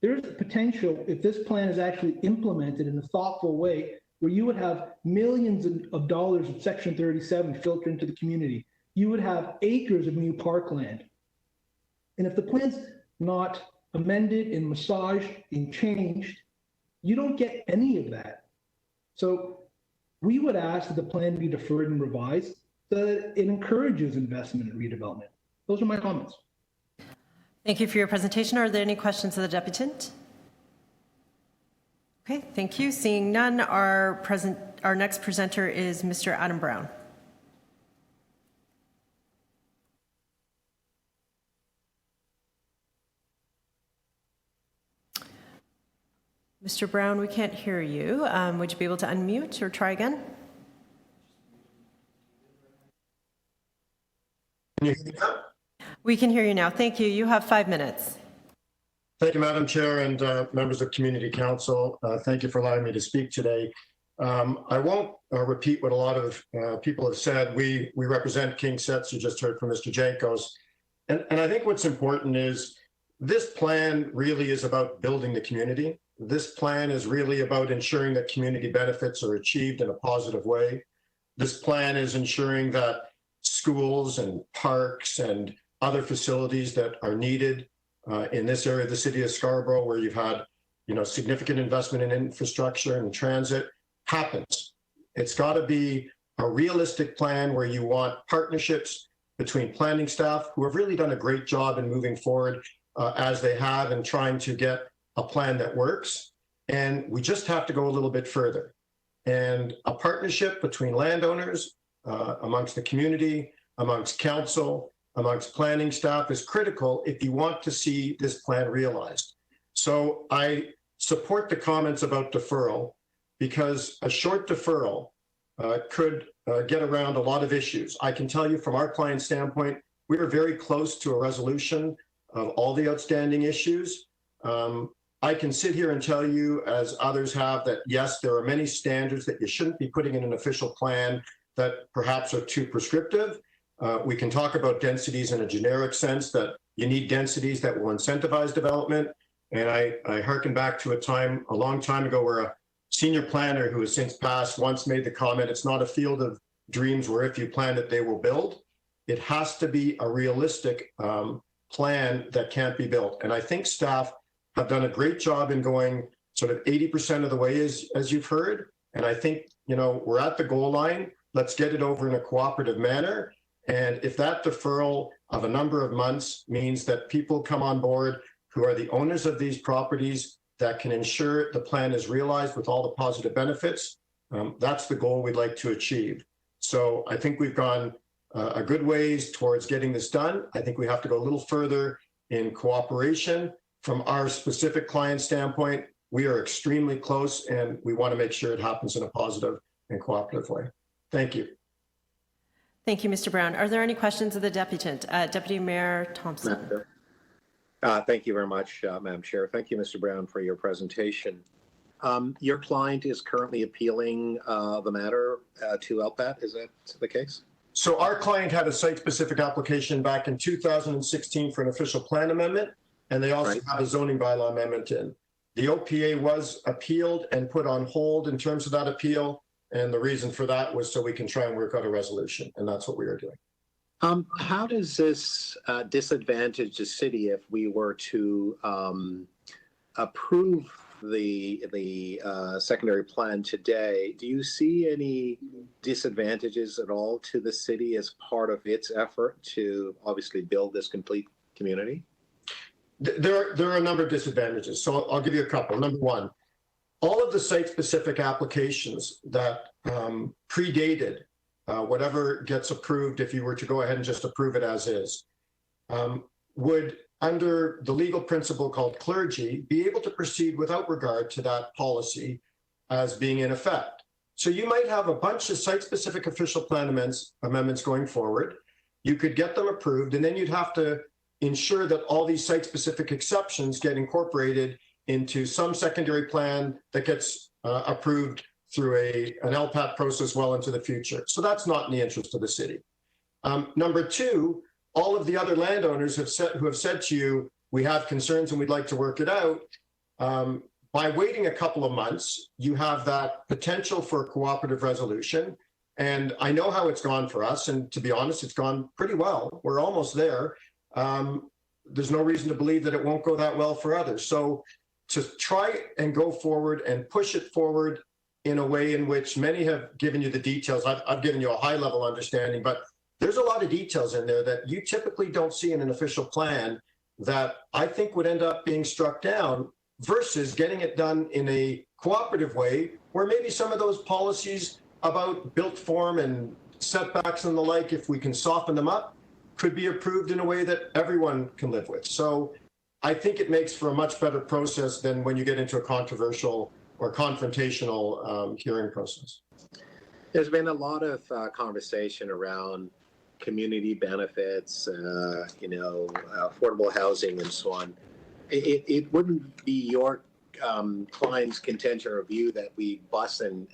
There's a potential, if this plan is actually implemented in a thoughtful way, where you would have millions of dollars of Section 37 filter into the community. You would have acres of new parkland. And if the plan's not amended and massaged and changed, you don't get any of that. So we would ask that the plan be deferred and revised so that it encourages investment and redevelopment. Those are my comments. Thank you for your presentation. Are there any questions of the deputant? Okay, thank you. Seeing none, our next presenter is Mr. Adam Brown. Mr. Brown, we can't hear you. Would you be able to unmute or try again? Can you hear me now? We can hear you now. Thank you. You have 5 minutes. Thank you, Madam Chair and members of Community Council. Thank you for allowing me to speak today. I won't repeat what a lot of people have said. We represent Kingston. You just heard from Mr. Jankos. And I think what's important is this plan really is about building the community. This plan is really about ensuring that community benefits are achieved in a positive way. This plan is ensuring that schools and parks and other facilities that are needed in this area of the city of Scarborough, where you've had, significant investment in infrastructure and transit, happens. It's got to be a realistic plan where you want partnerships between planning staff who have really done a great job in moving forward as they have and trying to get a plan that works. And we just have to go a little bit further. And a partnership between landowners, amongst the community, amongst council, amongst planning staff is critical if you want to see this plan realized. So I support the comments about deferral, because a short deferral could get around a lot of issues. I can tell you from our client standpoint, we are very close to a resolution of all the outstanding issues. I can sit here and tell you, as others have, that yes, there are many standards that you shouldn't be putting in an official plan that perhaps are too prescriptive. We can talk about densities in a generic sense, that you need densities that will incentivize development. And I hearken back to a long time ago, where a senior planner who has since passed once made the comment, it's not a field of dreams where if you plan it, they will build. It has to be a realistic plan that can't be built. And I think staff have done a great job in going sort of 80% of the way, as you've heard. And I think, we're at the goal line. Let's get it over in a cooperative manner. And if that deferral of a number of months means that people come on board who are the owners of these properties that can ensure the plan is realized with all the positive benefits, that's the goal we'd like to achieve. So I think we've gone a good ways towards getting this done. I think we have to go a little further in cooperation. From our specific client standpoint, we are extremely close, and we want to make sure it happens in a positive and cooperative way. Thank you. Thank you, Mr. Brown. Are there any questions of the deputant? Deputy Mayor Thompson. Thank you very much, Madam Chair. Thank you, Mr. Brown, for your presentation. Your client is currently appealing the matter to LPAT. Is that the case? So our client had a site-specific application back in 2016 for an official plan amendment, and they also have a zoning bylaw amendment in. The OPA was appealed and put on hold in terms of that appeal, and the reason for that was so we can try and work out a resolution, and that's what we are doing. How does this disadvantage the city if we were to approve the secondary plan today? Do you see any disadvantages at all to the city as part of its effort to obviously build this complete community? There are a number of disadvantages. So I'll give you a couple. Number one, all of the site-specific applications that predated whatever gets approved, if you were to go ahead and just approve it as is, would, under the legal principle called clergy, be able to proceed without regard to that policy as being in effect. So you might have a bunch of site-specific official plan amendments going forward. You could get them approved, and then you'd have to ensure that all these site-specific exceptions get incorporated into some secondary plan that gets approved through an LPAT process well into the future. So that's not in the interest of the city. Number two, all of the other landowners who have said to you, we have concerns and we'd like to work it out. By waiting a couple of months, you have that potential for a cooperative resolution. And I know how it's gone for us. And to be honest, it's gone pretty well. We're almost there. There's no reason to believe that it won't go that well for others. So to try and go forward and push it forward in a way in which many have given you the details. I've given you a high level understanding, but there's a lot of details in there that you typically don't see in an official plan that I think would end up being struck down versus getting it done in a cooperative way where maybe some of those policies about built form and setbacks and the like, if we can soften them up, could be approved in a way that everyone can live with. So I think it makes for a much better process than when you get into a controversial or confrontational hearing process. There's been a lot of conversation around community benefits, affordable housing and so on, it wouldn't be your client's contention or view that we bus and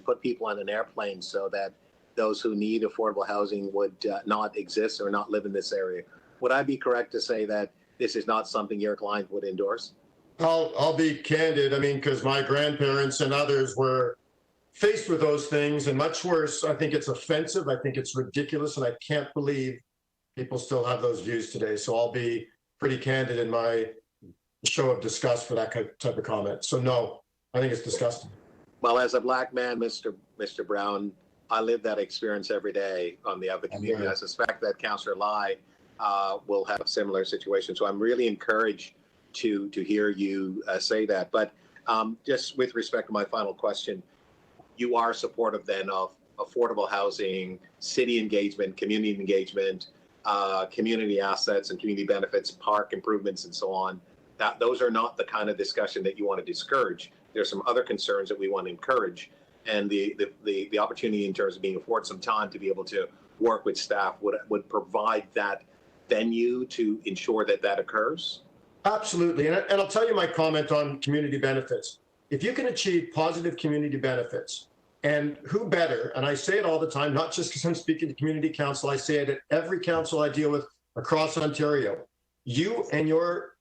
put people on an airplane so that those who need affordable housing would not exist or not live in this area. Would I be correct to say that this is not something your client would endorse? I'll be candid. I mean, because my grandparents and others were faced with those things, and much worse. I think it's offensive. I think it's ridiculous, and I can't believe people still have those views today. So I'll be pretty candid in my show of disgust for that type of comment. So no, I think it's disgusting. Well, as a black man, Mr. Brown, I live that experience every day on the other community. Right. I suspect that Councillor Lai will have a similar situation. So I'm really encouraged to hear you say that. But just with respect to my final question, you are supportive then of affordable housing, city engagement, community engagement, community assets and community benefits, park improvements, and so on. Those are not the kind of discussion that you want to discourage. There's some other concerns that we want to encourage, and the opportunity in terms of being afforded some time to be able to work with staff would provide that venue to ensure that that occurs. Absolutely, and I'll tell you my comment on community benefits. If you can achieve positive community benefits, and who better, and I say it all the time, not just because I'm speaking to community council, I say it at every council I deal with across Ontario. You and your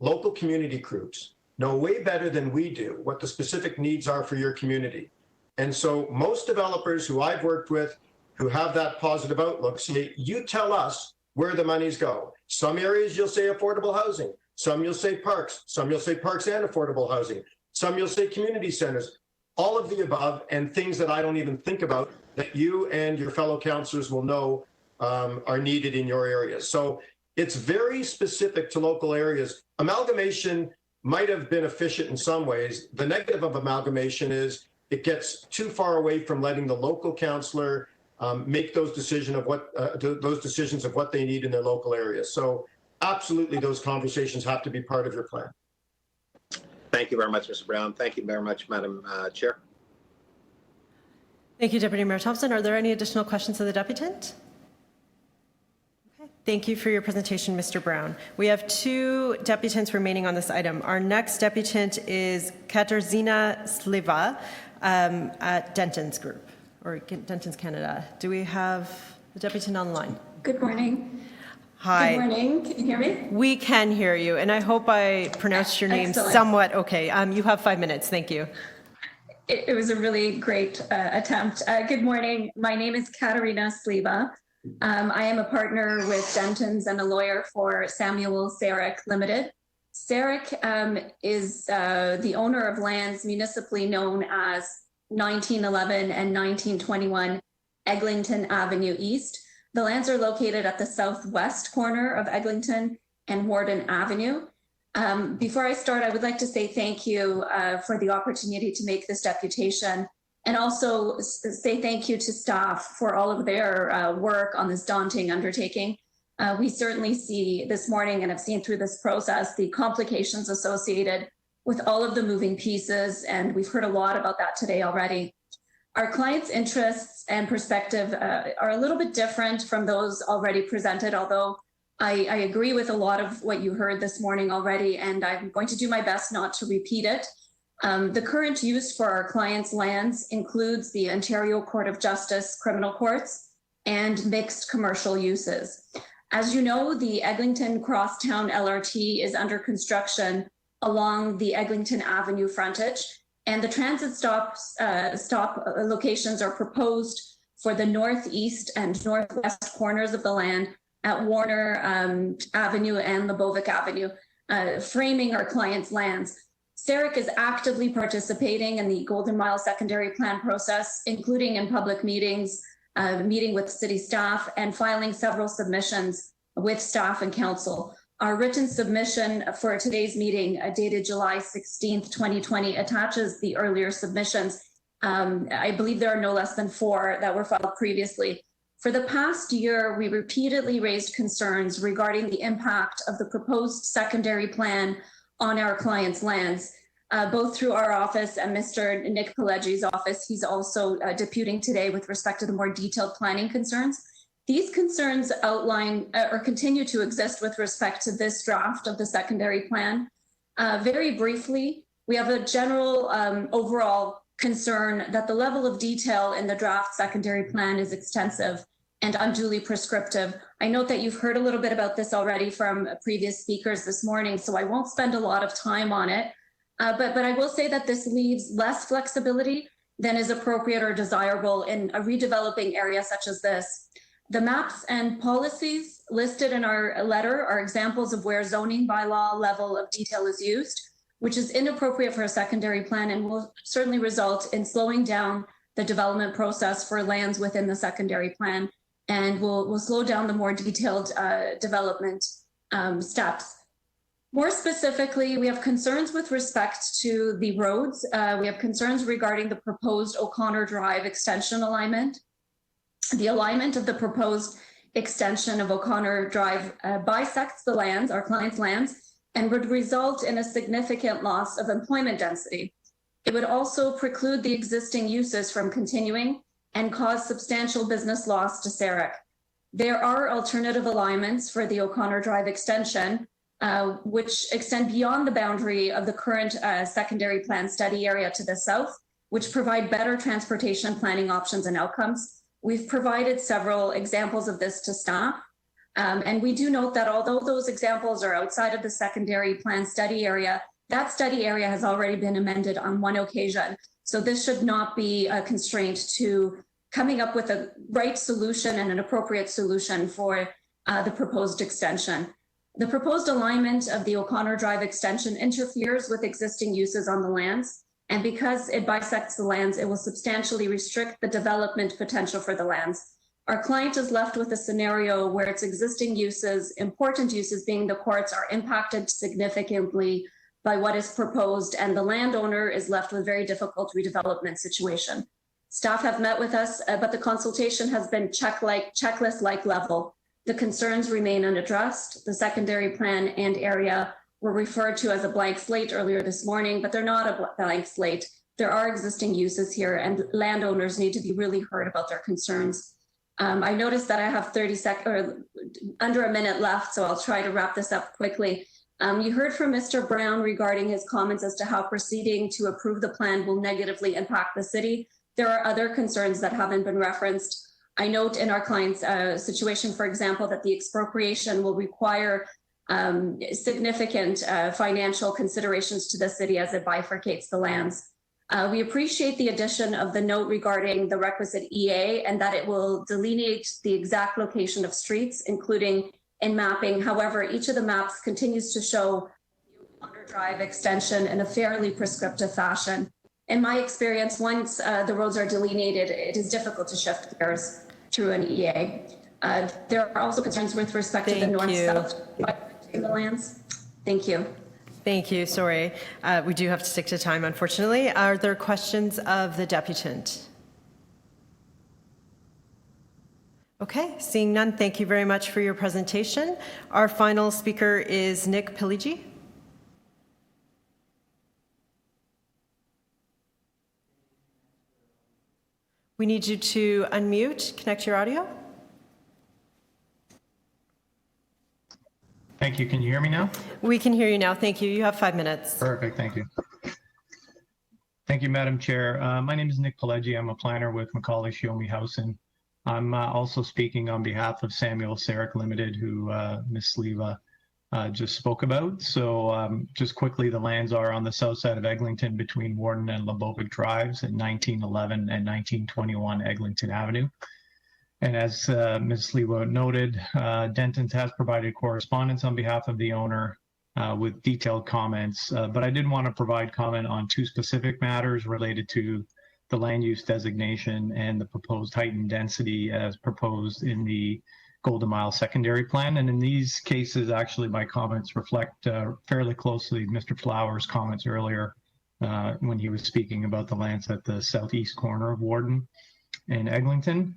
local community groups know way better than we do what the specific needs are for your community. And so most developers who I've worked with who have that positive outlook say, you tell us where the monies go. Some areas you'll say affordable housing, some you'll say parks, some you'll say parks and affordable housing, some you'll say community centers, all of the above, and things that I don't even think about that you and your fellow councillors will know are needed in your areas. So it's very specific to local areas. Amalgamation might have been efficient in some ways. The negative of amalgamation is it gets too far away from letting the local councillor make those decisions of what they need in their local areas. So absolutely, those conversations have to be part of your plan. Thank you very much, Mr. Brown. Thank you very much, Madam Chair. Thank you, Deputy Mayor Thompson. Are there any additional questions of the deputant? Okay. Thank you for your presentation, Mr. Brown. We have 2 deputants remaining on this item. Our next deputant is Katarzyna Sliwa at Denton's Group, or Denton's Canada. Do we have the deputant online? Good morning. Hi. Good morning. Can you hear me? We can hear you, and I hope I pronounced your name Excellent. somewhat okay. You have 5 minutes. Thank you. It was a really great attempt. Good morning. My name is Katarzyna Sliwa. I am a partner with Denton's and a lawyer for Samuel Sarek Limited. Sarek is the owner of lands municipally known as 1911 and 1921 Eglinton Avenue East. The lands are located at the southwest corner of Eglinton and Warden Avenue. Before I start, I would like to say thank you for the opportunity to make this deputation, and also say thank you to staff for all of their work on this daunting undertaking. We certainly see this morning and have seen through this process the complications associated with all of the moving pieces, and we've heard a lot about that today already. Our clients' interests and perspective are a little bit different from those already presented, although I agree with a lot of what you heard this morning already, and I'm going to do my best not to repeat it. The current use for our clients' lands includes the Ontario Court of Justice criminal courts and mixed commercial uses. As you know, the Eglinton Crosstown LRT is under construction along the Eglinton Avenue frontage, and the transit stop locations are proposed for the northeast and northwest corners of the land at Warner Avenue and Lebovic Avenue, framing our clients' lands. Sarek is actively participating in the Golden Mile secondary plan process, including in public meetings, meeting with city staff, and filing several submissions with staff and council. Our written submission for today's meeting, dated July 16th, 2020, attaches the earlier submissions. I believe there are no less than 4 that were filed previously. For the past year, we repeatedly raised concerns regarding the impact of the proposed secondary plan on our clients' lands, both through our office and Mr. Nick Pileggi's office. He's also deputing today with respect to the more detailed planning concerns. These concerns outline or continue to exist with respect to this draft of the secondary plan. Very briefly, we have a general overall concern that the level of detail in the draft secondary plan is extensive and unduly prescriptive. I note that you've heard a little bit about this already from previous speakers this morning, so I won't spend a lot of time on it. But I will say that this leaves less flexibility than is appropriate or desirable in a redeveloping area such as this. The maps and policies listed in our letter are examples of where zoning bylaw level of detail is used, which is inappropriate for a secondary plan and will certainly result in slowing down the development process for lands within the secondary plan, and will slow down the more detailed development steps. More specifically, we have concerns with respect to the roads. We have concerns regarding the proposed O'Connor Drive extension alignment. The alignment of the proposed extension of O'Connor Drive bisects the lands, our clients' lands, and would result in a significant loss of employment density. It would also preclude the existing uses from continuing and cause substantial business loss to Sarek. There are alternative alignments for the O'Connor Drive extension, which extend beyond the boundary of the current secondary plan study area to the south, which provide better transportation planning options and outcomes. We've provided several examples of this to staff. And we do note that although those examples are outside of the secondary plan study area, that study area has already been amended on one occasion. So this should not be a constraint to coming up with a right solution and an appropriate solution for the proposed extension. The proposed alignment of the O'Connor Drive extension interferes with existing uses on the lands. And because it bisects the lands, it will substantially restrict the development potential for the lands. Our client is left with a scenario where its existing uses, important uses being the courts, are impacted significantly by what is proposed, and the landowner is left with a very difficult redevelopment situation. Staff have met with us, but the consultation has been checklist-like level. The concerns remain unaddressed. The secondary plan and area were referred to as a blank slate earlier this morning, but they're not a blank slate. There are existing uses here, and landowners need to be really heard about their concerns. I noticed that I have 30 seconds or under a minute left, so I'll try to wrap this up quickly. You heard from Mr. Brown regarding his comments as to how proceeding to approve the plan will negatively impact the city. There are other concerns that haven't been referenced. I note in our client's situation, for example, that the expropriation will require significant financial considerations to the city as it bifurcates the lands. We appreciate the addition of the note regarding the requisite EA and that it will delineate the exact location of streets, including in mapping. However, each of the maps continues to show the O'Connor Drive extension in a fairly prescriptive fashion. In my experience, once the roads are delineated, it is difficult to shift gears through an EA. There are also concerns with respect to the north-south in the lands. Thank you. Thank you. Sorry, we do have to stick to time, unfortunately. Are there questions of the deputant? Okay, seeing none, thank you very much for your presentation. Our final speaker is Nick Piligi. We need you to unmute, connect your audio. Thank you. Can you hear me now? We can hear you now. Thank you. You have 5 minutes. Perfect. Thank you. Thank you, Madam Chair. My name is Nick Pileggi. I'm a planner with Macaulay Shiomi Housen. I'm also speaking on behalf of Samuel Sarek Limited, who Ms. Sleva just spoke about. So just quickly, the lands are on the south side of Eglinton between Warden and Lebovic Drives at 1911 and 1921 Eglinton Avenue. And as Ms. Sleva noted, Denton's has provided correspondence on behalf of the owner with detailed comments, but I did want to provide comment on two specific matters related to the land use designation and the proposed heightened density as proposed in the Golden Mile secondary plan. And in these cases, actually, my comments reflect fairly closely Mr. Flowers' comments earlier when he was speaking about the lands at the southeast corner of Warden and Eglinton.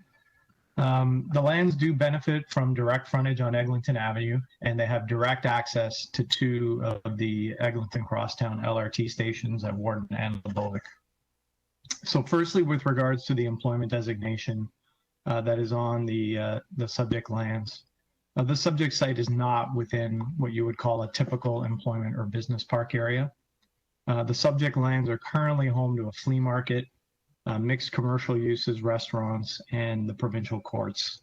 The lands do benefit from direct frontage on Eglinton Avenue, and they have direct access to two of the Eglinton Crosstown LRT stations at Warden and Lebovic. So firstly, with regards to the employment designation, that is on the subject lands. The subject site is not within what you would call a typical employment or business park area. The subject lands are currently home to a flea market, mixed commercial uses, restaurants, and the provincial courts.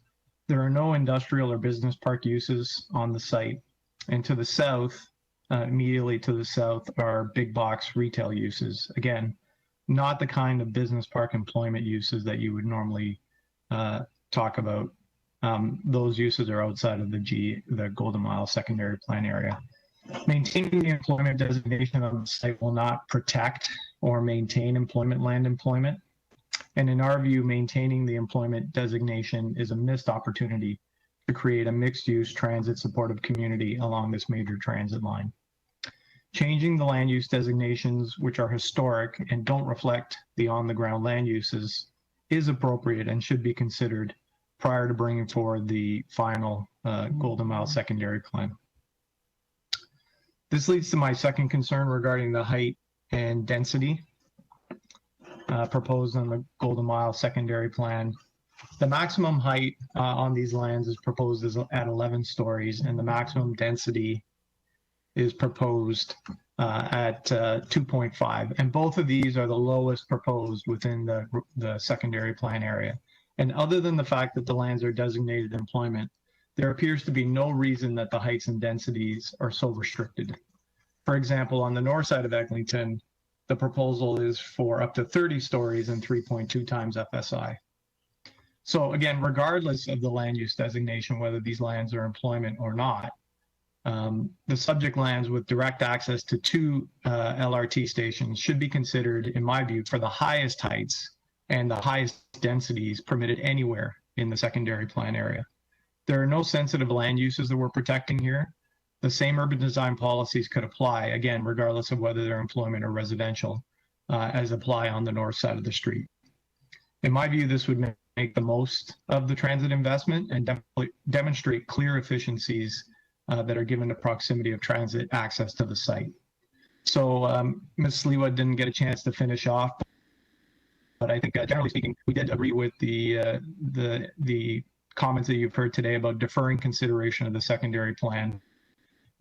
There are no industrial or business park uses on the site. And to the south, immediately to the south, are big box retail uses. Again, not the kind of business park employment uses that you would normally talk about. Those uses are outside of the Golden Mile secondary plan area. Maintaining the employment designation on the site will not protect or maintain employment land employment. And in our view, maintaining the employment designation is a missed opportunity to create a mixed-use transit supportive community along this major transit line. Changing the land use designations, which are historic and don't reflect the on-the-ground land uses, is appropriate and should be considered prior to bringing forward the final Golden Mile secondary plan. This leads to my second concern regarding the height and density proposed on the Golden Mile secondary plan. The maximum height on these lands is proposed at 11 stories, and the maximum density is proposed at 2.5. And both of these are the lowest proposed within the secondary plan area. And other than the fact that the lands are designated employment, there appears to be no reason that the heights and densities are so restricted. For example, on the north side of Eglinton, the proposal is for up to 30 stories and 3.2 times FSI. So again, regardless of the land use designation, whether these lands are employment or not, the subject lands with direct access to 2 LRT stations should be considered, in my view, for the highest heights and the highest densities permitted anywhere in the secondary plan area. There are no sensitive land uses that we're protecting here. The same urban design policies could apply, again, regardless of whether they're employment or residential, as apply on the north side of the street. In my view, this would make the most of the transit investment and demonstrate clear efficiencies that are given to proximity of transit access to the site. So Ms. Sliwa didn't get a chance to finish off, but I think generally speaking, we did agree with the comments that you've heard today about deferring consideration of the secondary plan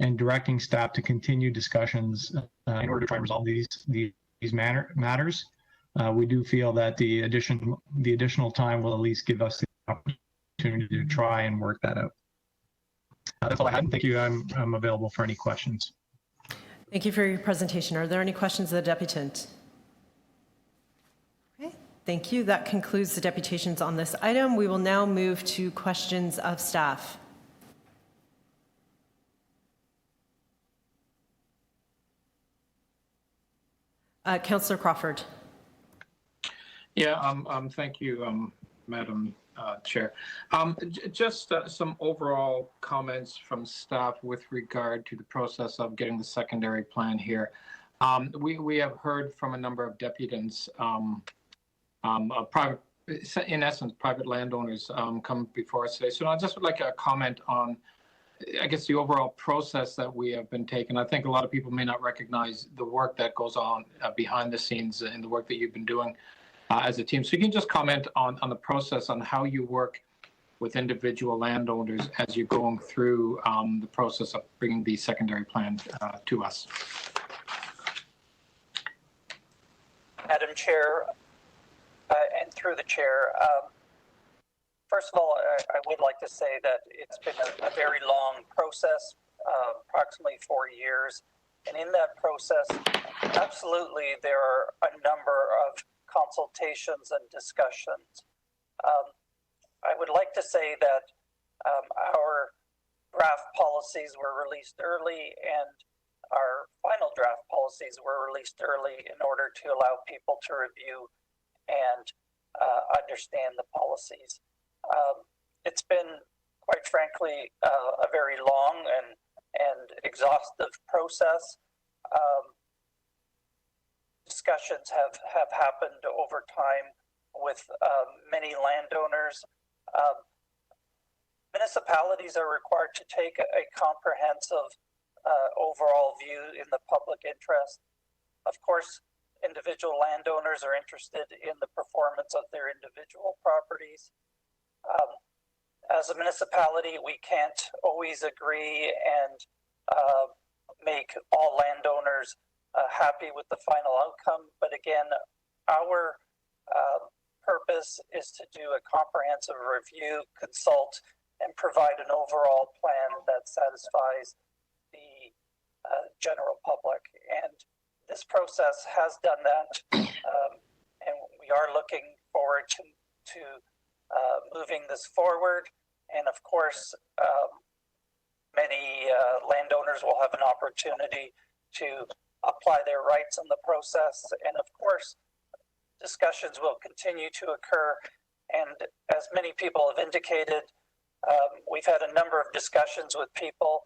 and directing staff to continue discussions in order to try and resolve these matters. We do feel that the additional time will at least give us the opportunity to try and work that out. That's all I have. Thank you. I'm available for any questions. Thank you for your presentation. Are there any questions of the deputant? Okay, thank you. That concludes the deputations on this item. We will now move to questions of staff. Councillor Crawford. Yeah, thank you, Madam Chair. Just some overall comments from staff with regard to the process of getting the secondary plan here. We have heard from a number of deputants, in essence, private landowners come before us today. So I just would like a comment on, I guess, the overall process that we have been taking. I think a lot of people may not recognize the work that goes on behind the scenes and the work that you've been doing as a team. So you can just comment on the process, on how you work with individual landowners as you're going through the process of bringing the secondary plan to us. Madam Chair, and through the chair, first of all, I would like to say that it's been a very long process, approximately 4 years. And in that process, absolutely, there are a number of consultations and discussions. I would like to say that our draft policies were released early, and our final draft policies were released early in order to allow people to review and understand the policies. It's been, quite frankly, a very long and exhaustive process. Discussions have happened over time with many landowners. Municipalities are required to take a comprehensive overall view in the public interest. Of course, individual landowners are interested in the performance of their individual properties. As a municipality, we can't always agree and make all landowners happy with the final outcome. But again, our purpose is to do a comprehensive review, consult, and provide an overall plan that satisfies the general public. And this process has done that. And we are looking forward to moving this forward. And of course, many landowners will have an opportunity to apply their rights in the process. And of course, discussions will continue to occur. And as many people have indicated, we've had a number of discussions with people.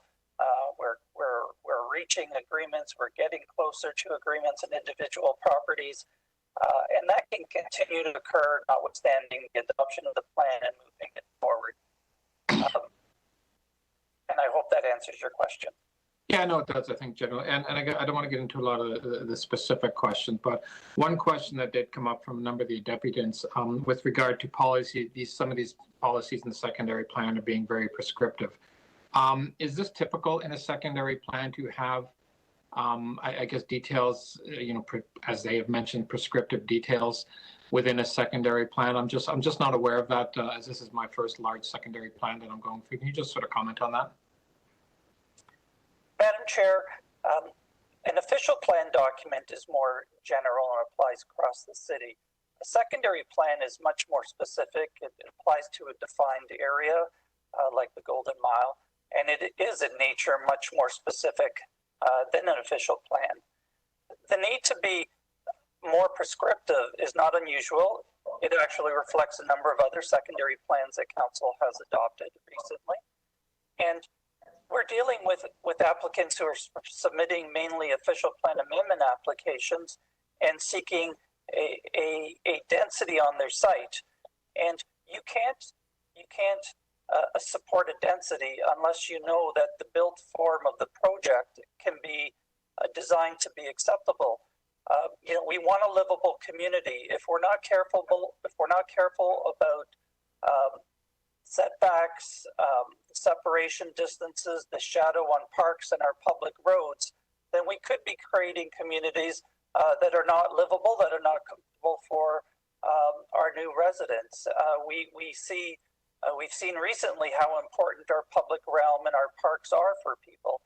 We're reaching agreements. We're getting closer to agreements in individual properties. And that can continue to occur, notwithstanding the adoption of the plan and moving it forward. And I hope that answers your question. Yeah, no, it does, I think, generally. And I don't want to get into a lot of the specific questions, but one question that did come up from a number of the deputies with regard to policy, some of these policies in the secondary plan are being very prescriptive. Is this typical in a secondary plan to have, I guess, details, as they have mentioned, prescriptive details within a secondary plan? I'm just not aware of that, as this is my first large secondary plan that I'm going through. Can you just sort of comment on that? Madam Chair, an official plan document is more general and applies across the city. A secondary plan is much more specific. It applies to a defined area, like the Golden Mile, and it is in nature much more specific than an official plan. The need to be more prescriptive is not unusual. It actually reflects a number of other secondary plans that Council has adopted recently. And we're dealing with applicants who are submitting mainly official plan amendment applications and seeking a density on their site. And you can't support a density unless you know that the built form of the project can be designed to be acceptable. We want a livable community. If we're not careful about setbacks, separation distances, the shadow on parks and our public roads, then we could be creating communities that are not livable, that are not comfortable for our new residents. We've seen recently how important our public realm and our parks are for people.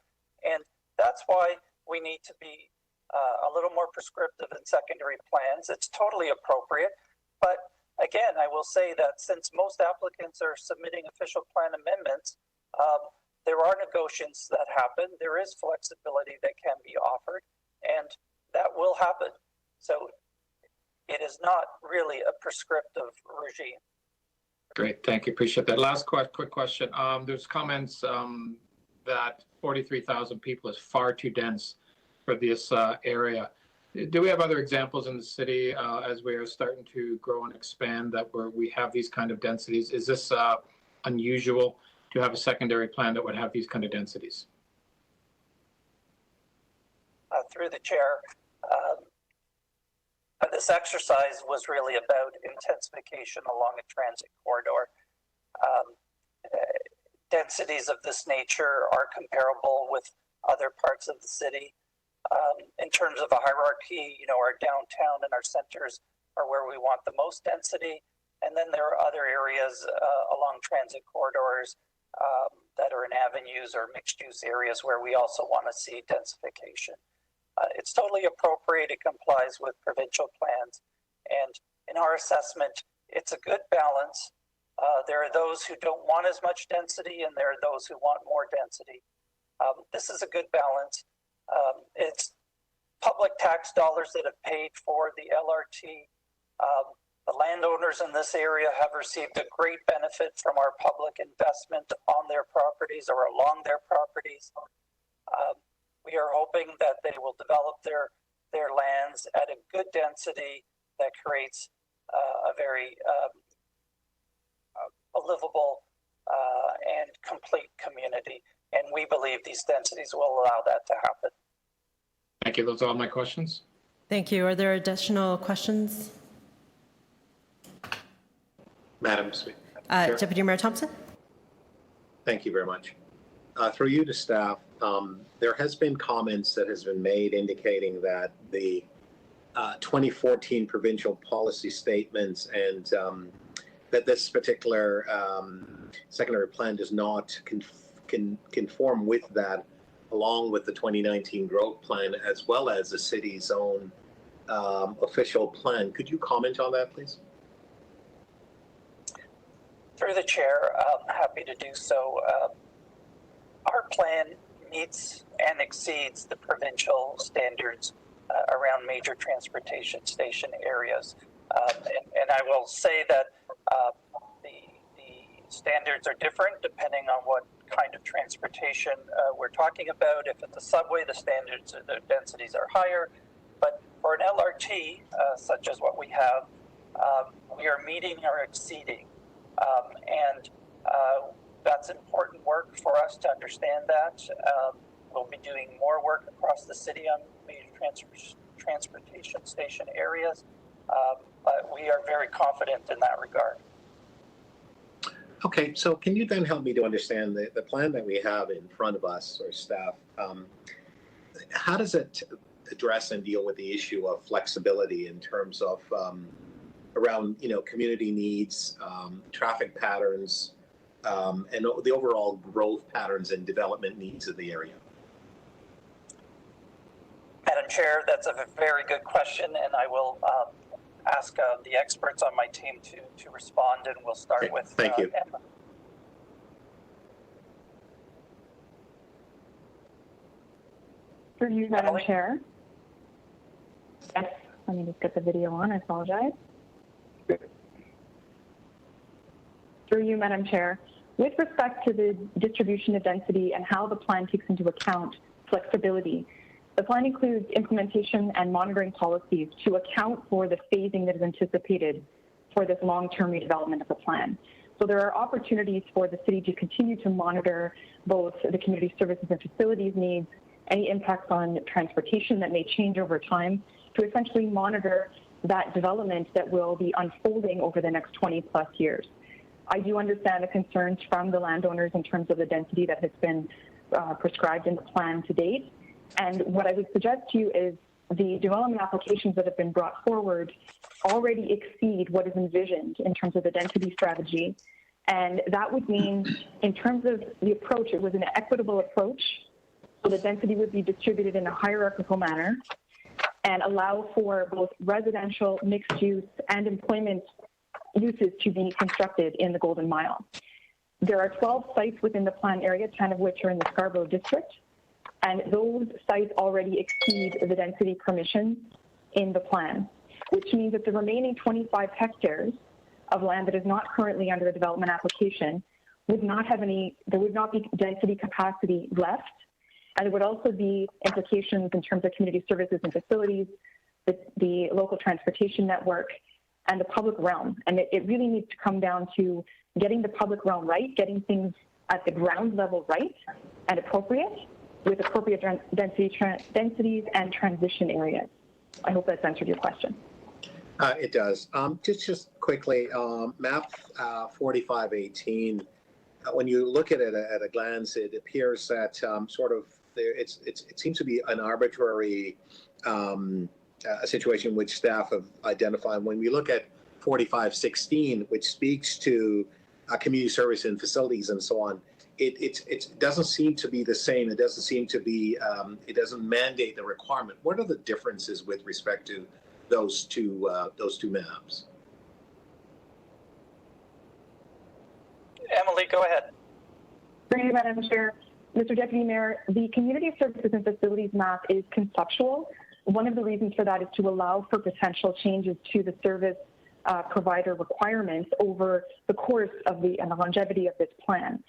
And that's why we need to be a little more prescriptive in secondary plans. It's totally appropriate. But again, I will say that since most applicants are submitting official plan amendments, there are negotiations that happen. There is flexibility that can be offered, and that will happen. So it is not really a prescriptive regime. Great, thank you, appreciate that. Last quick question. There's comments that 43,000 people is far too dense for this area. Do we have other examples in the city as we are starting to grow and expand that where we have these kind of densities? Is this unusual to have a secondary plan that would have these kind of densities? Through the chair, this exercise was really about intensification along a transit corridor. Densities of this nature are comparable with other parts of the city. In terms of a hierarchy, our downtown and our centers are where we want the most density. And then there are other areas along transit corridors that are in avenues or mixed use areas where we also want to see densification. It's totally appropriate. It complies with provincial plans. And in our assessment, it's a good balance. There are those who don't want as much density, and there are those who want more density. This is a good balance. It's public tax dollars that have paid for the LRT. The landowners in this area have received a great benefit from our public investment on their properties or along their properties. We are hoping that they will develop their lands at a good density that creates a very a livable and complete community. And we believe these densities will allow that to happen. Thank you. Those are all my questions. Thank you. Are there additional questions? Madam Speaker. Sure. Deputy Mayor Thompson? Thank you very much. Through you to staff, there has been comments that has been made indicating that the 2014 provincial policy statements and that this particular secondary plan does not conform with that, along with the 2019 growth plan, as well as the city's own official plan. Could you comment on that, please? Through the chair, happy to do so. Our plan meets and exceeds the provincial standards around major transportation station areas. And I will say that the standards are different depending on what kind of transportation we're talking about. If it's a subway, the standards, the densities are higher. But for an LRT, such as what we have, we are meeting or exceeding. And that's important work for us to understand that. We'll be doing more work across the city on major transportation station areas, but we are very confident in that regard. Okay, so can you then help me to understand the plan that we have in front of us, or staff? How does it address and deal with the issue of flexibility in terms of around community needs, traffic patterns, and the overall growth patterns and development needs of the area? Madam Chair, that's a very good question, and I will ask the experts on my team to respond, and we'll start with thank you. Emma. For you, Madam Chair. Yes, let me just get the video on. I apologize. Through you, Madam Chair. With respect to the distribution of density and how the plan takes into account flexibility, the plan includes implementation and monitoring policies to account for the phasing that is anticipated for this long-term redevelopment of the plan. So there are opportunities for the city to continue to monitor both the community services and facilities needs, any impacts on transportation that may change over time, to essentially monitor that development that will be unfolding over the next 20 plus years. I do understand the concerns from the landowners in terms of the density that has been prescribed in the plan to date. And what I would suggest to you is the development applications that have been brought forward already exceed what is envisioned in terms of the density strategy. And that would mean, in terms of the approach, it was an equitable approach. So the density would be distributed in a hierarchical manner and allow for both residential, mixed use, and employment uses to be constructed in the Golden Mile. There are 12 sites within the plan area, 10 of which are in the Scarborough district, and those sites already exceed the density permissions in the plan, which means that the remaining 25 hectares of land that is not currently under a development application would not have there would not be density capacity left, and there would also be implications in terms of community services and facilities, the local transportation network, and the public realm. And it really needs to come down to getting the public realm right, getting things at the ground level right and appropriate, with appropriate densities and transition areas. I hope that's answered your question. It does. Just quickly, map 4518, when you look at it at a glance, it appears that it seems to be an arbitrary a situation which staff have identified. When we look at 4516, which speaks to community service and facilities and so on, it doesn't seem to be the same. It doesn't seem to be, it doesn't mandate the requirement. What are the differences with respect to those two maps? Emily, go ahead. Thank you, Madam Chair. Mr. Deputy Mayor, the community services and facilities map is conceptual. One of the reasons for that is to allow for potential changes to the service provider requirements over the course of and the longevity of this plan.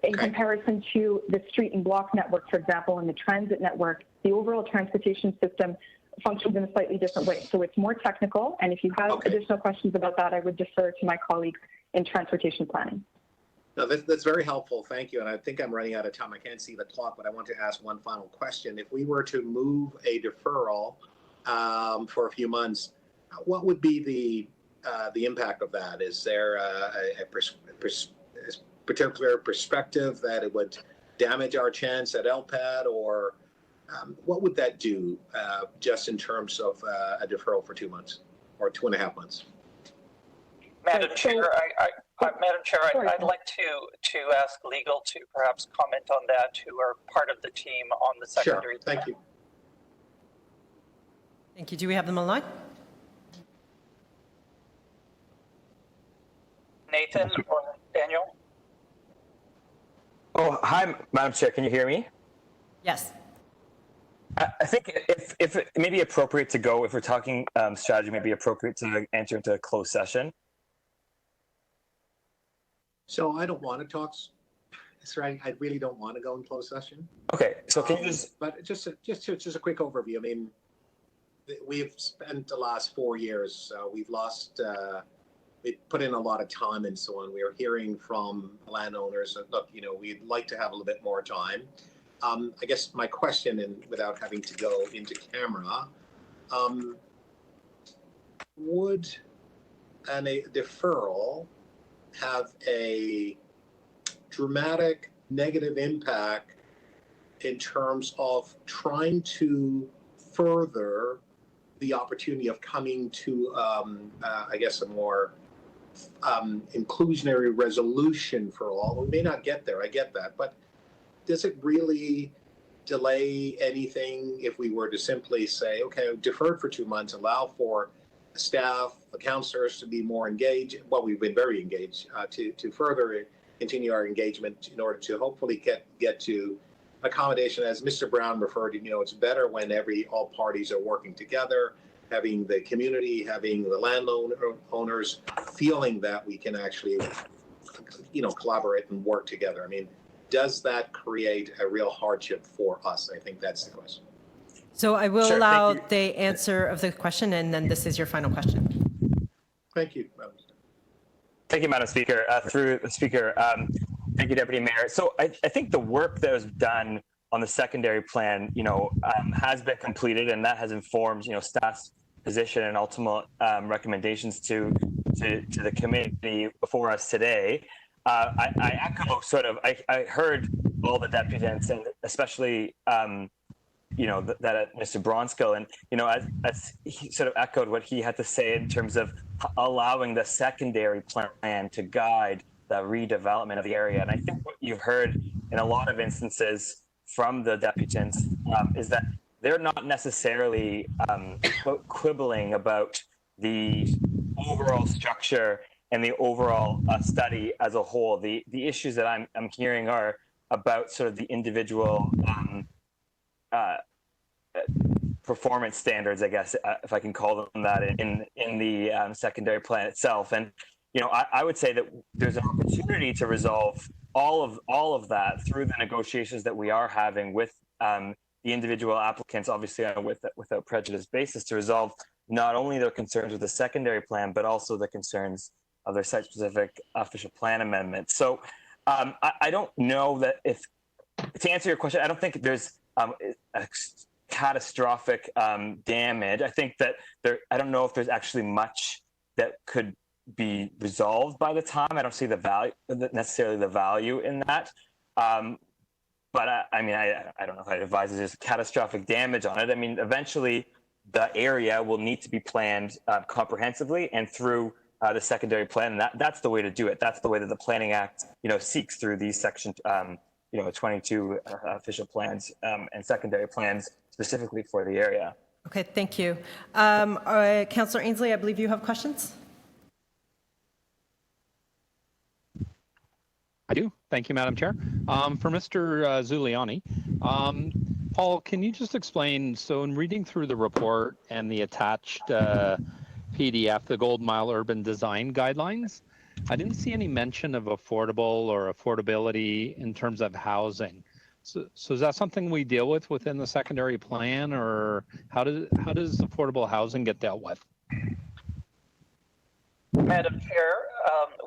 In comparison to the street and block network, for example, and the transit network, the overall transportation system functions in a slightly different way. So it's more technical, and if you have additional questions about that, I would defer to my colleagues in transportation planning. No, that's very helpful. Thank you. And I think I'm running out of time. I can't see the clock, but I want to ask one final question. If we were to move a deferral for a few months, what would be the impact of that? Is there a particular perspective that it would damage our chance at LPAD, or what would that do just in terms of a deferral for 2 months or 2.5 months? Madam Chair, I'd like to ask legal to perhaps comment on that, who are part of the team on the secondary. Sure. Thank you. Thank you. Do we have them online? Nathan or Daniel? Oh, hi, Madam Chair. Can you hear me? Yes. I think if it may be appropriate to go, if we're talking strategy, it may be appropriate to enter into a closed session. So I don't want to talk. Sir, I really don't want to go in closed session. Okay, so can you just? But just a quick overview. I mean, we've spent the last 4 years. We've lost. We put in a lot of time and so on. We are hearing from landowners that, look, we'd like to have a little bit more time. I guess my question, and without having to go into camera, would a deferral have a dramatic negative impact in terms of trying to further the opportunity of coming to, I guess, a more inclusionary resolution for all? We may not get there, I get that, but does it really delay anything if we were to simply say, okay, deferred for 2 months, allow for staff, the councillors to be more engaged? Well, we've been very engaged to further continue our engagement in order to hopefully get to accommodation. As Mr. Brown referred to, it's better when all parties are working together, having the community, having the landowners feeling that we can actually, collaborate and work together. I mean, does that create a real hardship for us? I think that's the question. So I will allow the answer of the question, and then this is your final question. Thank you, Madam. Thank you, Madam Speaker. Through the Speaker, thank you, Deputy Mayor. So I think the work that was done on the secondary plan, has been completed, and that has informed, staff's position and ultimate recommendations to the committee before us today. I echo I heard all the deputies, and especially that Mr. Bronskill, and as he sort of echoed what he had to say in terms of allowing the secondary plan to guide the redevelopment of the area. And I think what you've heard in a lot of instances from the deputies is that they're not necessarily quibbling about the overall structure and the overall study as a whole. The issues that I'm hearing are about sort of the individual performance standards, I guess, if I can call them that, in the secondary plan itself. And I would say that there's an opportunity to resolve all of that through the negotiations that we are having with the individual applicants, obviously without prejudice basis, to resolve not only their concerns with the secondary plan, but also the concerns of their site-specific official plan amendments. So I don't know that to answer your question, I don't think there's a catastrophic damage. I think that I don't know if there's actually much that could be resolved by the time. I don't see necessarily the value in that. But I don't know if I'd advise there's catastrophic damage on it. I mean, eventually the area will need to be planned comprehensively and through the secondary plan. And that's the way to do it. That's the way that the Planning Act, seeks through these section 22 official plans and secondary plans specifically for the area. Okay, thank you. Councillor Ainsley, I believe you have questions? I do. Thank you, Madam Chair. For Mr. Zuliani, Paul, can you just explain, so in reading through the report and the attached PDF, the Gold Mile Urban Design Guidelines, I didn't see any mention of affordable or affordability in terms of housing. So is that something we deal with within the secondary plan, or how does affordable housing get dealt with? Madam Chair,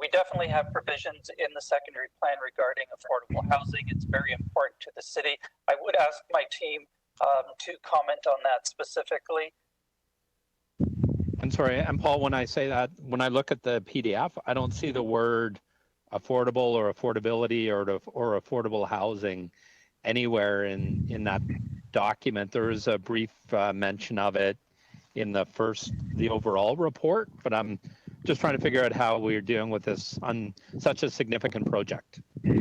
we definitely have provisions in the secondary plan regarding affordable housing. It's very important to the city. I would ask my team to comment on that specifically. I'm sorry, and Paul, when I say that, when I look at the PDF, I don't see the word affordable or affordability or affordable housing anywhere in that document. There is a brief mention of it in the overall report, but I'm just trying to figure out how we're dealing with this on such a significant project. Through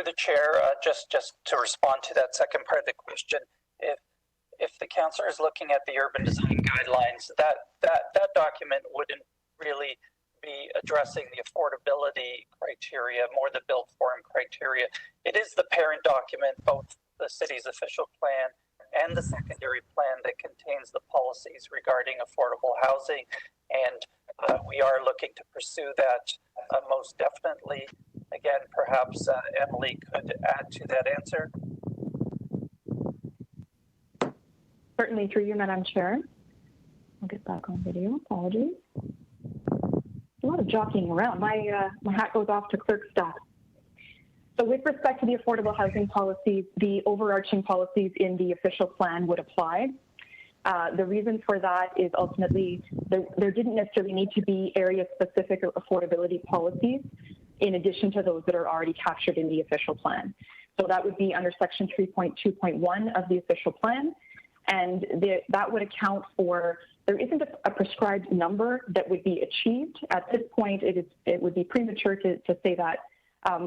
the chair, just to respond to that second part of the question, if the councillor is looking at the urban design guidelines, that document wouldn't really be addressing the affordability criteria, more the built form criteria. It is the parent document, both the city's official plan and the secondary plan, that contains the policies regarding affordable housing, and we are looking to pursue that most definitely. Again, perhaps Emily could add to that answer. Certainly, through you, Madam Chair. I'll get back on video. Apologies. A lot of jockeying around. My hat goes off to clerk staff. So with respect to the affordable housing policies, the overarching policies in the official plan would apply. The reason for that is ultimately there didn't necessarily need to be area-specific affordability policies in addition to those that are already captured in the official plan. So that would be under section 3.2.1 of the official plan. And that would account for, there isn't a prescribed number that would be achieved. At this point, it would be premature to say that.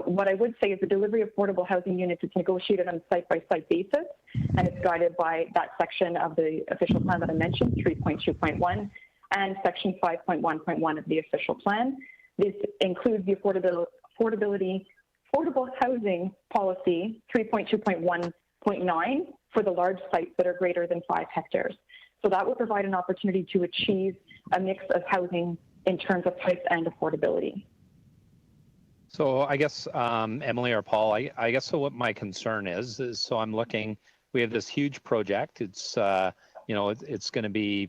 What I would say is the delivery of affordable housing units is negotiated on a site-by-site basis, and it's guided by that section of the official plan that I mentioned, 3.2.1, and section 5.1.1 of the official plan. This includes the affordable housing policy, 3.2.1.9, for the large sites that are greater than 5 hectares. So that would provide an opportunity to achieve a mix of housing in terms of type and affordability. So I guess, Emily or Paul, I guess so what my concern is so I'm looking, we have this huge project. It's, it's going to be,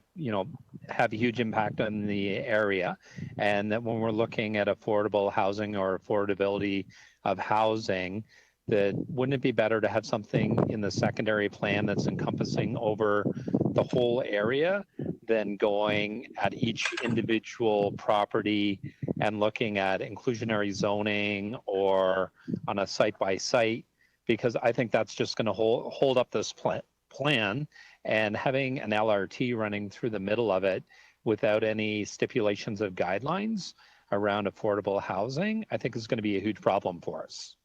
have a huge impact on the area. And that when we're looking at affordable housing or affordability of housing, that wouldn't it be better to have something in the secondary plan that's encompassing over the whole area than going at each individual property and looking at inclusionary zoning or on a site-by-site? Because I think that's just going to hold up this plan, and having an LRT running through the middle of it without any stipulations of guidelines around affordable housing, I think is going to be a huge problem for us.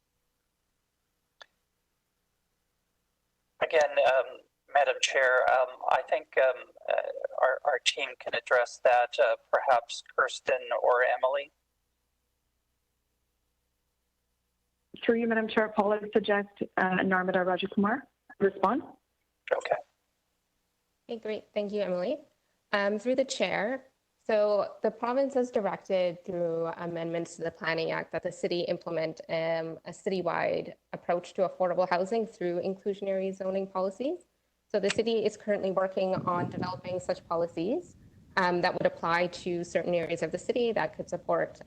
Again, Madam Chair, I think our team can address that, perhaps Kirsten or Emily. Through you, Madam Chair, Paul, I would suggest Narmada Rajakumar respond. Okay. Okay, great. Thank you, Emily. Through the chair, so the province has directed through amendments to the Planning Act that the city implement a citywide approach to affordable housing through inclusionary zoning policies. So the city is currently working on developing such policies that would apply to certain areas of the city that could support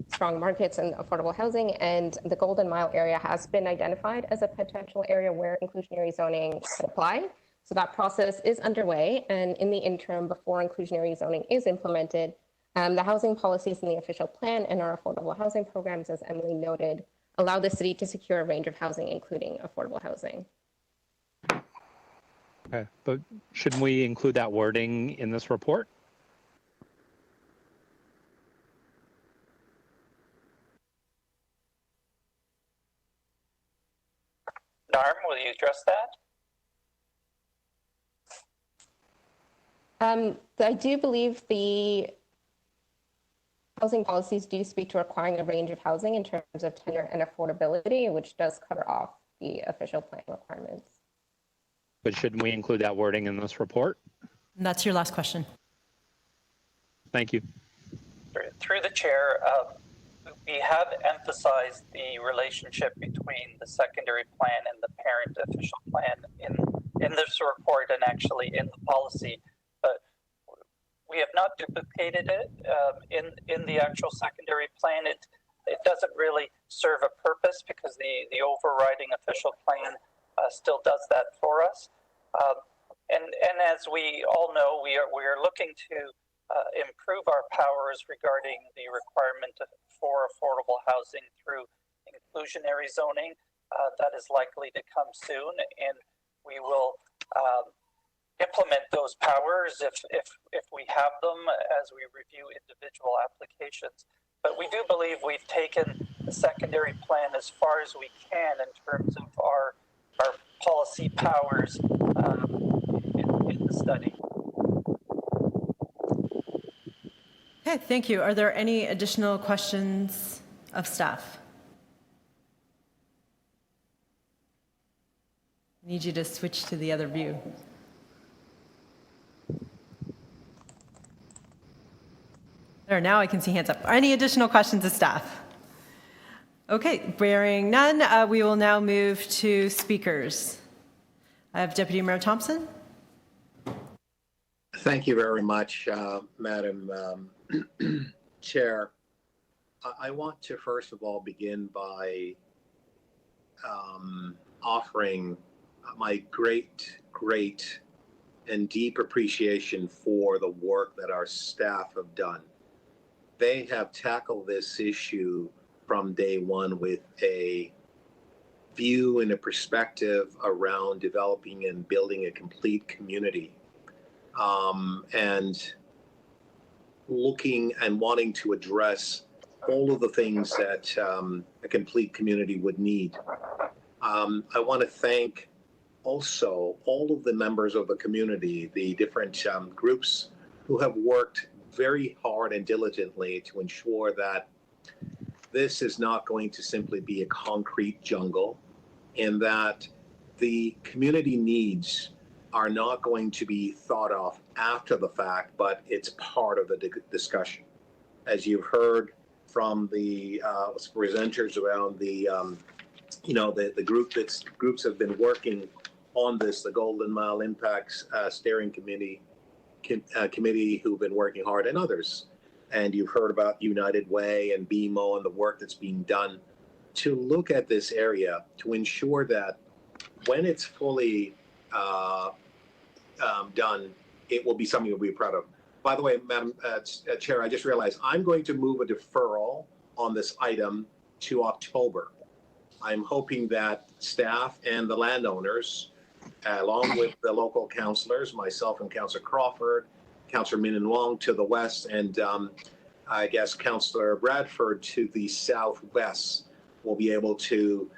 strong markets and affordable housing. And the Golden Mile area has been identified as a potential area where inclusionary zoning could apply. So that process is underway, and in the interim, before inclusionary zoning is implemented, the housing policies in the official plan and our affordable housing programs, as Emily noted, allow the city to secure a range of housing, including affordable housing. Okay, but shouldn't we include that wording in this report? Narm, will you address that? I do believe the housing policies do speak to requiring a range of housing in terms of tenure and affordability, which does cover off the official plan requirements. But shouldn't we include that wording in this report? And that's your last question. Thank you. Through the chair, we have emphasized the relationship between the secondary plan and the parent official plan in this report and actually in the policy. But we have not duplicated it in the actual secondary plan. It doesn't really serve a purpose because the overriding official plan still does that for us. And as we all know, we are looking to improve our powers regarding the requirement for affordable housing through inclusionary zoning. That is likely to come soon, and we will implement those powers if we have them as we review individual applications. But we do believe we've taken the secondary plan as far as we can in terms of our policy powers in the study. Okay, thank you. Are there any additional questions of staff? I need you to switch to the other view. There, now I can see hands up. Any additional questions of staff? Okay, bearing none, we will now move to speakers. I have Deputy Mayor Thompson. Thank you very much, Madam Chair. I want to first of all begin by offering my great and deep appreciation for the work that our staff have done. They have tackled this issue from day one with a view and a perspective around developing and building a complete community, and looking and wanting to address all of the things that a complete community would need. I want to thank also all of the members of the community, the different groups who have worked very hard and diligently to ensure that this is not going to simply be a concrete jungle, and that the community needs are not going to be thought of after the fact, but it's part of the discussion. As you've heard from the presenters around the groups have been working on this, the Golden Mile Impacts Steering Committee who've been working hard, and others. And you've heard about United Way and BMO and the work that's being done to look at this area to ensure that when it's fully done, it will be something we'll be proud of. By the way, Madam Chair, I just realized I'm going to move a deferral on this item to October. I'm hoping that staff and the landowners, along with the local councillors, myself and Councillor Crawford, Councillor Min Wong to the west, and I guess Councillor Bradford to the southwest, will be able to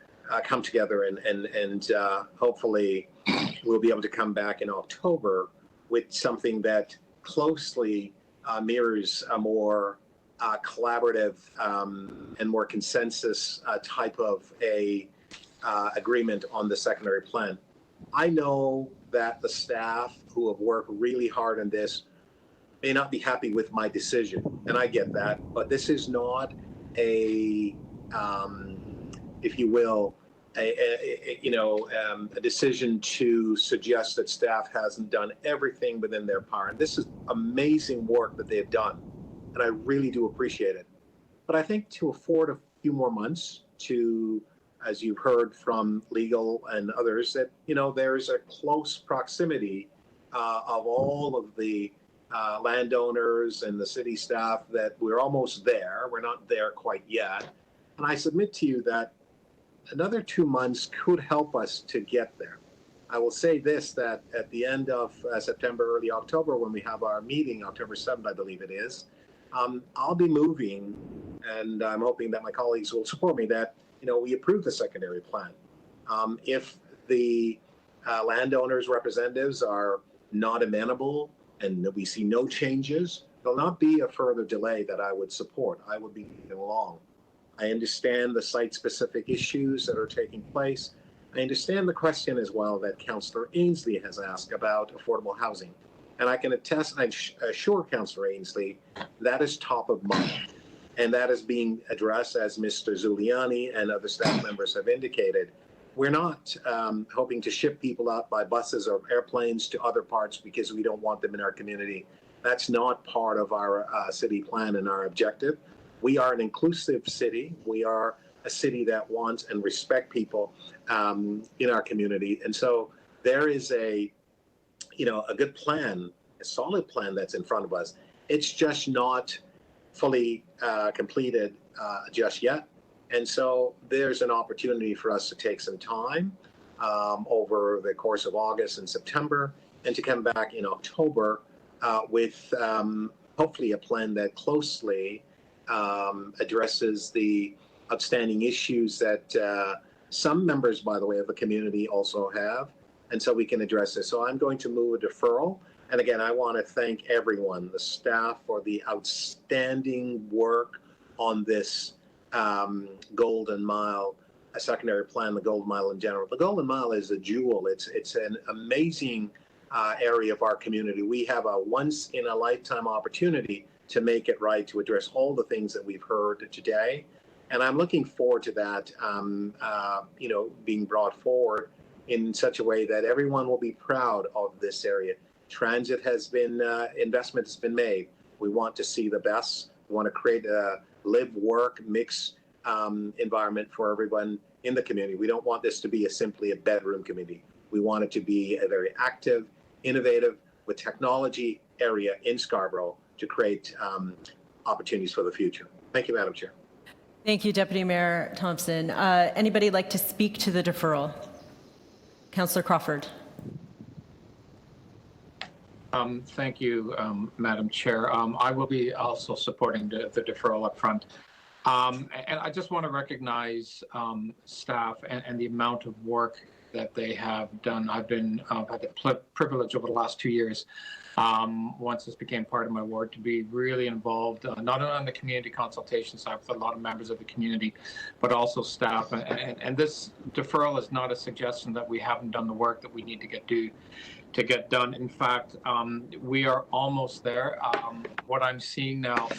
come together and hopefully we'll be able to come back in October with something that closely mirrors a more collaborative and more consensus type of agreement on the secondary plan. I know that the staff who have worked really hard on this may not be happy with my decision, and I get that, but this is not a, if you will, a decision to suggest that staff hasn't done everything within their power. And this is amazing work that they've done, and I really do appreciate it. But I think to afford a few more months to, as you've heard from legal and others, that there's a close proximity of all of the landowners and the city staff, that we're almost there. We're not there quite yet. And I submit to you that another 2 months could help us to get there. I will say this, that at the end of September, early October, when we have our meeting, October 7th, I believe it is, I'll be moving, and I'm hoping that my colleagues will support me, that we approve the secondary plan. If the landowners' representatives are not amenable and we see no changes, there'll not be a further delay that I would support. I would be moving along. I understand the site-specific issues that are taking place. I understand the question as well that Councillor Ainsley has asked about affordable housing. And I can attest and assure Councillor Ainsley that is top of mind. And that is being addressed, as Mr. Zuliani and other staff members have indicated. We're not hoping to ship people out by buses or airplanes to other parts because we don't want them in our community. That's not part of our city plan and our objective. We are an inclusive city. We are a city that wants and respect people in our community. And so there is a a good plan, a solid plan that's in front of us. It's just not fully completed just yet. And so there's an opportunity for us to take some time over the course of August and September, and to come back in October with hopefully a plan that closely addresses the outstanding issues that some members, by the way, of the community also have. And so we can address this. So I'm going to move a deferral. And again, I want to thank everyone, the staff, for the outstanding work on this Golden Mile, a secondary plan, the Golden Mile in general. The Golden Mile is a jewel. It's an amazing area of our community. We have a once-in-a-lifetime opportunity to make it right, to address all the things that we've heard today. And I'm looking forward to that, being brought forward in such a way that everyone will be proud of this area. Transit has been, investment has been made. We want to see the best. We want to create a live, work, mix environment for everyone in the community. We don't want this to be simply a bedroom community. We want it to be a very active, innovative, with technology area in Scarborough to create opportunities for the future. Thank you, Madam Chair. Thank you, Deputy Mayor Thompson. Anybody like to speak to the deferral? Councillor Crawford. Thank you, Madam Chair. I will be also supporting the deferral up front. And I just want to recognize staff and the amount of work that they have done. I've had the privilege over the last 2 years, once this became part of my ward, to be really involved, not only on the community consultation side with a lot of members of the community, but also staff. And this deferral is not a suggestion that we haven't done the work that we need to get done. In fact, we are almost there. What I'm seeing now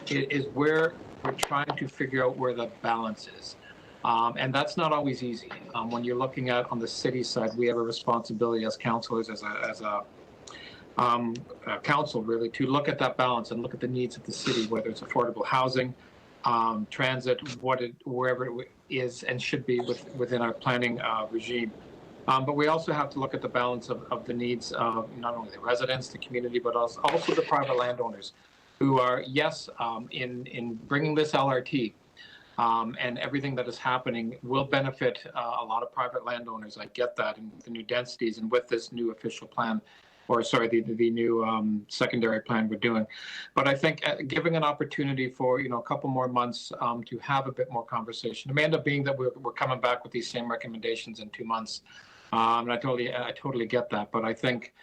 is where we're trying to figure out where the balance is. And that's not always easy. When you're looking at on the city side, we have a responsibility as councillors, as a council really, to look at that balance and look at the needs of the city, whether it's affordable housing, transit, wherever it is and should be within our planning regime. But we also have to look at the balance of the needs of not only the residents, the community, but also the private landowners who are, yes, in bringing this LRT and everything that is happening will benefit a lot of private landowners. I get that, in the new densities and with this new official plan, or sorry, the new secondary plan we're doing. But I think giving an opportunity for a couple more months to have a bit more conversation. It may end up being that we're coming back with these same recommendations in 2 months. And I totally get that. But I think,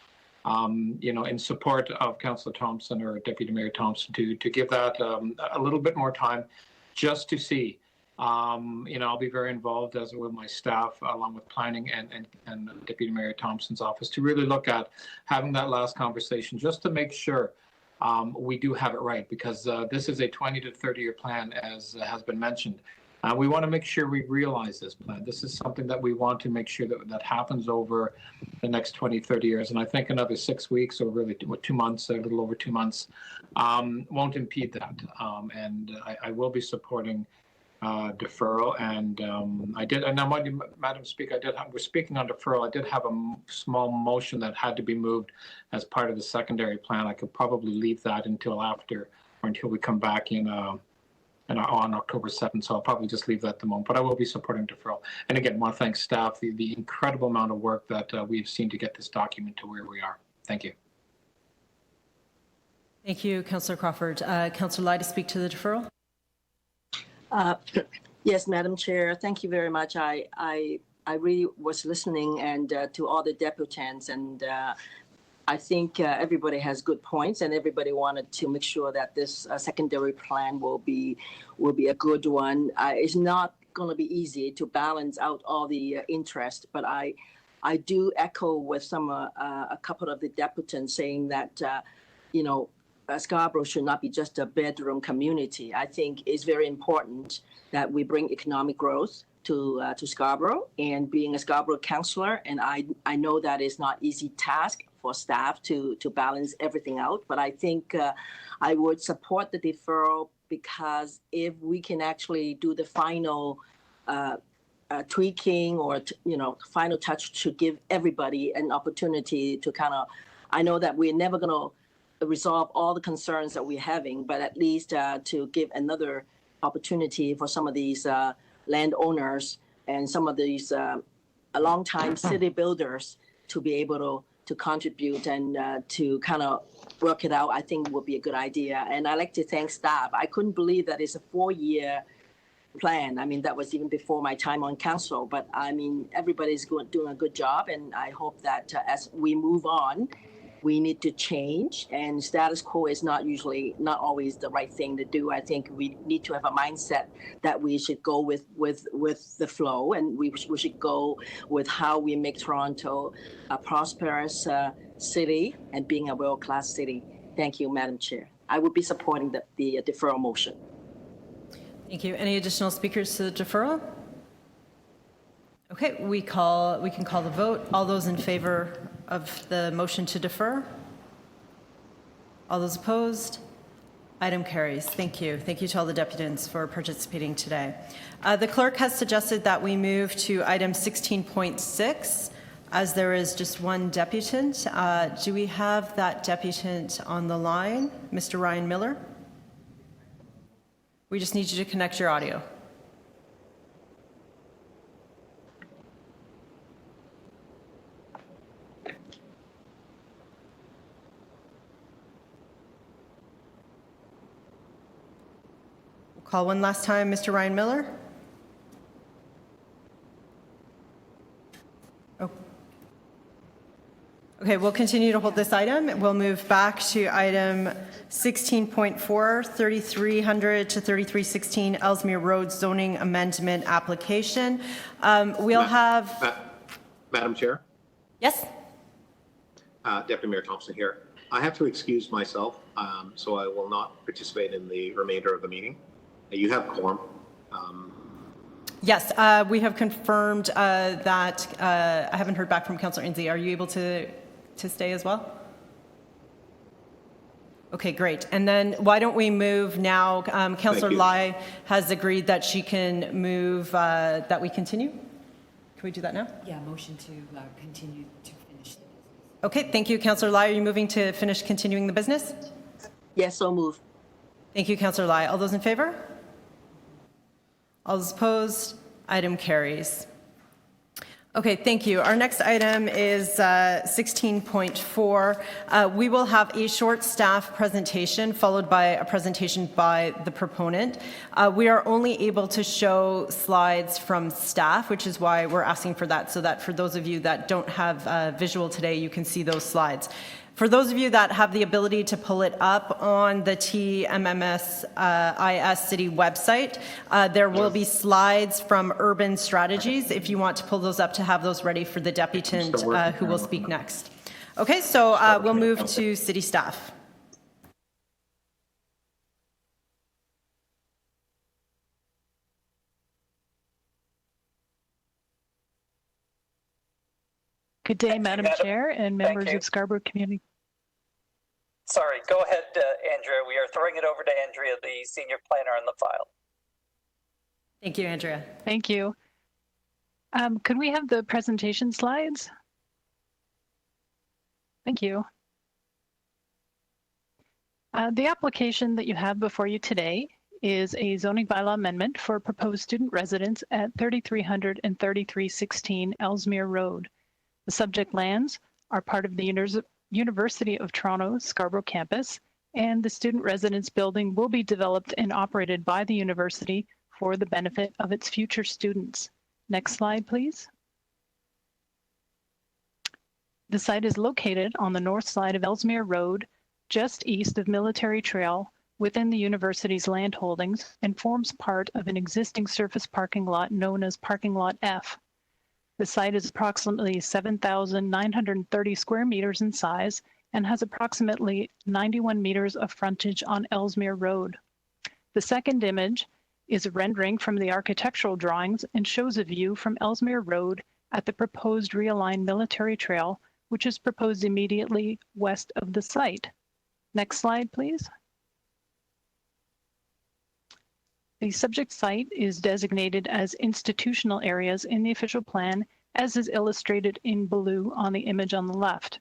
in support of Councillor Thompson or Deputy Mayor Thompson to give that a little bit more time just to see. I'll be very involved, as with my staff, along with planning and Deputy Mayor Thompson's office, to really look at having that last conversation just to make sure we do have it right, because this is a 20 to 30-year plan, as has been mentioned. We want to make sure we realize this plan. This is something that we want to make sure that happens over the next 20, 30 years. And I think another 6 weeks, or really 2 months, a little over 2 months, won't impede that. And I will be supporting deferral. And I did, and now, Madam Speaker, we're speaking on deferral. I did have a small motion that had to be moved as part of the secondary plan. I could probably leave that until after, or until we come back on October 7th, so I'll probably just leave that at the moment, but I will be supporting deferral. And again, I want to thank staff, the incredible amount of work that we've seen to get this document to where we are. Thank you. Thank you, Councillor Crawford. Councillor Lai to speak to the deferral. Yes, Madam Chair, thank you very much. I really was listening and to all the deputants, and I think everybody has good points, and everybody wanted to make sure that this secondary plan will be a good one. It's not going to be easy to balance out all the interest, but I do echo with a couple of the deputants saying that Scarborough should not be just a bedroom community. I think it's very important that we bring economic growth to Scarborough, and being a Scarborough councillor, and I know that is not easy task for staff to balance everything out, but I think I would support the deferral, because if we can actually do the final tweaking or final touch to give everybody an opportunity to kind of. I know that we're never going to resolve all the concerns that we're having, but at least to give another opportunity for some of these landowners and some of these long-time city builders to be able to contribute and to kind of work it out, I think would be a good idea. And I'd like to thank staff. I couldn't believe that it's a 4-year plan. I mean, that was even before my time on council, but I mean, everybody's doing a good job. And I hope that as we move on, we need to change, and status quo is not always the right thing to do. I think we need to have a mindset that we should go with the flow, and we should go with how we make Toronto a prosperous city and being a world-class city. Thank you, Madam Chair. I would be supporting the deferral motion. Thank you. Any additional speakers to the deferral? Okay, we can call the vote. All those in favor of the motion to defer? All those opposed? Item carries. Thank you. Thank you to all the deputants for participating today. The clerk has suggested that we move to item 16.6, as there is just one deputant. Do we have that deputant on the line? Mr. Ryan Miller? We just need you to connect your audio. Call one last time, Mr. Ryan Miller. Oh. Okay, we'll continue to hold this item. We'll move back to item 16.4, 3300 to 3316 Ellesmere Road zoning amendment application. We'll have... Madam Chair? Yes? Deputy Mayor Thompson here. I have to excuse myself, so I will not participate in the remainder of the meeting. You have quorum. Yes, we have confirmed that. I haven't heard back from Councillor Inslee. Are you able to stay as well? Okay, great. And then why don't we move now? Councillor Lai has agreed that she can move that we continue. Can we do that now? Yeah, motion to continue to finish the business. Okay, thank you. Councillor Lai, are you moving to finish continuing the business? Yes, so move. Thank you, Councillor Lai. All those in favor? All those opposed? Item carries. Okay, thank you. Our next item is 16.4. We will have a short staff presentation followed by a presentation by the proponent. We are only able to show slides from staff, which is why we're asking for that, so that for those of you that don't have visual today, you can see those slides. For those of you that have the ability to pull it up on the TMMS IS City website, there will be slides from Urban Strategies if you want to pull those up to have those ready for the deputant who will speak next. Okay, so we'll move to city staff. Good day, Madam Chair and members of Scarborough Community. Sorry, go ahead, Andrea. We are throwing it over to Andrea, the senior planner on the file. Thank you, Andrea. Thank you. Could we have the presentation slides? Thank you. The application that you have before you today is a zoning bylaw amendment for proposed student residence at 3300 and 3316 Ellesmere Road. The subject lands are part of the University of Toronto Scarborough campus, and the student residence building will be developed and operated by the university for the benefit of its future students. Next slide, please. The site is located on the north side of Ellesmere Road, just east of Military Trail, within the university's land holdings, and forms part of an existing surface parking lot known as Parking Lot F. The site is approximately 7,930 square meters in size and has approximately 91 meters of frontage on Ellesmere Road. The second image is a rendering from the architectural drawings and shows a view from Ellesmere Road at the proposed realigned Military Trail, which is proposed immediately west of the site. Next slide, please. The subject site is designated as institutional areas in the official plan, as is illustrated in blue on the image on the left.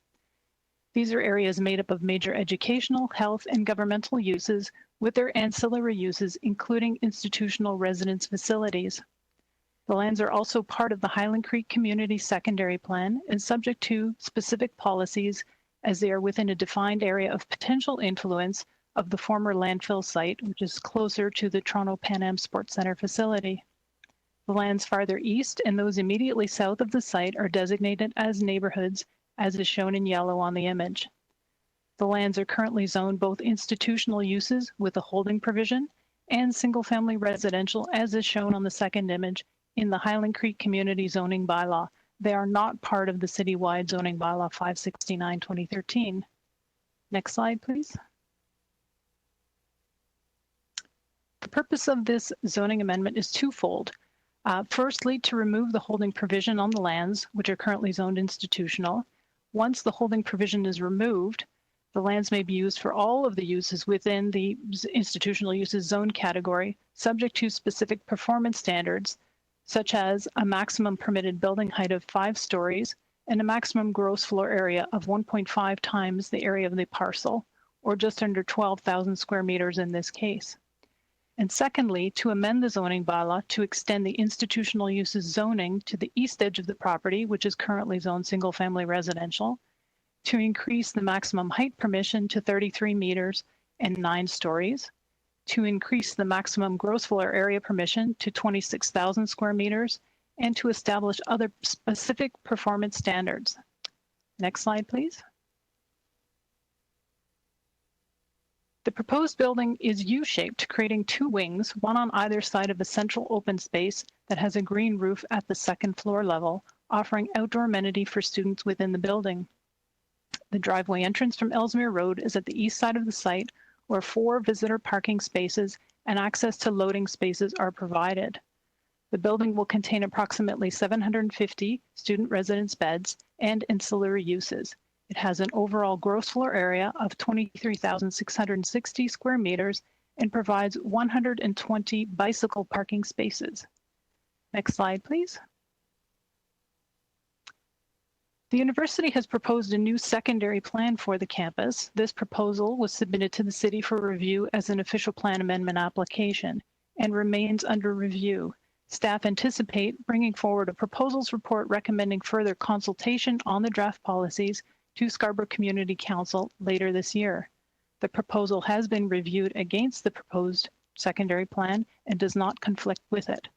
These are areas made up of major educational, health, and governmental uses, with their ancillary uses, including institutional residence facilities. The lands are also part of the Highland Creek Community Secondary Plan and subject to specific policies, as they are within a defined area of potential influence of the former landfill site, which is closer to the Toronto Pan Am Sports Centre facility. The lands farther east and those immediately south of the site are designated as neighborhoods, as is shown in yellow on the image. The lands are currently zoned both institutional uses with a holding provision and single-family residential, as is shown on the second image in the Highland Creek Community Zoning Bylaw. They are not part of the citywide zoning bylaw 569/2013. Next slide, please. The purpose of this zoning amendment is twofold. Firstly, to remove the holding provision on the lands, which are currently zoned institutional. Once the holding provision is removed, the lands may be used for all of the uses within the institutional uses zone category, subject to specific performance standards, such as a maximum permitted building height of 5 stories and a maximum gross floor area of 1.5 times the area of the parcel, or just under 12,000 square meters in this case. And secondly, to amend the zoning bylaw to extend the institutional uses zoning to the east edge of the property, which is currently zoned single-family residential, to increase the maximum height permission to 33 meters and 9 stories, to increase the maximum gross floor area permission to 26,000 square meters, and to establish other specific performance standards. Next slide, please. The proposed building is U-shaped, creating 2 wings, one on either side of a central open space that has a green roof at the second floor level, offering outdoor amenity for students within the building. The driveway entrance from Ellesmere Road is at the east side of the site, where 4 visitor parking spaces and access to loading spaces are provided. The building will contain approximately 750 student residence beds and ancillary uses. It has an overall gross floor area of 23,660 square meters and provides 120 bicycle parking spaces. Next slide, please. The university has proposed a new secondary plan for the campus. This proposal was submitted to the city for review as an official plan amendment application and remains under review. Staff anticipate bringing forward a proposals report recommending further consultation on the draft policies to Scarborough Community Council later this year. The proposal has been reviewed against the proposed secondary plan and does not conflict with it.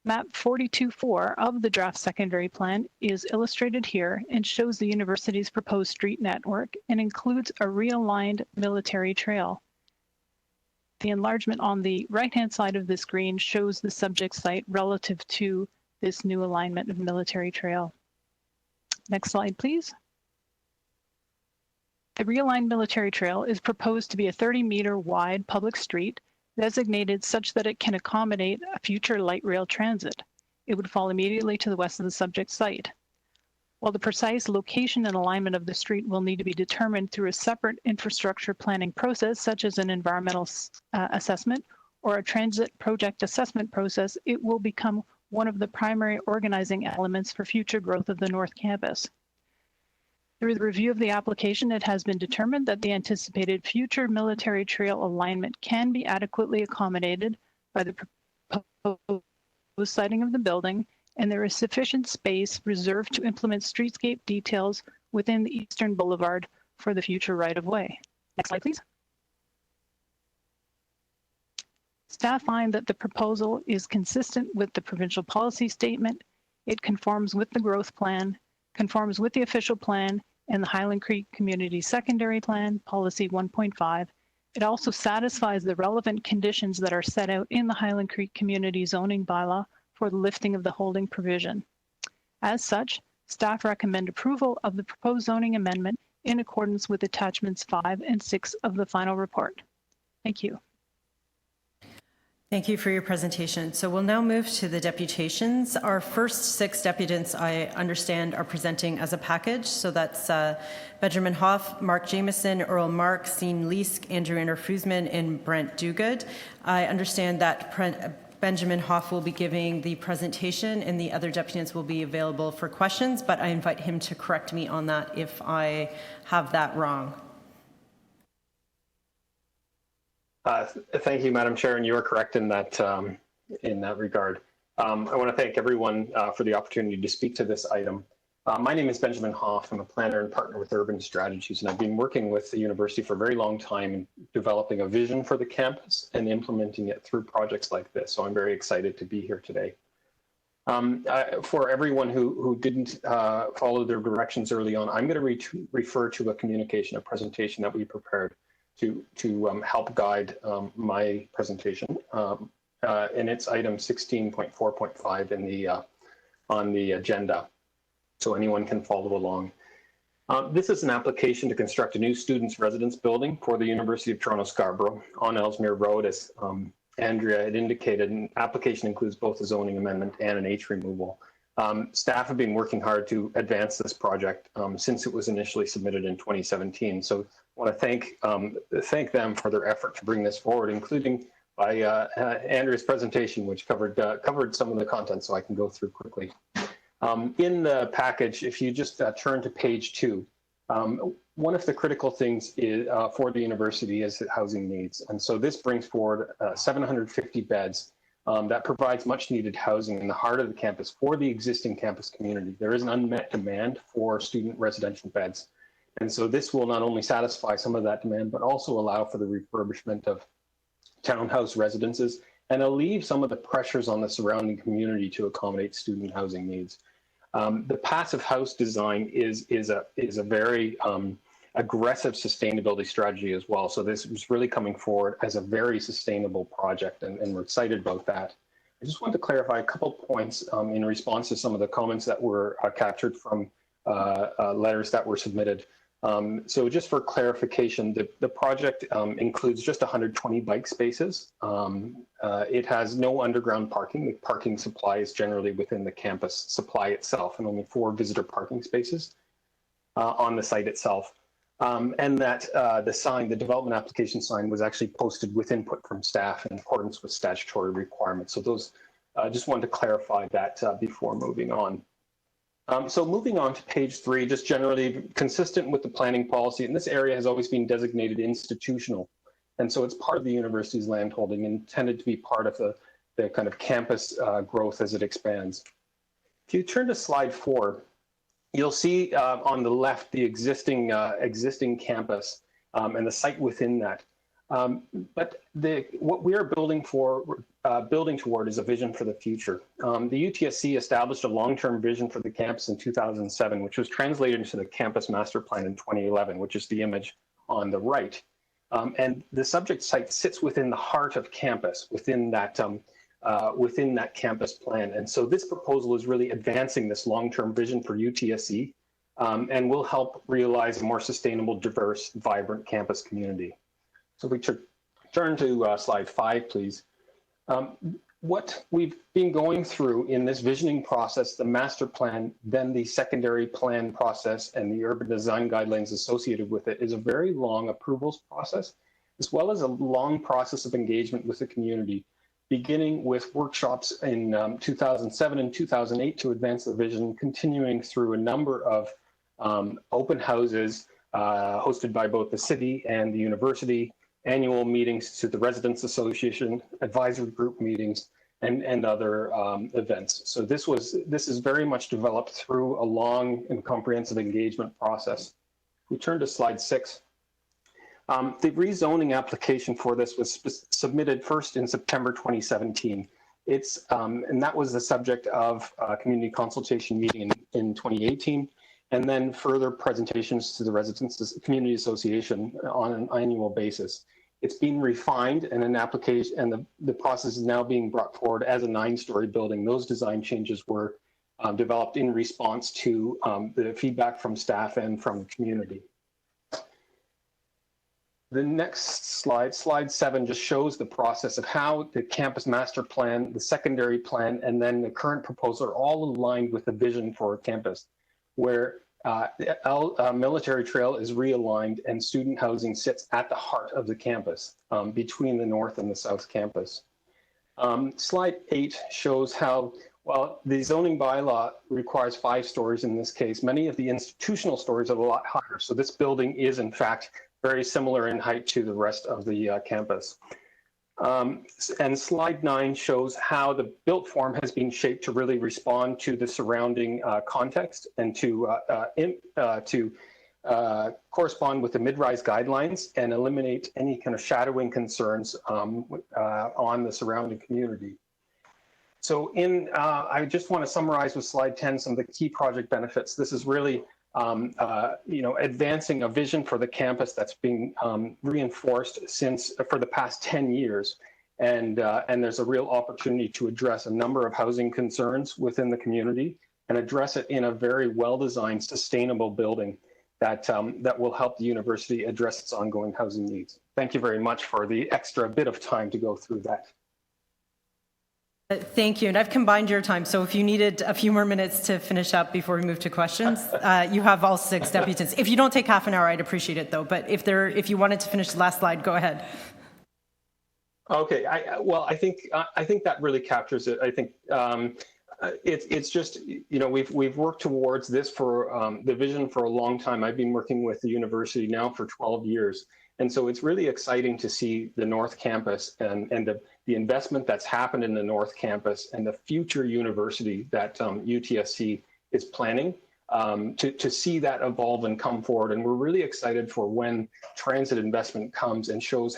Map 42.4 of the draft secondary plan is illustrated here and shows the university's proposed street network and includes a realigned military trail. The enlargement on the right-hand side of the screen shows the subject site relative to this new alignment of military trail. Next slide, please. The realigned military trail is proposed to be a 30-meter wide public street designated such that it can accommodate a future light rail transit. It would fall immediately to the west of the subject site. While the precise location and alignment of the street will need to be determined through a separate infrastructure planning process, such as an environmental assessment or a transit project assessment process, it will become one of the primary organizing elements for future growth of the North Campus. Through the review of the application, it has been determined that the anticipated future military trail alignment can be adequately accommodated by the proposed siting of the building, and there is sufficient space reserved to implement streetscape details within the eastern boulevard for the future right-of-way. Next slide, please. Staff find that the proposal is consistent with the provincial policy statement. It conforms with the growth plan, conforms with the official plan and the Highland Creek Community Secondary Plan, Policy 1.5. It also satisfies the relevant conditions that are set out in the Highland Creek Community Zoning Bylaw for the lifting of the holding provision. As such, staff recommend approval of the proposed zoning amendment in accordance with attachments 5 and 6 of the final report. Thank you. Thank you for your presentation. So we'll now move to the deputations. Our first 6 deputants, I understand, are presenting as a package. So that's Benjamin Hoff, Mark Jameson, Earl Mark, Sean Leask, Andrew Fusman, and Brent Duguid. I understand that Benjamin Hoff will be giving the presentation and the other deputants will be available for questions, but I invite him to correct me on that if I have that wrong. Thank you, Madam Chair, and you are correct in that regard. I want to thank everyone for the opportunity to speak to this item. My name is Benjamin Hoff. I'm a planner and partner with Urban Strategies, and I've been working with the university for a very long time in developing a vision for the campus and implementing it through projects like this. So I'm very excited to be here today. For everyone who didn't follow their directions early on, I'm going to refer to a communication, a presentation that we prepared to help guide my presentation, and it's item 16.4.5 in the on the agenda, so anyone can follow along. This is an application to construct a new students' residence building for the University of Toronto Scarborough on Ellesmere Road. As Andrea had indicated, an application includes both a zoning amendment and an H removal. Staff have been working hard to advance this project since it was initially submitted in 2017. So I want to thank them for their effort to bring this forward, including by Andrea's presentation, which covered some of the content, so I can go through quickly. In the package, if you just turn to page 2, one of the critical things is, for the university is housing needs. And so this brings forward 750 beds that provides much needed housing in the heart of the campus for the existing campus community. There is an unmet demand for student residential beds. And so this will not only satisfy some of that demand, but also allow for the refurbishment of townhouse residences and alleviate some of the pressures on the surrounding community to accommodate student housing needs. The passive house design is a very aggressive sustainability strategy as well. So this is really coming forward as a very sustainable project, and we're excited about that. I just want to clarify a couple points in response to some of the comments that were captured from letters that were submitted. So just for clarification, the project includes just 120 bike spaces. It has no underground parking. The parking supply is generally within the campus supply itself, and only 4 visitor parking spaces on the site itself. And that the development application sign was actually posted with input from staff in accordance with statutory requirements. So those, just wanted to clarify that before moving on. So moving on to page 3, just generally consistent with the planning policy, and this area has always been designated institutional. And so it's part of the university's landholding, intended to be part of the kind of campus growth as it expands. If you turn to slide 4, you'll see on the left the existing campus and the site within that. But what we are building toward is a vision for the future. The UTSC established a long-term vision for the campus in 2007, which was translated into the campus master plan in 2011, which is the image on the right. And the subject site sits within the heart of campus, within that campus plan. And so this proposal is really advancing this long-term vision for UTSC and will help realize a more sustainable, diverse, vibrant campus community. So if we turn to slide 5, please. What we've been going through in this visioning process, the master plan, then the secondary plan process, and the urban design guidelines associated with it is a very long approvals process, as well as a long process of engagement with the community, beginning with workshops in 2007 and 2008 to advance the vision, continuing through a number of open houses hosted by both the city and the university, annual meetings to the Residents Association, advisory group meetings, and other events. So this is very much developed through a long and comprehensive engagement process. We turn to slide 6. The rezoning application for this was submitted first in September 2017. And that was the subject of a community consultation meeting in 2018, and then further presentations to the Residents Community Association on an annual basis. It's been refined and an application, and the process is now being brought forward as a 9-story building. Those design changes were developed in response to the feedback from staff and from the community. The next slide, slide 7, just shows the process of how the campus master plan, the secondary plan, and then the current proposal are all aligned with the vision for campus, where Military Trail is realigned and student housing sits at the heart of the campus, between the north and the south campus. Slide 8 shows how, well, the zoning bylaw requires 5 stories in this case. Many of the institutional stories are a lot higher. So this building is, in fact, very similar in height to the rest of the campus. And slide 9 shows how the built form has been shaped to really respond to the surrounding context and to correspond with the mid-rise guidelines and eliminate any kind of shadowing concerns on the surrounding community. So I just want to summarize with slide 10 some of the key project benefits. This is really advancing a vision for the campus that's been reinforced for the past 10 years. And there's a real opportunity to address a number of housing concerns within the community and address it in a very well-designed, sustainable building that will help the university address its ongoing housing needs. Thank you very much for the extra bit of time to go through that. Thank you. And I've combined your time. So if you needed a few more minutes to finish up before we move to questions, you have all 6 deputies. If you don't take half an hour, I'd appreciate it though. But if you wanted to finish the last slide, go ahead. Okay. I think that really captures it. I think it's just, we've worked towards this for the vision for a long time. I've been working with the university now for 12 years. And so it's really exciting to see the North Campus and the investment that's happened in the North Campus and the future university that UTSC is planning to see that evolve and come forward. And we're really excited for when transit investment comes and shows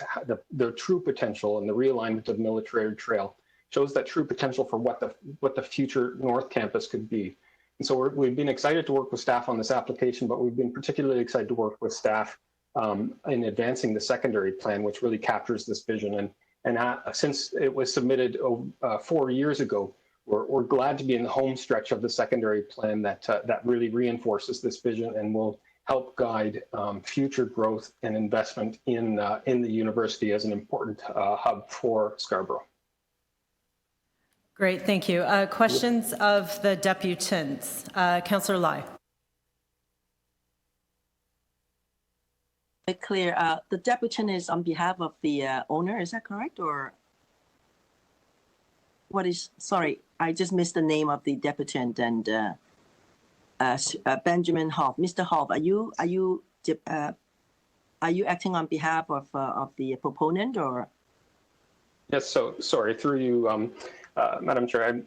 the true potential and the realignment of Military Trail, shows that true potential for what the future North Campus could be. And so we've been excited to work with staff on this application, but we've been particularly excited to work with staff in advancing the secondary plan, which really captures this vision. And since it was submitted 4 years ago, we're glad to be in the home stretch of the secondary plan that really reinforces this vision and will help guide future growth and investment in the university as an important hub for Scarborough. Great, thank you. Questions of the deputants. Councillor Lai. Clear. The deputant is on behalf of the owner, is that correct? Or what is, sorry, I just missed the name of the deputant and Benjamin Hoff. Mr. Hoff, are you acting on behalf of the proponent or? Yes, so sorry, through you, Madam Chair,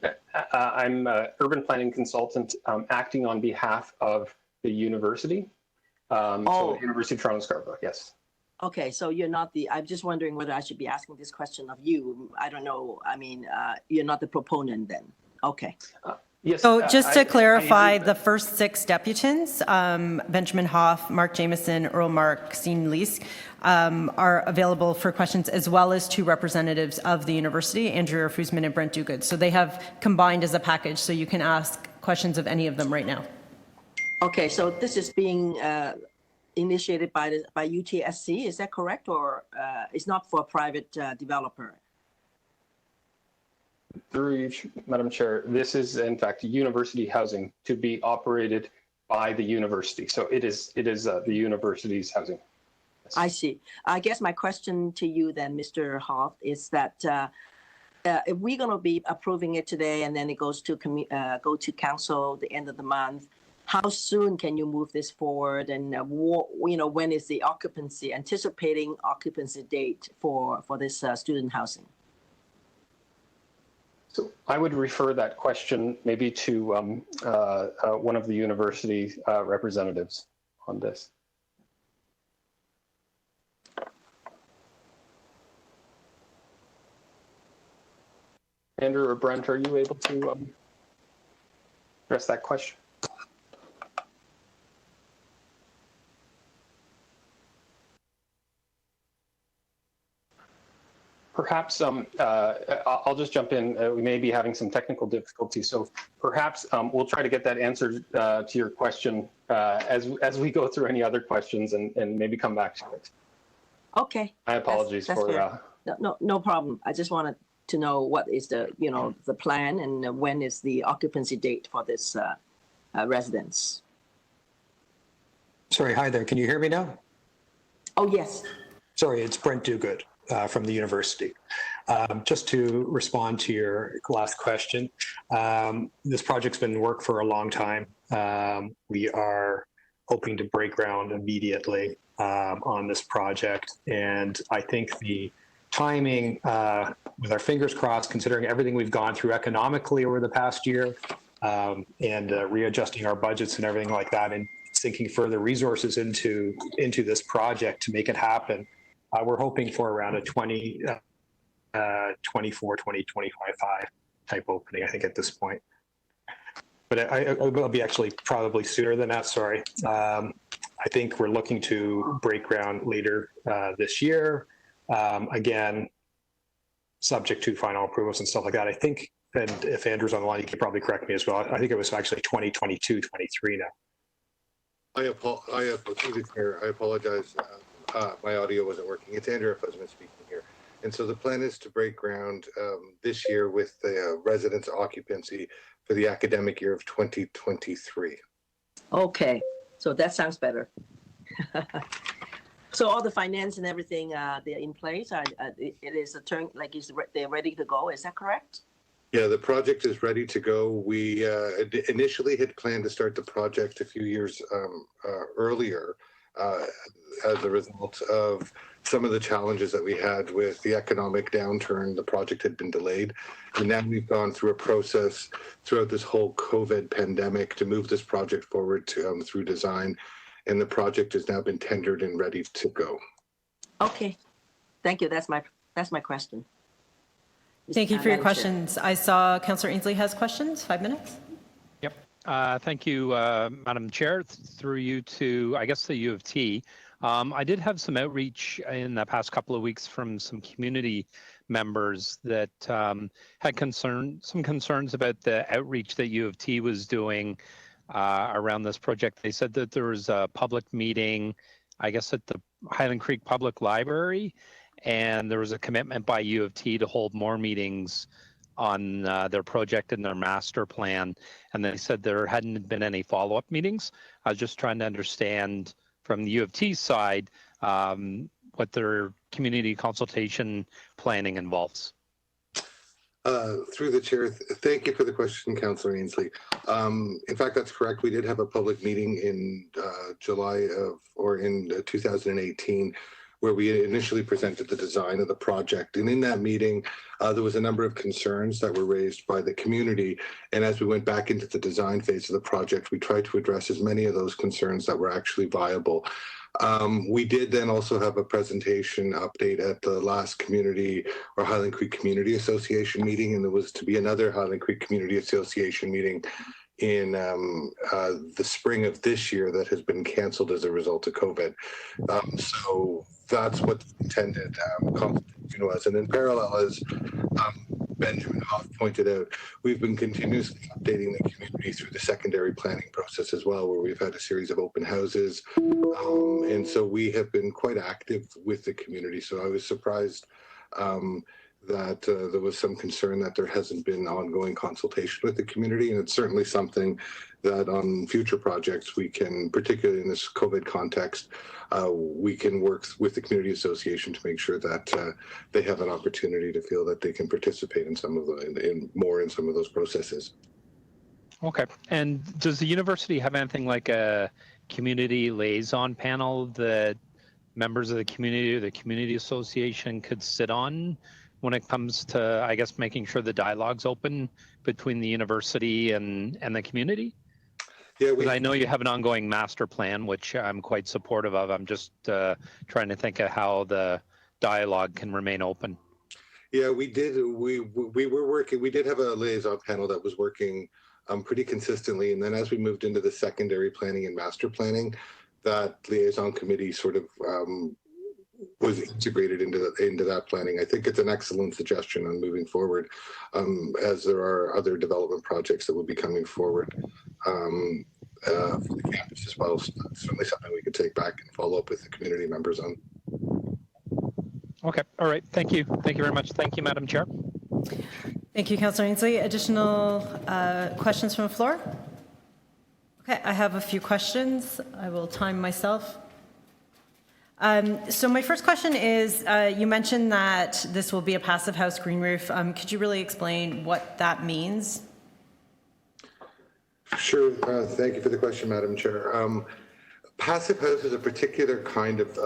I'm an urban planning consultant acting on behalf of the university. So University of Toronto Scarborough, yes. Okay, so you're not I'm just wondering whether I should be asking this question of you. I don't know. I mean, you're not the proponent then. Okay. Yes. So just to clarify, the first 6 deputants, Benjamin Hoff, Mark Jameson, Earl Mark, Sean Leask, are available for questions, as well as 2 representatives of the university, Andrea Fusman and Brent Duguid. So they have combined as a package, so you can ask questions of any of them right now. Okay, so this is being initiated by UTSC, is that correct? Or it's not for a private developer? Through you, Madam Chair, this is in fact university housing to be operated by the university. So it is the university's housing. Yes. I see. I guess my question to you then, Mr. Hoff, is that if we're going to be approving it today and then it goes to go to council the end of the month, how soon can you move this forward, and when is the anticipating occupancy date for this student housing? So I would refer that question maybe to one of the university representatives on this. Andrew or Brent, are you able to address that question? Perhaps I'll just jump in. We may be having some technical difficulties, so perhaps we'll try to get that answer to your question as we go through any other questions and maybe come back to it. Okay. My apologies That's for fair. No problem. I just wanted to know what is the plan and when is the occupancy date for this residence. Sorry, hi there. Can you hear me now? Oh, yes. Sorry, it's Brent Duguid from the university. Just to respond to your last question, this project's been in work for a long time. We are hoping to break ground immediately on this project. And I think the timing, with our fingers crossed, considering everything we've gone through economically over the past year, and readjusting our budgets and everything like that, and sinking further resources into this project to make it happen, we're hoping for around a 2024, 2025 type opening, I think, at this point. But I will be actually probably sooner than that, sorry. I think we're looking to break ground later this year. Again, subject to final approvals and stuff like that. I think, and if Andrew's on the line, he can probably correct me as well. I think it was actually 2022, 23 now. I apologize. My audio wasn't working. It's Andrew Fussman speaking here. And so the plan is to break ground this year with the residence occupancy for the academic year of 2023. Okay, so that sounds better. So all the finance and everything, they're in place. It is a turn, like they're ready to go. Is that correct? Yeah, the project is ready to go. We initially had planned to start the project a few years earlier as a result of some of the challenges that we had with the economic downturn. The project had been delayed. And now we've gone through a process throughout this whole COVID pandemic to move this project forward to, through design. And the project has now been tendered and ready to go. Okay, thank you. That's my question. Thank you for your questions. I saw Councillor Ainsley has questions. 5 minutes. Yep. Thank you, Madam Chair. Through you to, I guess, the U of T. I did have some outreach in the past couple of weeks from some community members that had some concerns about the outreach that U of T was doing around this project. They said that there was a public meeting, I guess, at the Highland Creek Public Library, and there was a commitment by U of T to hold more meetings on their project and their master plan. And they said there hadn't been any follow-up meetings. I was just trying to understand from the U of T side what their community consultation planning involves. Through the chair, thank you for the question, Councillor Ainsley. In fact, that's correct. We did have a public meeting in July in 2018, where we initially presented the design of the project. And in that meeting, there was a number of concerns that were raised by the community. And as we went back into the design phase of the project, we tried to address as many of those concerns that were actually viable. We did then also have a presentation update at the last community or Highland Creek Community Association meeting, and there was to be another Highland Creek Community Association meeting in the spring of this year that has been canceled as a result of COVID. So that's what the intended consultation was. And in parallel, as Benjamin Hoff pointed out, we've been continuously updating the community through the secondary planning process as well, where we've had a series of open houses. And so we have been quite active with the community. So I was surprised that there was some concern that there hasn't been ongoing consultation with the community. And it's certainly something that on future projects we can, particularly in this COVID context, we can work with the community association to make sure that they have an opportunity to feel that they can participate in some of in some of those processes. Okay. And does the university have anything like a community liaison panel that members of the community or the community association could sit on when it comes to, I guess, making sure the dialogue's open between the university and the community? Yeah, I know you have an ongoing master plan, which I'm quite supportive of. I'm just trying to think of how the dialogue can remain open. Yeah, we did. We were working. We did have a liaison panel that was working pretty consistently, and then as we moved into the secondary planning and master planning, that liaison committee sort of was integrated into that planning. I think it's an excellent suggestion on moving forward, as there are other development projects that will be coming forward for the campus as well. So that's certainly something we could take back and follow up with the community members on. Okay. All right. Thank you. Thank you very much. Thank you, Madam Chair. Thank you, Councillor Ainsley. Additional questions from the floor? Okay, I have a few questions. I will time myself. So my first question is, you mentioned that this will be a passive house green roof. Could you really explain what that means? Sure. Thank you for the question, Madam Chair. Passive house is a particular kind of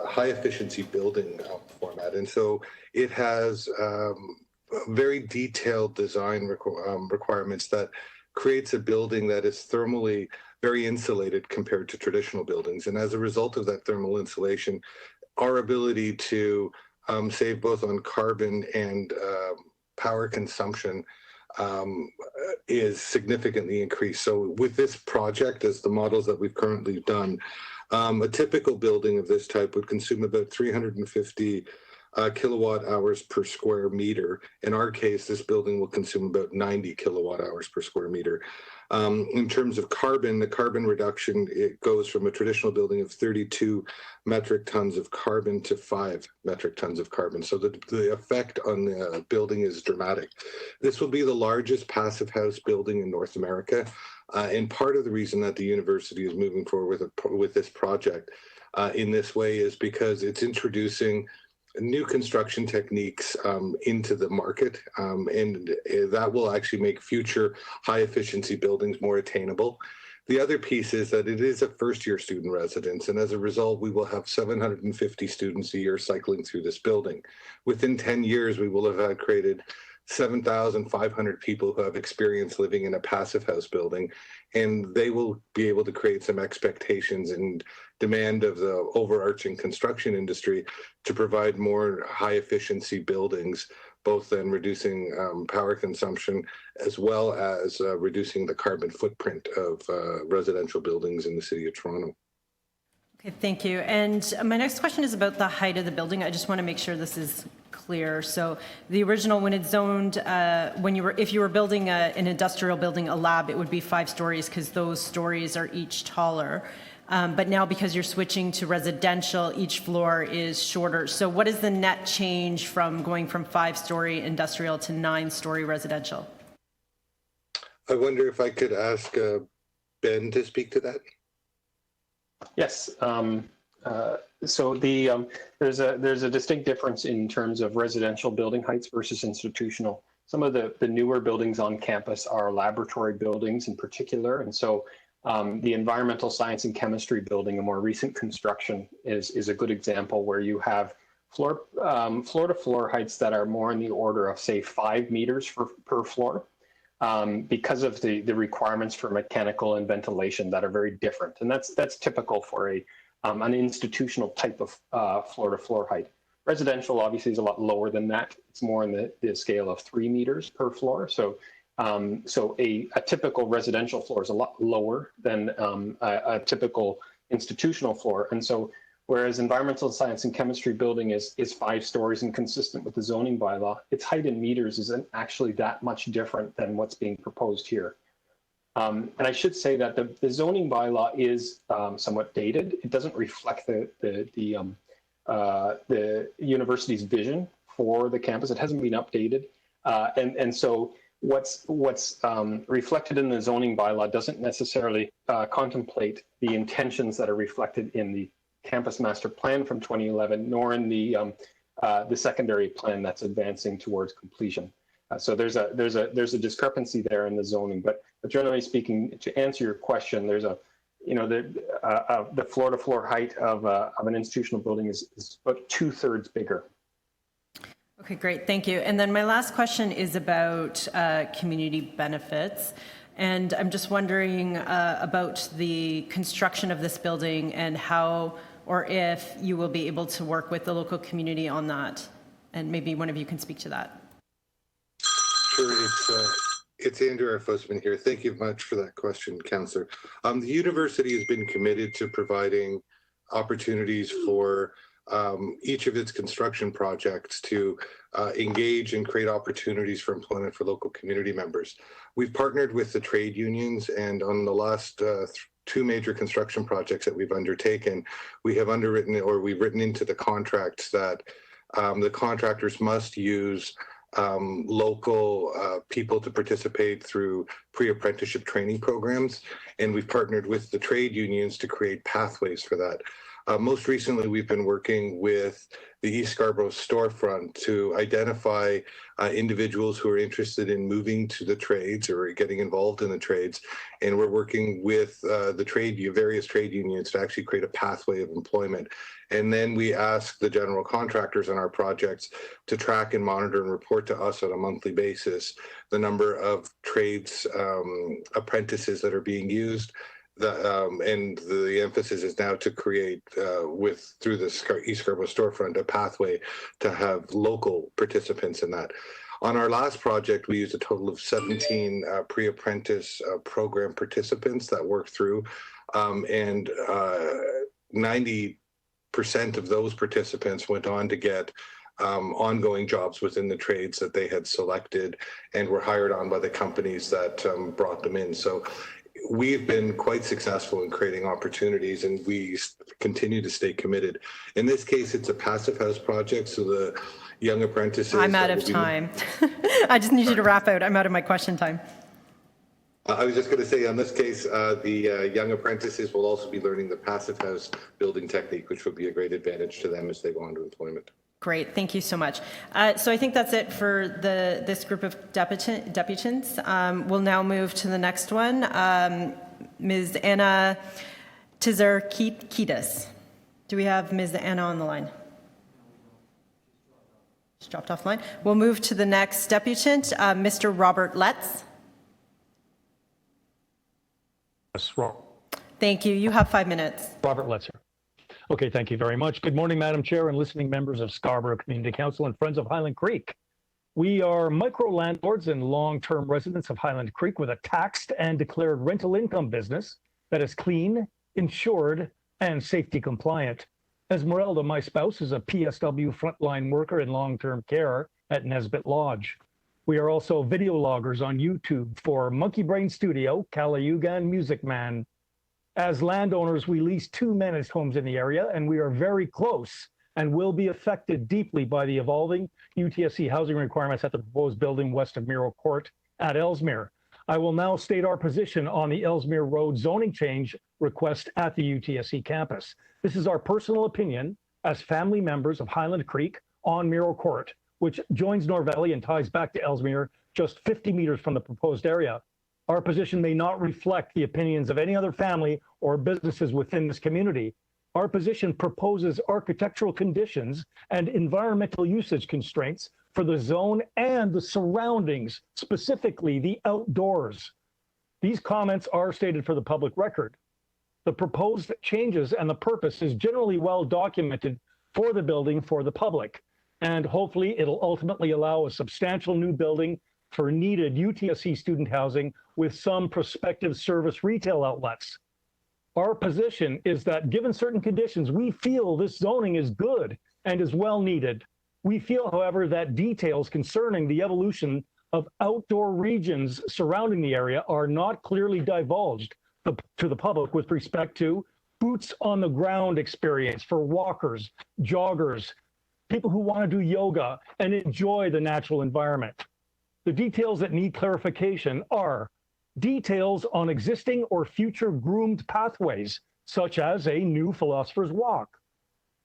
high efficiency building format. And so it has very detailed design requirements that creates a building that is thermally very insulated compared to traditional buildings. And as a result of that thermal insulation, our ability to save both on carbon and power consumption is significantly increased. So with this project, as the models that we've currently done, a typical building of this type would consume about 350 kilowatt hours per square meter. In our case, this building will consume about 90 kilowatt hours per square meter. In terms of carbon, the carbon reduction, it goes from a traditional building of 32 metric tons of carbon to 5 metric tons of carbon. So the effect on the building is dramatic. This will be the largest passive house building in North America. And part of the reason that the university is moving forward with this project in this way is because it's introducing new construction techniques into the market, and that will actually make future high efficiency buildings more attainable. The other piece is that it is a first-year student residence, and as a result, we will have 750 students a year cycling through this building. Within 10 years, we will have created 7,500 people who have experience living in a passive house building, and they will be able to create some expectations and demand of the overarching construction industry to provide more high efficiency buildings, both then reducing power consumption as well as reducing the carbon footprint of residential buildings in the city of Toronto. Okay, thank you. And my next question is about the height of the building. I just want to make sure this is clear. So the original, when it's zoned, if you were building an industrial building, a lab, it would be 5 stories because those stories are each taller. But now because you're switching to residential, each floor is shorter. So what is the net change from going from 5-story industrial to 9-story residential? I wonder if I could ask Ben to speak to that. Yes. So there's a distinct difference in terms of residential building heights versus institutional. Some of the newer buildings on campus are laboratory buildings in particular, and so the environmental science and chemistry building, a more recent construction, is a good example where you have floor to floor heights that are more in the order of, say, 5 meters per floor, because of the requirements for mechanical and ventilation that are very different, and that's typical for an institutional type of floor to floor height. Residential obviously is a lot lower than that. It's more in the scale of 3 meters per floor. So a typical residential floor is a lot lower than a typical institutional floor. And so whereas environmental science and chemistry building is 5 stories and consistent with the zoning bylaw, its height in meters isn't actually that much different than what's being proposed here. And I should say that the zoning bylaw is somewhat dated. It doesn't reflect the university's vision for the campus. It hasn't been updated. And so what's reflected in the zoning bylaw doesn't necessarily contemplate the intentions that are reflected in the campus master plan from 2011, nor in the secondary plan that's advancing towards completion. So there's a discrepancy there in the zoning, but generally speaking, to answer your question, there's the floor to floor height of an institutional building is about 2/3 bigger. Okay, great, thank you. And then my last question is about community benefits. And I'm just wondering about the construction of this building and how or if you will be able to work with the local community on that. And maybe one of you can speak to that. Sure, it's Andrew Fosman here. Thank you much for that question, Councillor. The university has been committed to providing opportunities for each of its construction projects to engage and create opportunities for employment for local community members. We've partnered with the trade unions, and on the last 2 major construction projects that we've undertaken, we have underwritten or we've written into the contracts that the contractors must use local people to participate through pre-apprenticeship training programs. And we've partnered with the trade unions to create pathways for that. Most recently, we've been working with the East Scarborough storefront to identify individuals who are interested in moving to the trades or getting involved in the trades. And we're working with the various trade unions to actually create a pathway of employment. And then we ask the general contractors on our projects to track and monitor and report to us on a monthly basis the number of trades apprentices that are being used. And the emphasis is now to create, through the East Scarborough storefront, a pathway to have local participants in that. On our last project, we used a total of 17 pre-apprentice program participants that worked through, and 90% of those participants went on to get ongoing jobs within the trades that they had selected and were hired on by the companies that brought them in. So we've been quite successful in creating opportunities, and we continue to stay committed. In this case, it's a passive house project, so the young apprentices... I'm out of time. I just need you to wrap out. I'm out of my question time. I was just going to say, on this case, the young apprentices will also be learning the passive house building technique, which will be a great advantage to them as they go into employment. Great, thank you so much. So I think that's it for this group of deputants. We'll now move to the next one. Ms. Anna Tizarkitis. Do we have Ms. Anna on the line? She's dropped off the line. We'll move to the next deputant, Mr. Robert Letts. Yes, wrong. Thank you. You have 5 minutes. Robert Letts here. Okay, thank you very much. Good morning, Madam Chair and listening members of Scarborough Community Council and Friends of Highland Creek. We are micro landlords and long-term residents of Highland Creek with a taxed and declared rental income business that is clean, insured, and safety compliant. Esmeralda, my spouse, is a PSW frontline worker in long-term care at Nesbitt Lodge. We are also video loggers on YouTube for Monkey Brain Studio, Caliuga, and Music Man. As landowners, we lease 2 managed homes in the area, and we are very close and will be affected deeply by the evolving UTSC housing requirements at the proposed building west of Miro Court at Ellesmere. I will now state our position on the Ellesmere Road zoning change request at the UTSC campus. This is our personal opinion as family members of Highland Creek on Miro Court, which joins Nor Valley and ties back to Ellesmere just 50 meters from the proposed area. Our position may not reflect the opinions of any other family or businesses within this community. Our position proposes architectural conditions and environmental usage constraints for the zone and the surroundings, specifically the outdoors. These comments are stated for the public record. The proposed changes and the purpose is generally well documented for the building for the public, and hopefully it'll ultimately allow a substantial new building for needed UTSC student housing with some prospective service retail outlets. Our position is that given certain conditions, we feel this zoning is good and is well needed. We feel, however, that details concerning the evolution of outdoor regions surrounding the area are not clearly divulged to the public with respect to boots on the ground experience for walkers, joggers, people who want to do yoga and enjoy the natural environment. The details that need clarification are details on existing or future groomed pathways, such as a new Philosopher's Walk.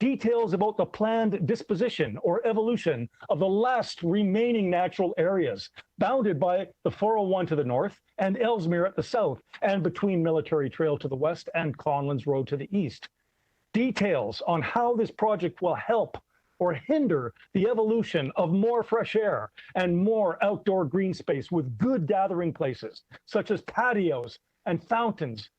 Details about the planned disposition or evolution of the last remaining natural areas bounded by the 401 to the north and Ellesmere at the south and between Military Trail to the west and Conlins Road to the east. Details on how this project will help or hinder the evolution of more fresh air and more outdoor green space with good gathering places, such as patios and fountains,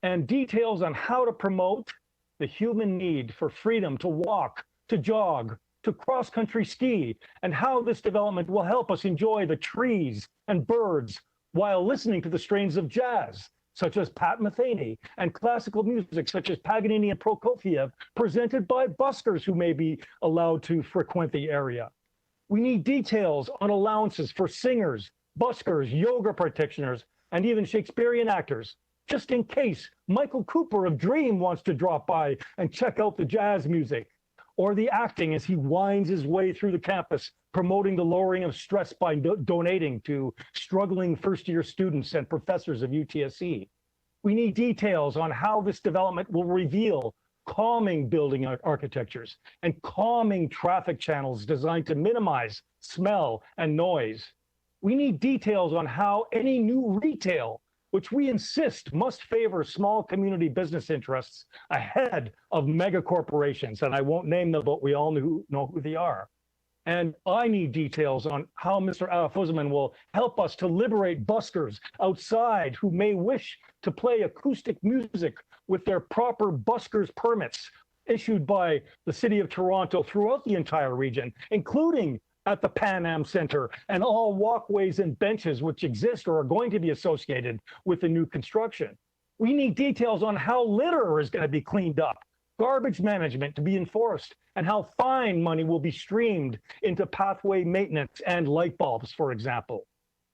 and details on how to promote the human need for freedom to walk, to jog, to cross-country ski, and how this development will help us enjoy the trees and birds while listening to the strains of jazz, such as Pat Metheny, and classical music such as Paganini and Prokofiev, presented by buskers who may be allowed to frequent the area. We need details on allowances for singers, buskers, yoga practitioners, and even Shakespearean actors, just in case Michael Cooper of Dream wants to drop by and check out the jazz music, or the acting as he winds his way through the campus, promoting the lowering of stress by donating to struggling first-year students and professors of UTSC. We need details on how this development will reveal calming building architectures and calming traffic channels designed to minimize smell and noise. We need details on how any new retail, which we insist must favor small community business interests ahead of mega corporations, and I won't name them, but we all know who they are. And I need details on how Mr. Afuzman will help us to liberate buskers outside who may wish to play acoustic music with their proper buskers permits issued by the City of Toronto throughout the entire region, including at the Pan Am Centre and all walkways and benches which exist or are going to be associated with the new construction. We need details on how litter is going to be cleaned up, garbage management to be enforced, and how fine money will be streamed into pathway maintenance and light bulbs, for example.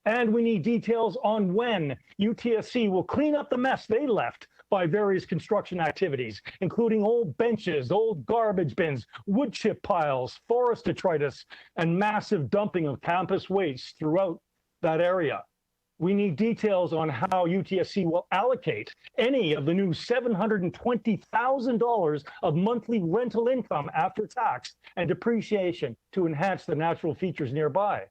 And we need details on when UTSC will clean up the mess they left by various construction activities, including old benches, old garbage bins, wood chip piles, forest detritus, and massive dumping of campus waste throughout that area. We need details on how UTSC will allocate any of the new $720,000 of monthly rental income after tax and depreciation to enhance the natural features nearby.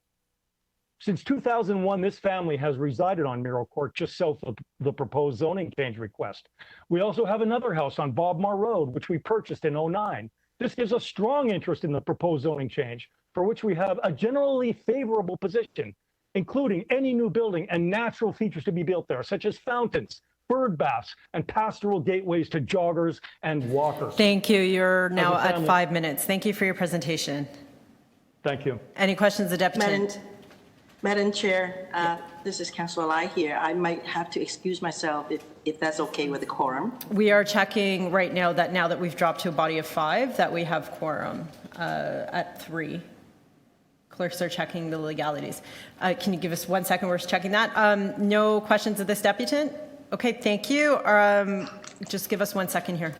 Since 2001, this family has resided on Miro Court just south of the proposed zoning change request. We also have another house on Bobmar Road, which we purchased in '09. This gives us strong interest in the proposed zoning change, for which we have a generally favorable position, including any new building and natural features to be built there, such as fountains, bird baths, and pastoral gateways to joggers and walkers. Thank you. You're now at 5 minutes. Thank you for your presentation. Thank you. Any questions, the Deputy? Madam Chair, this is Councillor Lai here. I might have to excuse myself if that's okay with the quorum. We are checking right now that we've dropped to a body of 5, that we have quorum at 3. Clerks are checking the legalities. Can you give us 1 second? We're checking that. No questions of this deputant? Okay, thank you. Just give us 1 second here.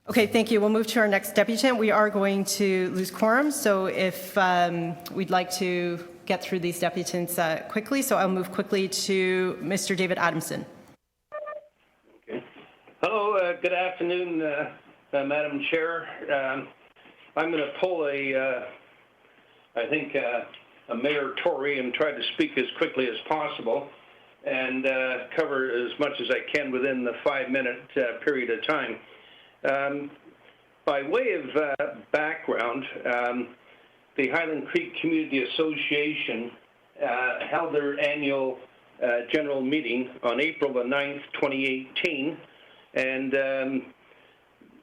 Okay, thank you. We'll move to our next deputant. We are going to lose quorum, so if we'd like to get through these deputants quickly, so I'll move quickly to Mr. David Adamson. Okay. Hello, good afternoon, Madam Chair. I'm going to pull a Mayor Tory and try to speak as quickly as possible and cover as much as I can within the 5-minute period of time. By way of background, the Highland Creek Community Association held their annual general meeting on April the 9th, 2018, and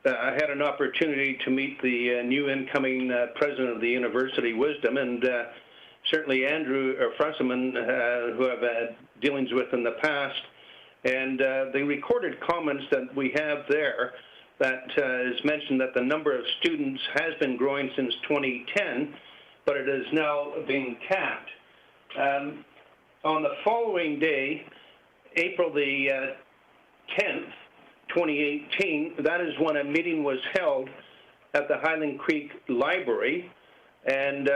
I had an opportunity to meet the new incoming president of the University, Wisdom, and certainly Andrew Fresselman, who I've had dealings with in the past, and the recorded comments that we have there that is mentioned that the number of students has been growing since 2010, but it is now being capped. On the following day, April the 10th, 2018, that is when a meeting was held at the Highland Creek Library, and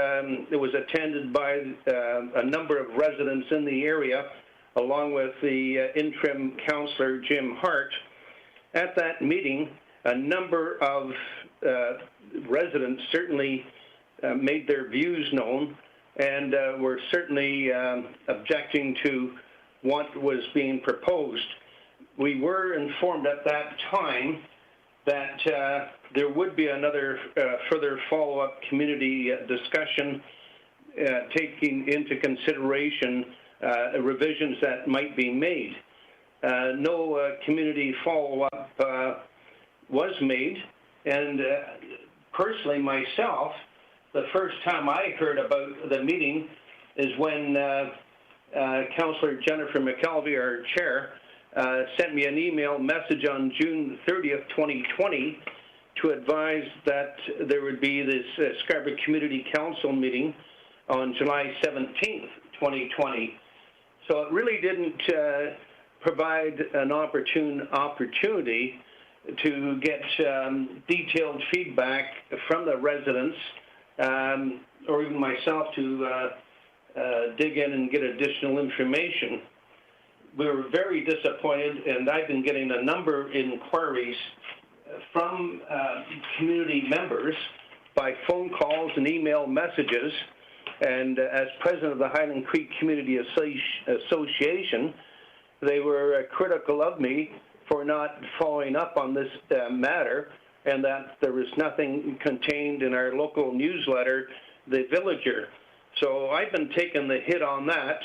it was attended by a number of residents in the area, along with the interim councillor, Jim Hart. At that meeting, a number of residents certainly made their views known and were certainly objecting to what was being proposed. We were informed at that time that there would be another further follow-up community discussion taking into consideration revisions that might be made. No community follow-up was made, and personally myself, the first time I heard about the meeting is when Councillor Jennifer McKelvey, our chair, sent me an email message on June 30th, 2020 to advise that there would be this Scarborough Community Council meeting on July 17th, 2020. So it really didn't provide an opportunity to get detailed feedback from the residents or even myself to dig in and get additional information. We were very disappointed, and I've been getting a number of inquiries from community members by phone calls and email messages, and as president of the Highland Creek Community Association, they were critical of me for not following up on this matter, and that there was nothing contained in our local newsletter, The Villager. So I've been taking the hit on that,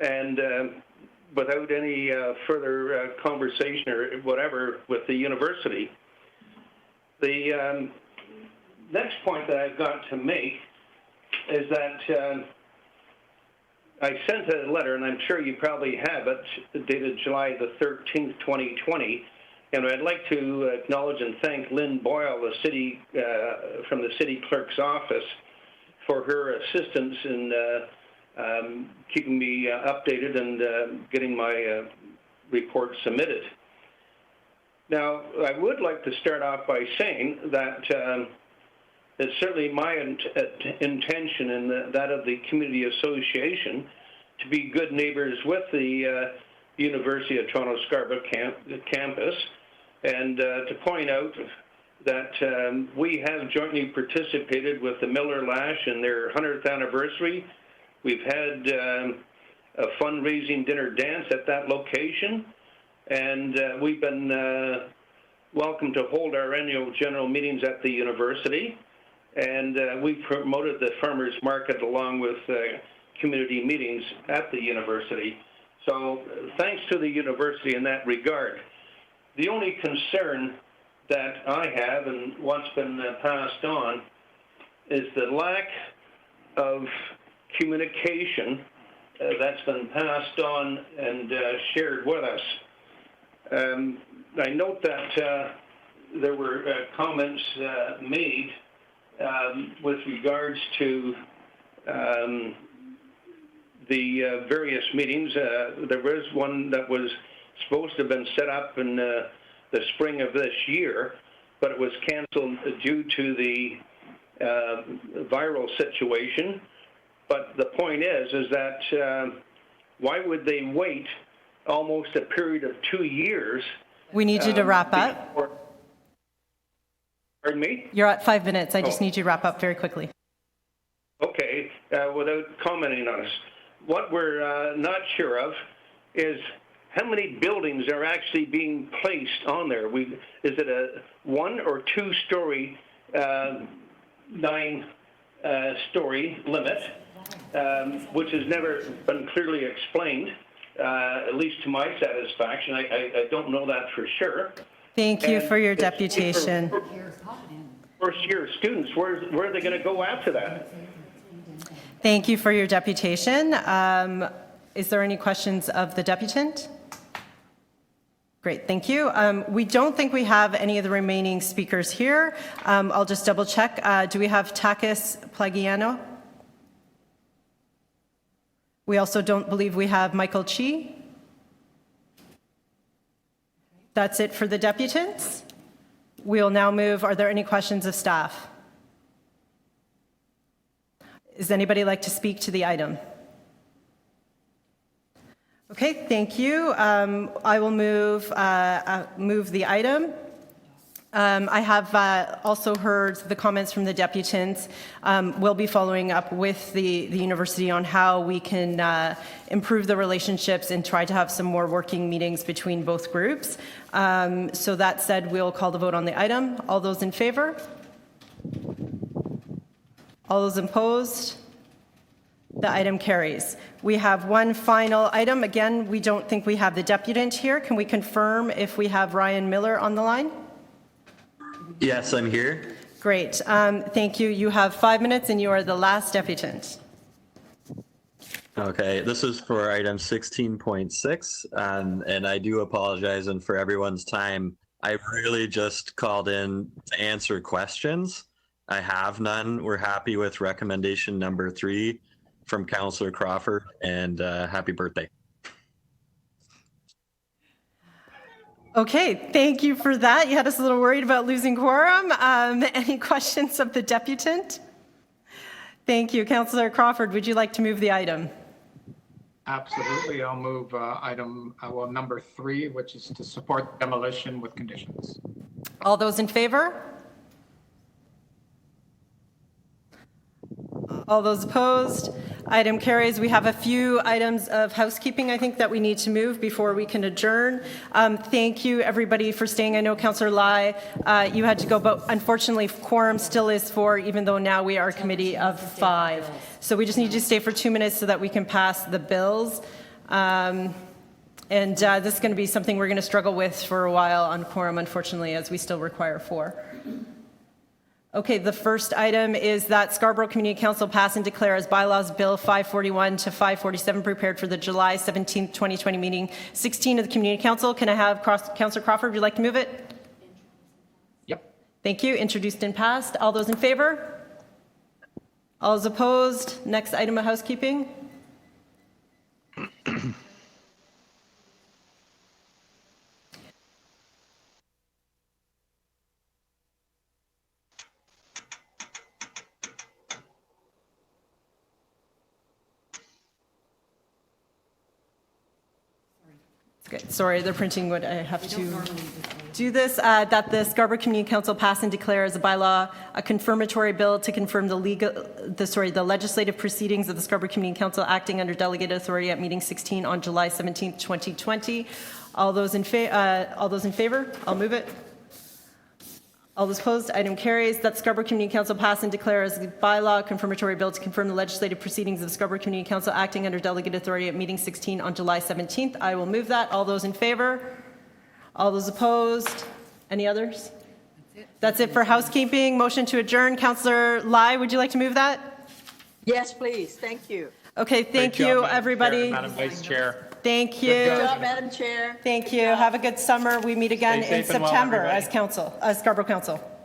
and without any further conversation or whatever with the university. The next point that I've got to make is that I sent a letter, and I'm sure you probably have it, dated July the 13th, 2020, and I'd like to acknowledge and thank Lynn Boyle, the city from the city clerk's office, for her assistance in keeping me updated and getting my report submitted. Now, I would like to start off by saying that it's certainly my intention and that of the Community Association to be good neighbors with the University of Toronto Scarborough campus, and to point out that we have jointly participated with the Miller Lash in their 100th anniversary. We've had a fundraising dinner dance at that location, and we've been welcome to hold our annual general meetings at the university. And we promoted the farmers market along with community meetings at the university. So thanks to the university in that regard. The only concern that I have and what's been passed on is the lack of communication that's been passed on and shared with us. I note that there were comments made with regards to the various meetings. There was one that was supposed to have been set up in the spring of this year, but it was canceled due to the viral situation. But the point is that why would they wait almost a period of 2 years? We need you to wrap up. Pardon me? You're at 5 minutes. I just need you to wrap up very quickly. Okay, without commenting on us. What we're not sure of is how many buildings are actually being placed on there. Is it a 1 or 2 story, 9 story limit, which has never been clearly explained, at least to my satisfaction. I don't know that for sure. Thank you for your deputation. First year students, where are they going to go after that? Thank you for your deputation. Is there any questions of the deputant? Great, thank you. We don't think we have any of the remaining speakers here. I'll just double check. Do we have Takis Plagiano? We also don't believe we have Michael Chi. That's it for the deputants. We'll now move. Are there any questions of staff? Does anybody like to speak to the item? Okay, thank you. I will move the item. I have also heard the comments from the deputants. We'll be following up with the university on how we can improve the relationships and try to have some more working meetings between both groups. So that said, we'll call the vote on the item. All those in favor? All those opposed? The item carries. We have one final item. Again, we don't think we have the deputant here. Can we confirm if we have Ryan Miller on the line? Yes, I'm here. Great. Thank you. You have 5 minutes and you are the last deputant. Okay, this is for item 16.6, and I do apologize, and for everyone's time, I really just called in to answer questions. I have none. We're happy with recommendation number 3 from Councillor Crawford, and happy birthday. Okay, thank you for that. You had us a little worried about losing quorum. Any questions of the deputant? Thank you. Councillor Crawford, would you like to move the item? Absolutely. I'll move item number 3, which is to support demolition with conditions. All those in favor? All those opposed? Item carries. We have a few items of housekeeping, I think, that we need to move before we can adjourn. Thank you, everybody, for staying. I know, Councillor Lai, you had to go, but unfortunately, quorum still is 4, even though now we are a committee of 5. So we just need you to stay for 2 minutes so that we can pass the bills. And this is going to be something we're going to struggle with for a while on quorum, unfortunately, as we still require 4. Okay, the first item is that Scarborough Community Council pass and declare as bylaws Bill 541 to 547 prepared for the July 17th, 2020 meeting 16 of the Community Council. Can I have Councillor Crawford, would you like to move it? Yep. Thank you. Introduced and passed. All those in favor? All those opposed? Next item of housekeeping. Good. Sorry, they're printing what I have to do this. That the Scarborough Community Council pass and declare as a bylaw a confirmatory bill to confirm the legislative proceedings of the Scarborough Community Council acting under delegated authority at meeting 16 on July 17th, 2020. All those in favor? I'll move it. All those opposed? Item carries. That Scarborough Community Council pass and declare as a bylaw confirmatory bill to confirm the legislative proceedings of the Scarborough Community Council acting under delegated authority at meeting 16 on July 17th. I will move that. All those in favor? All those opposed? Any others? That's it for housekeeping. Motion to adjourn. Councillor Lai, would you like to move that? Yes, please. Thank you. Okay, thank you, everybody. Madam Vice Chair. Thank you. Good job, Madam Chair. Thank you. Have a good summer. We meet again in Stay safe and well, September everybody. as Scarborough Council.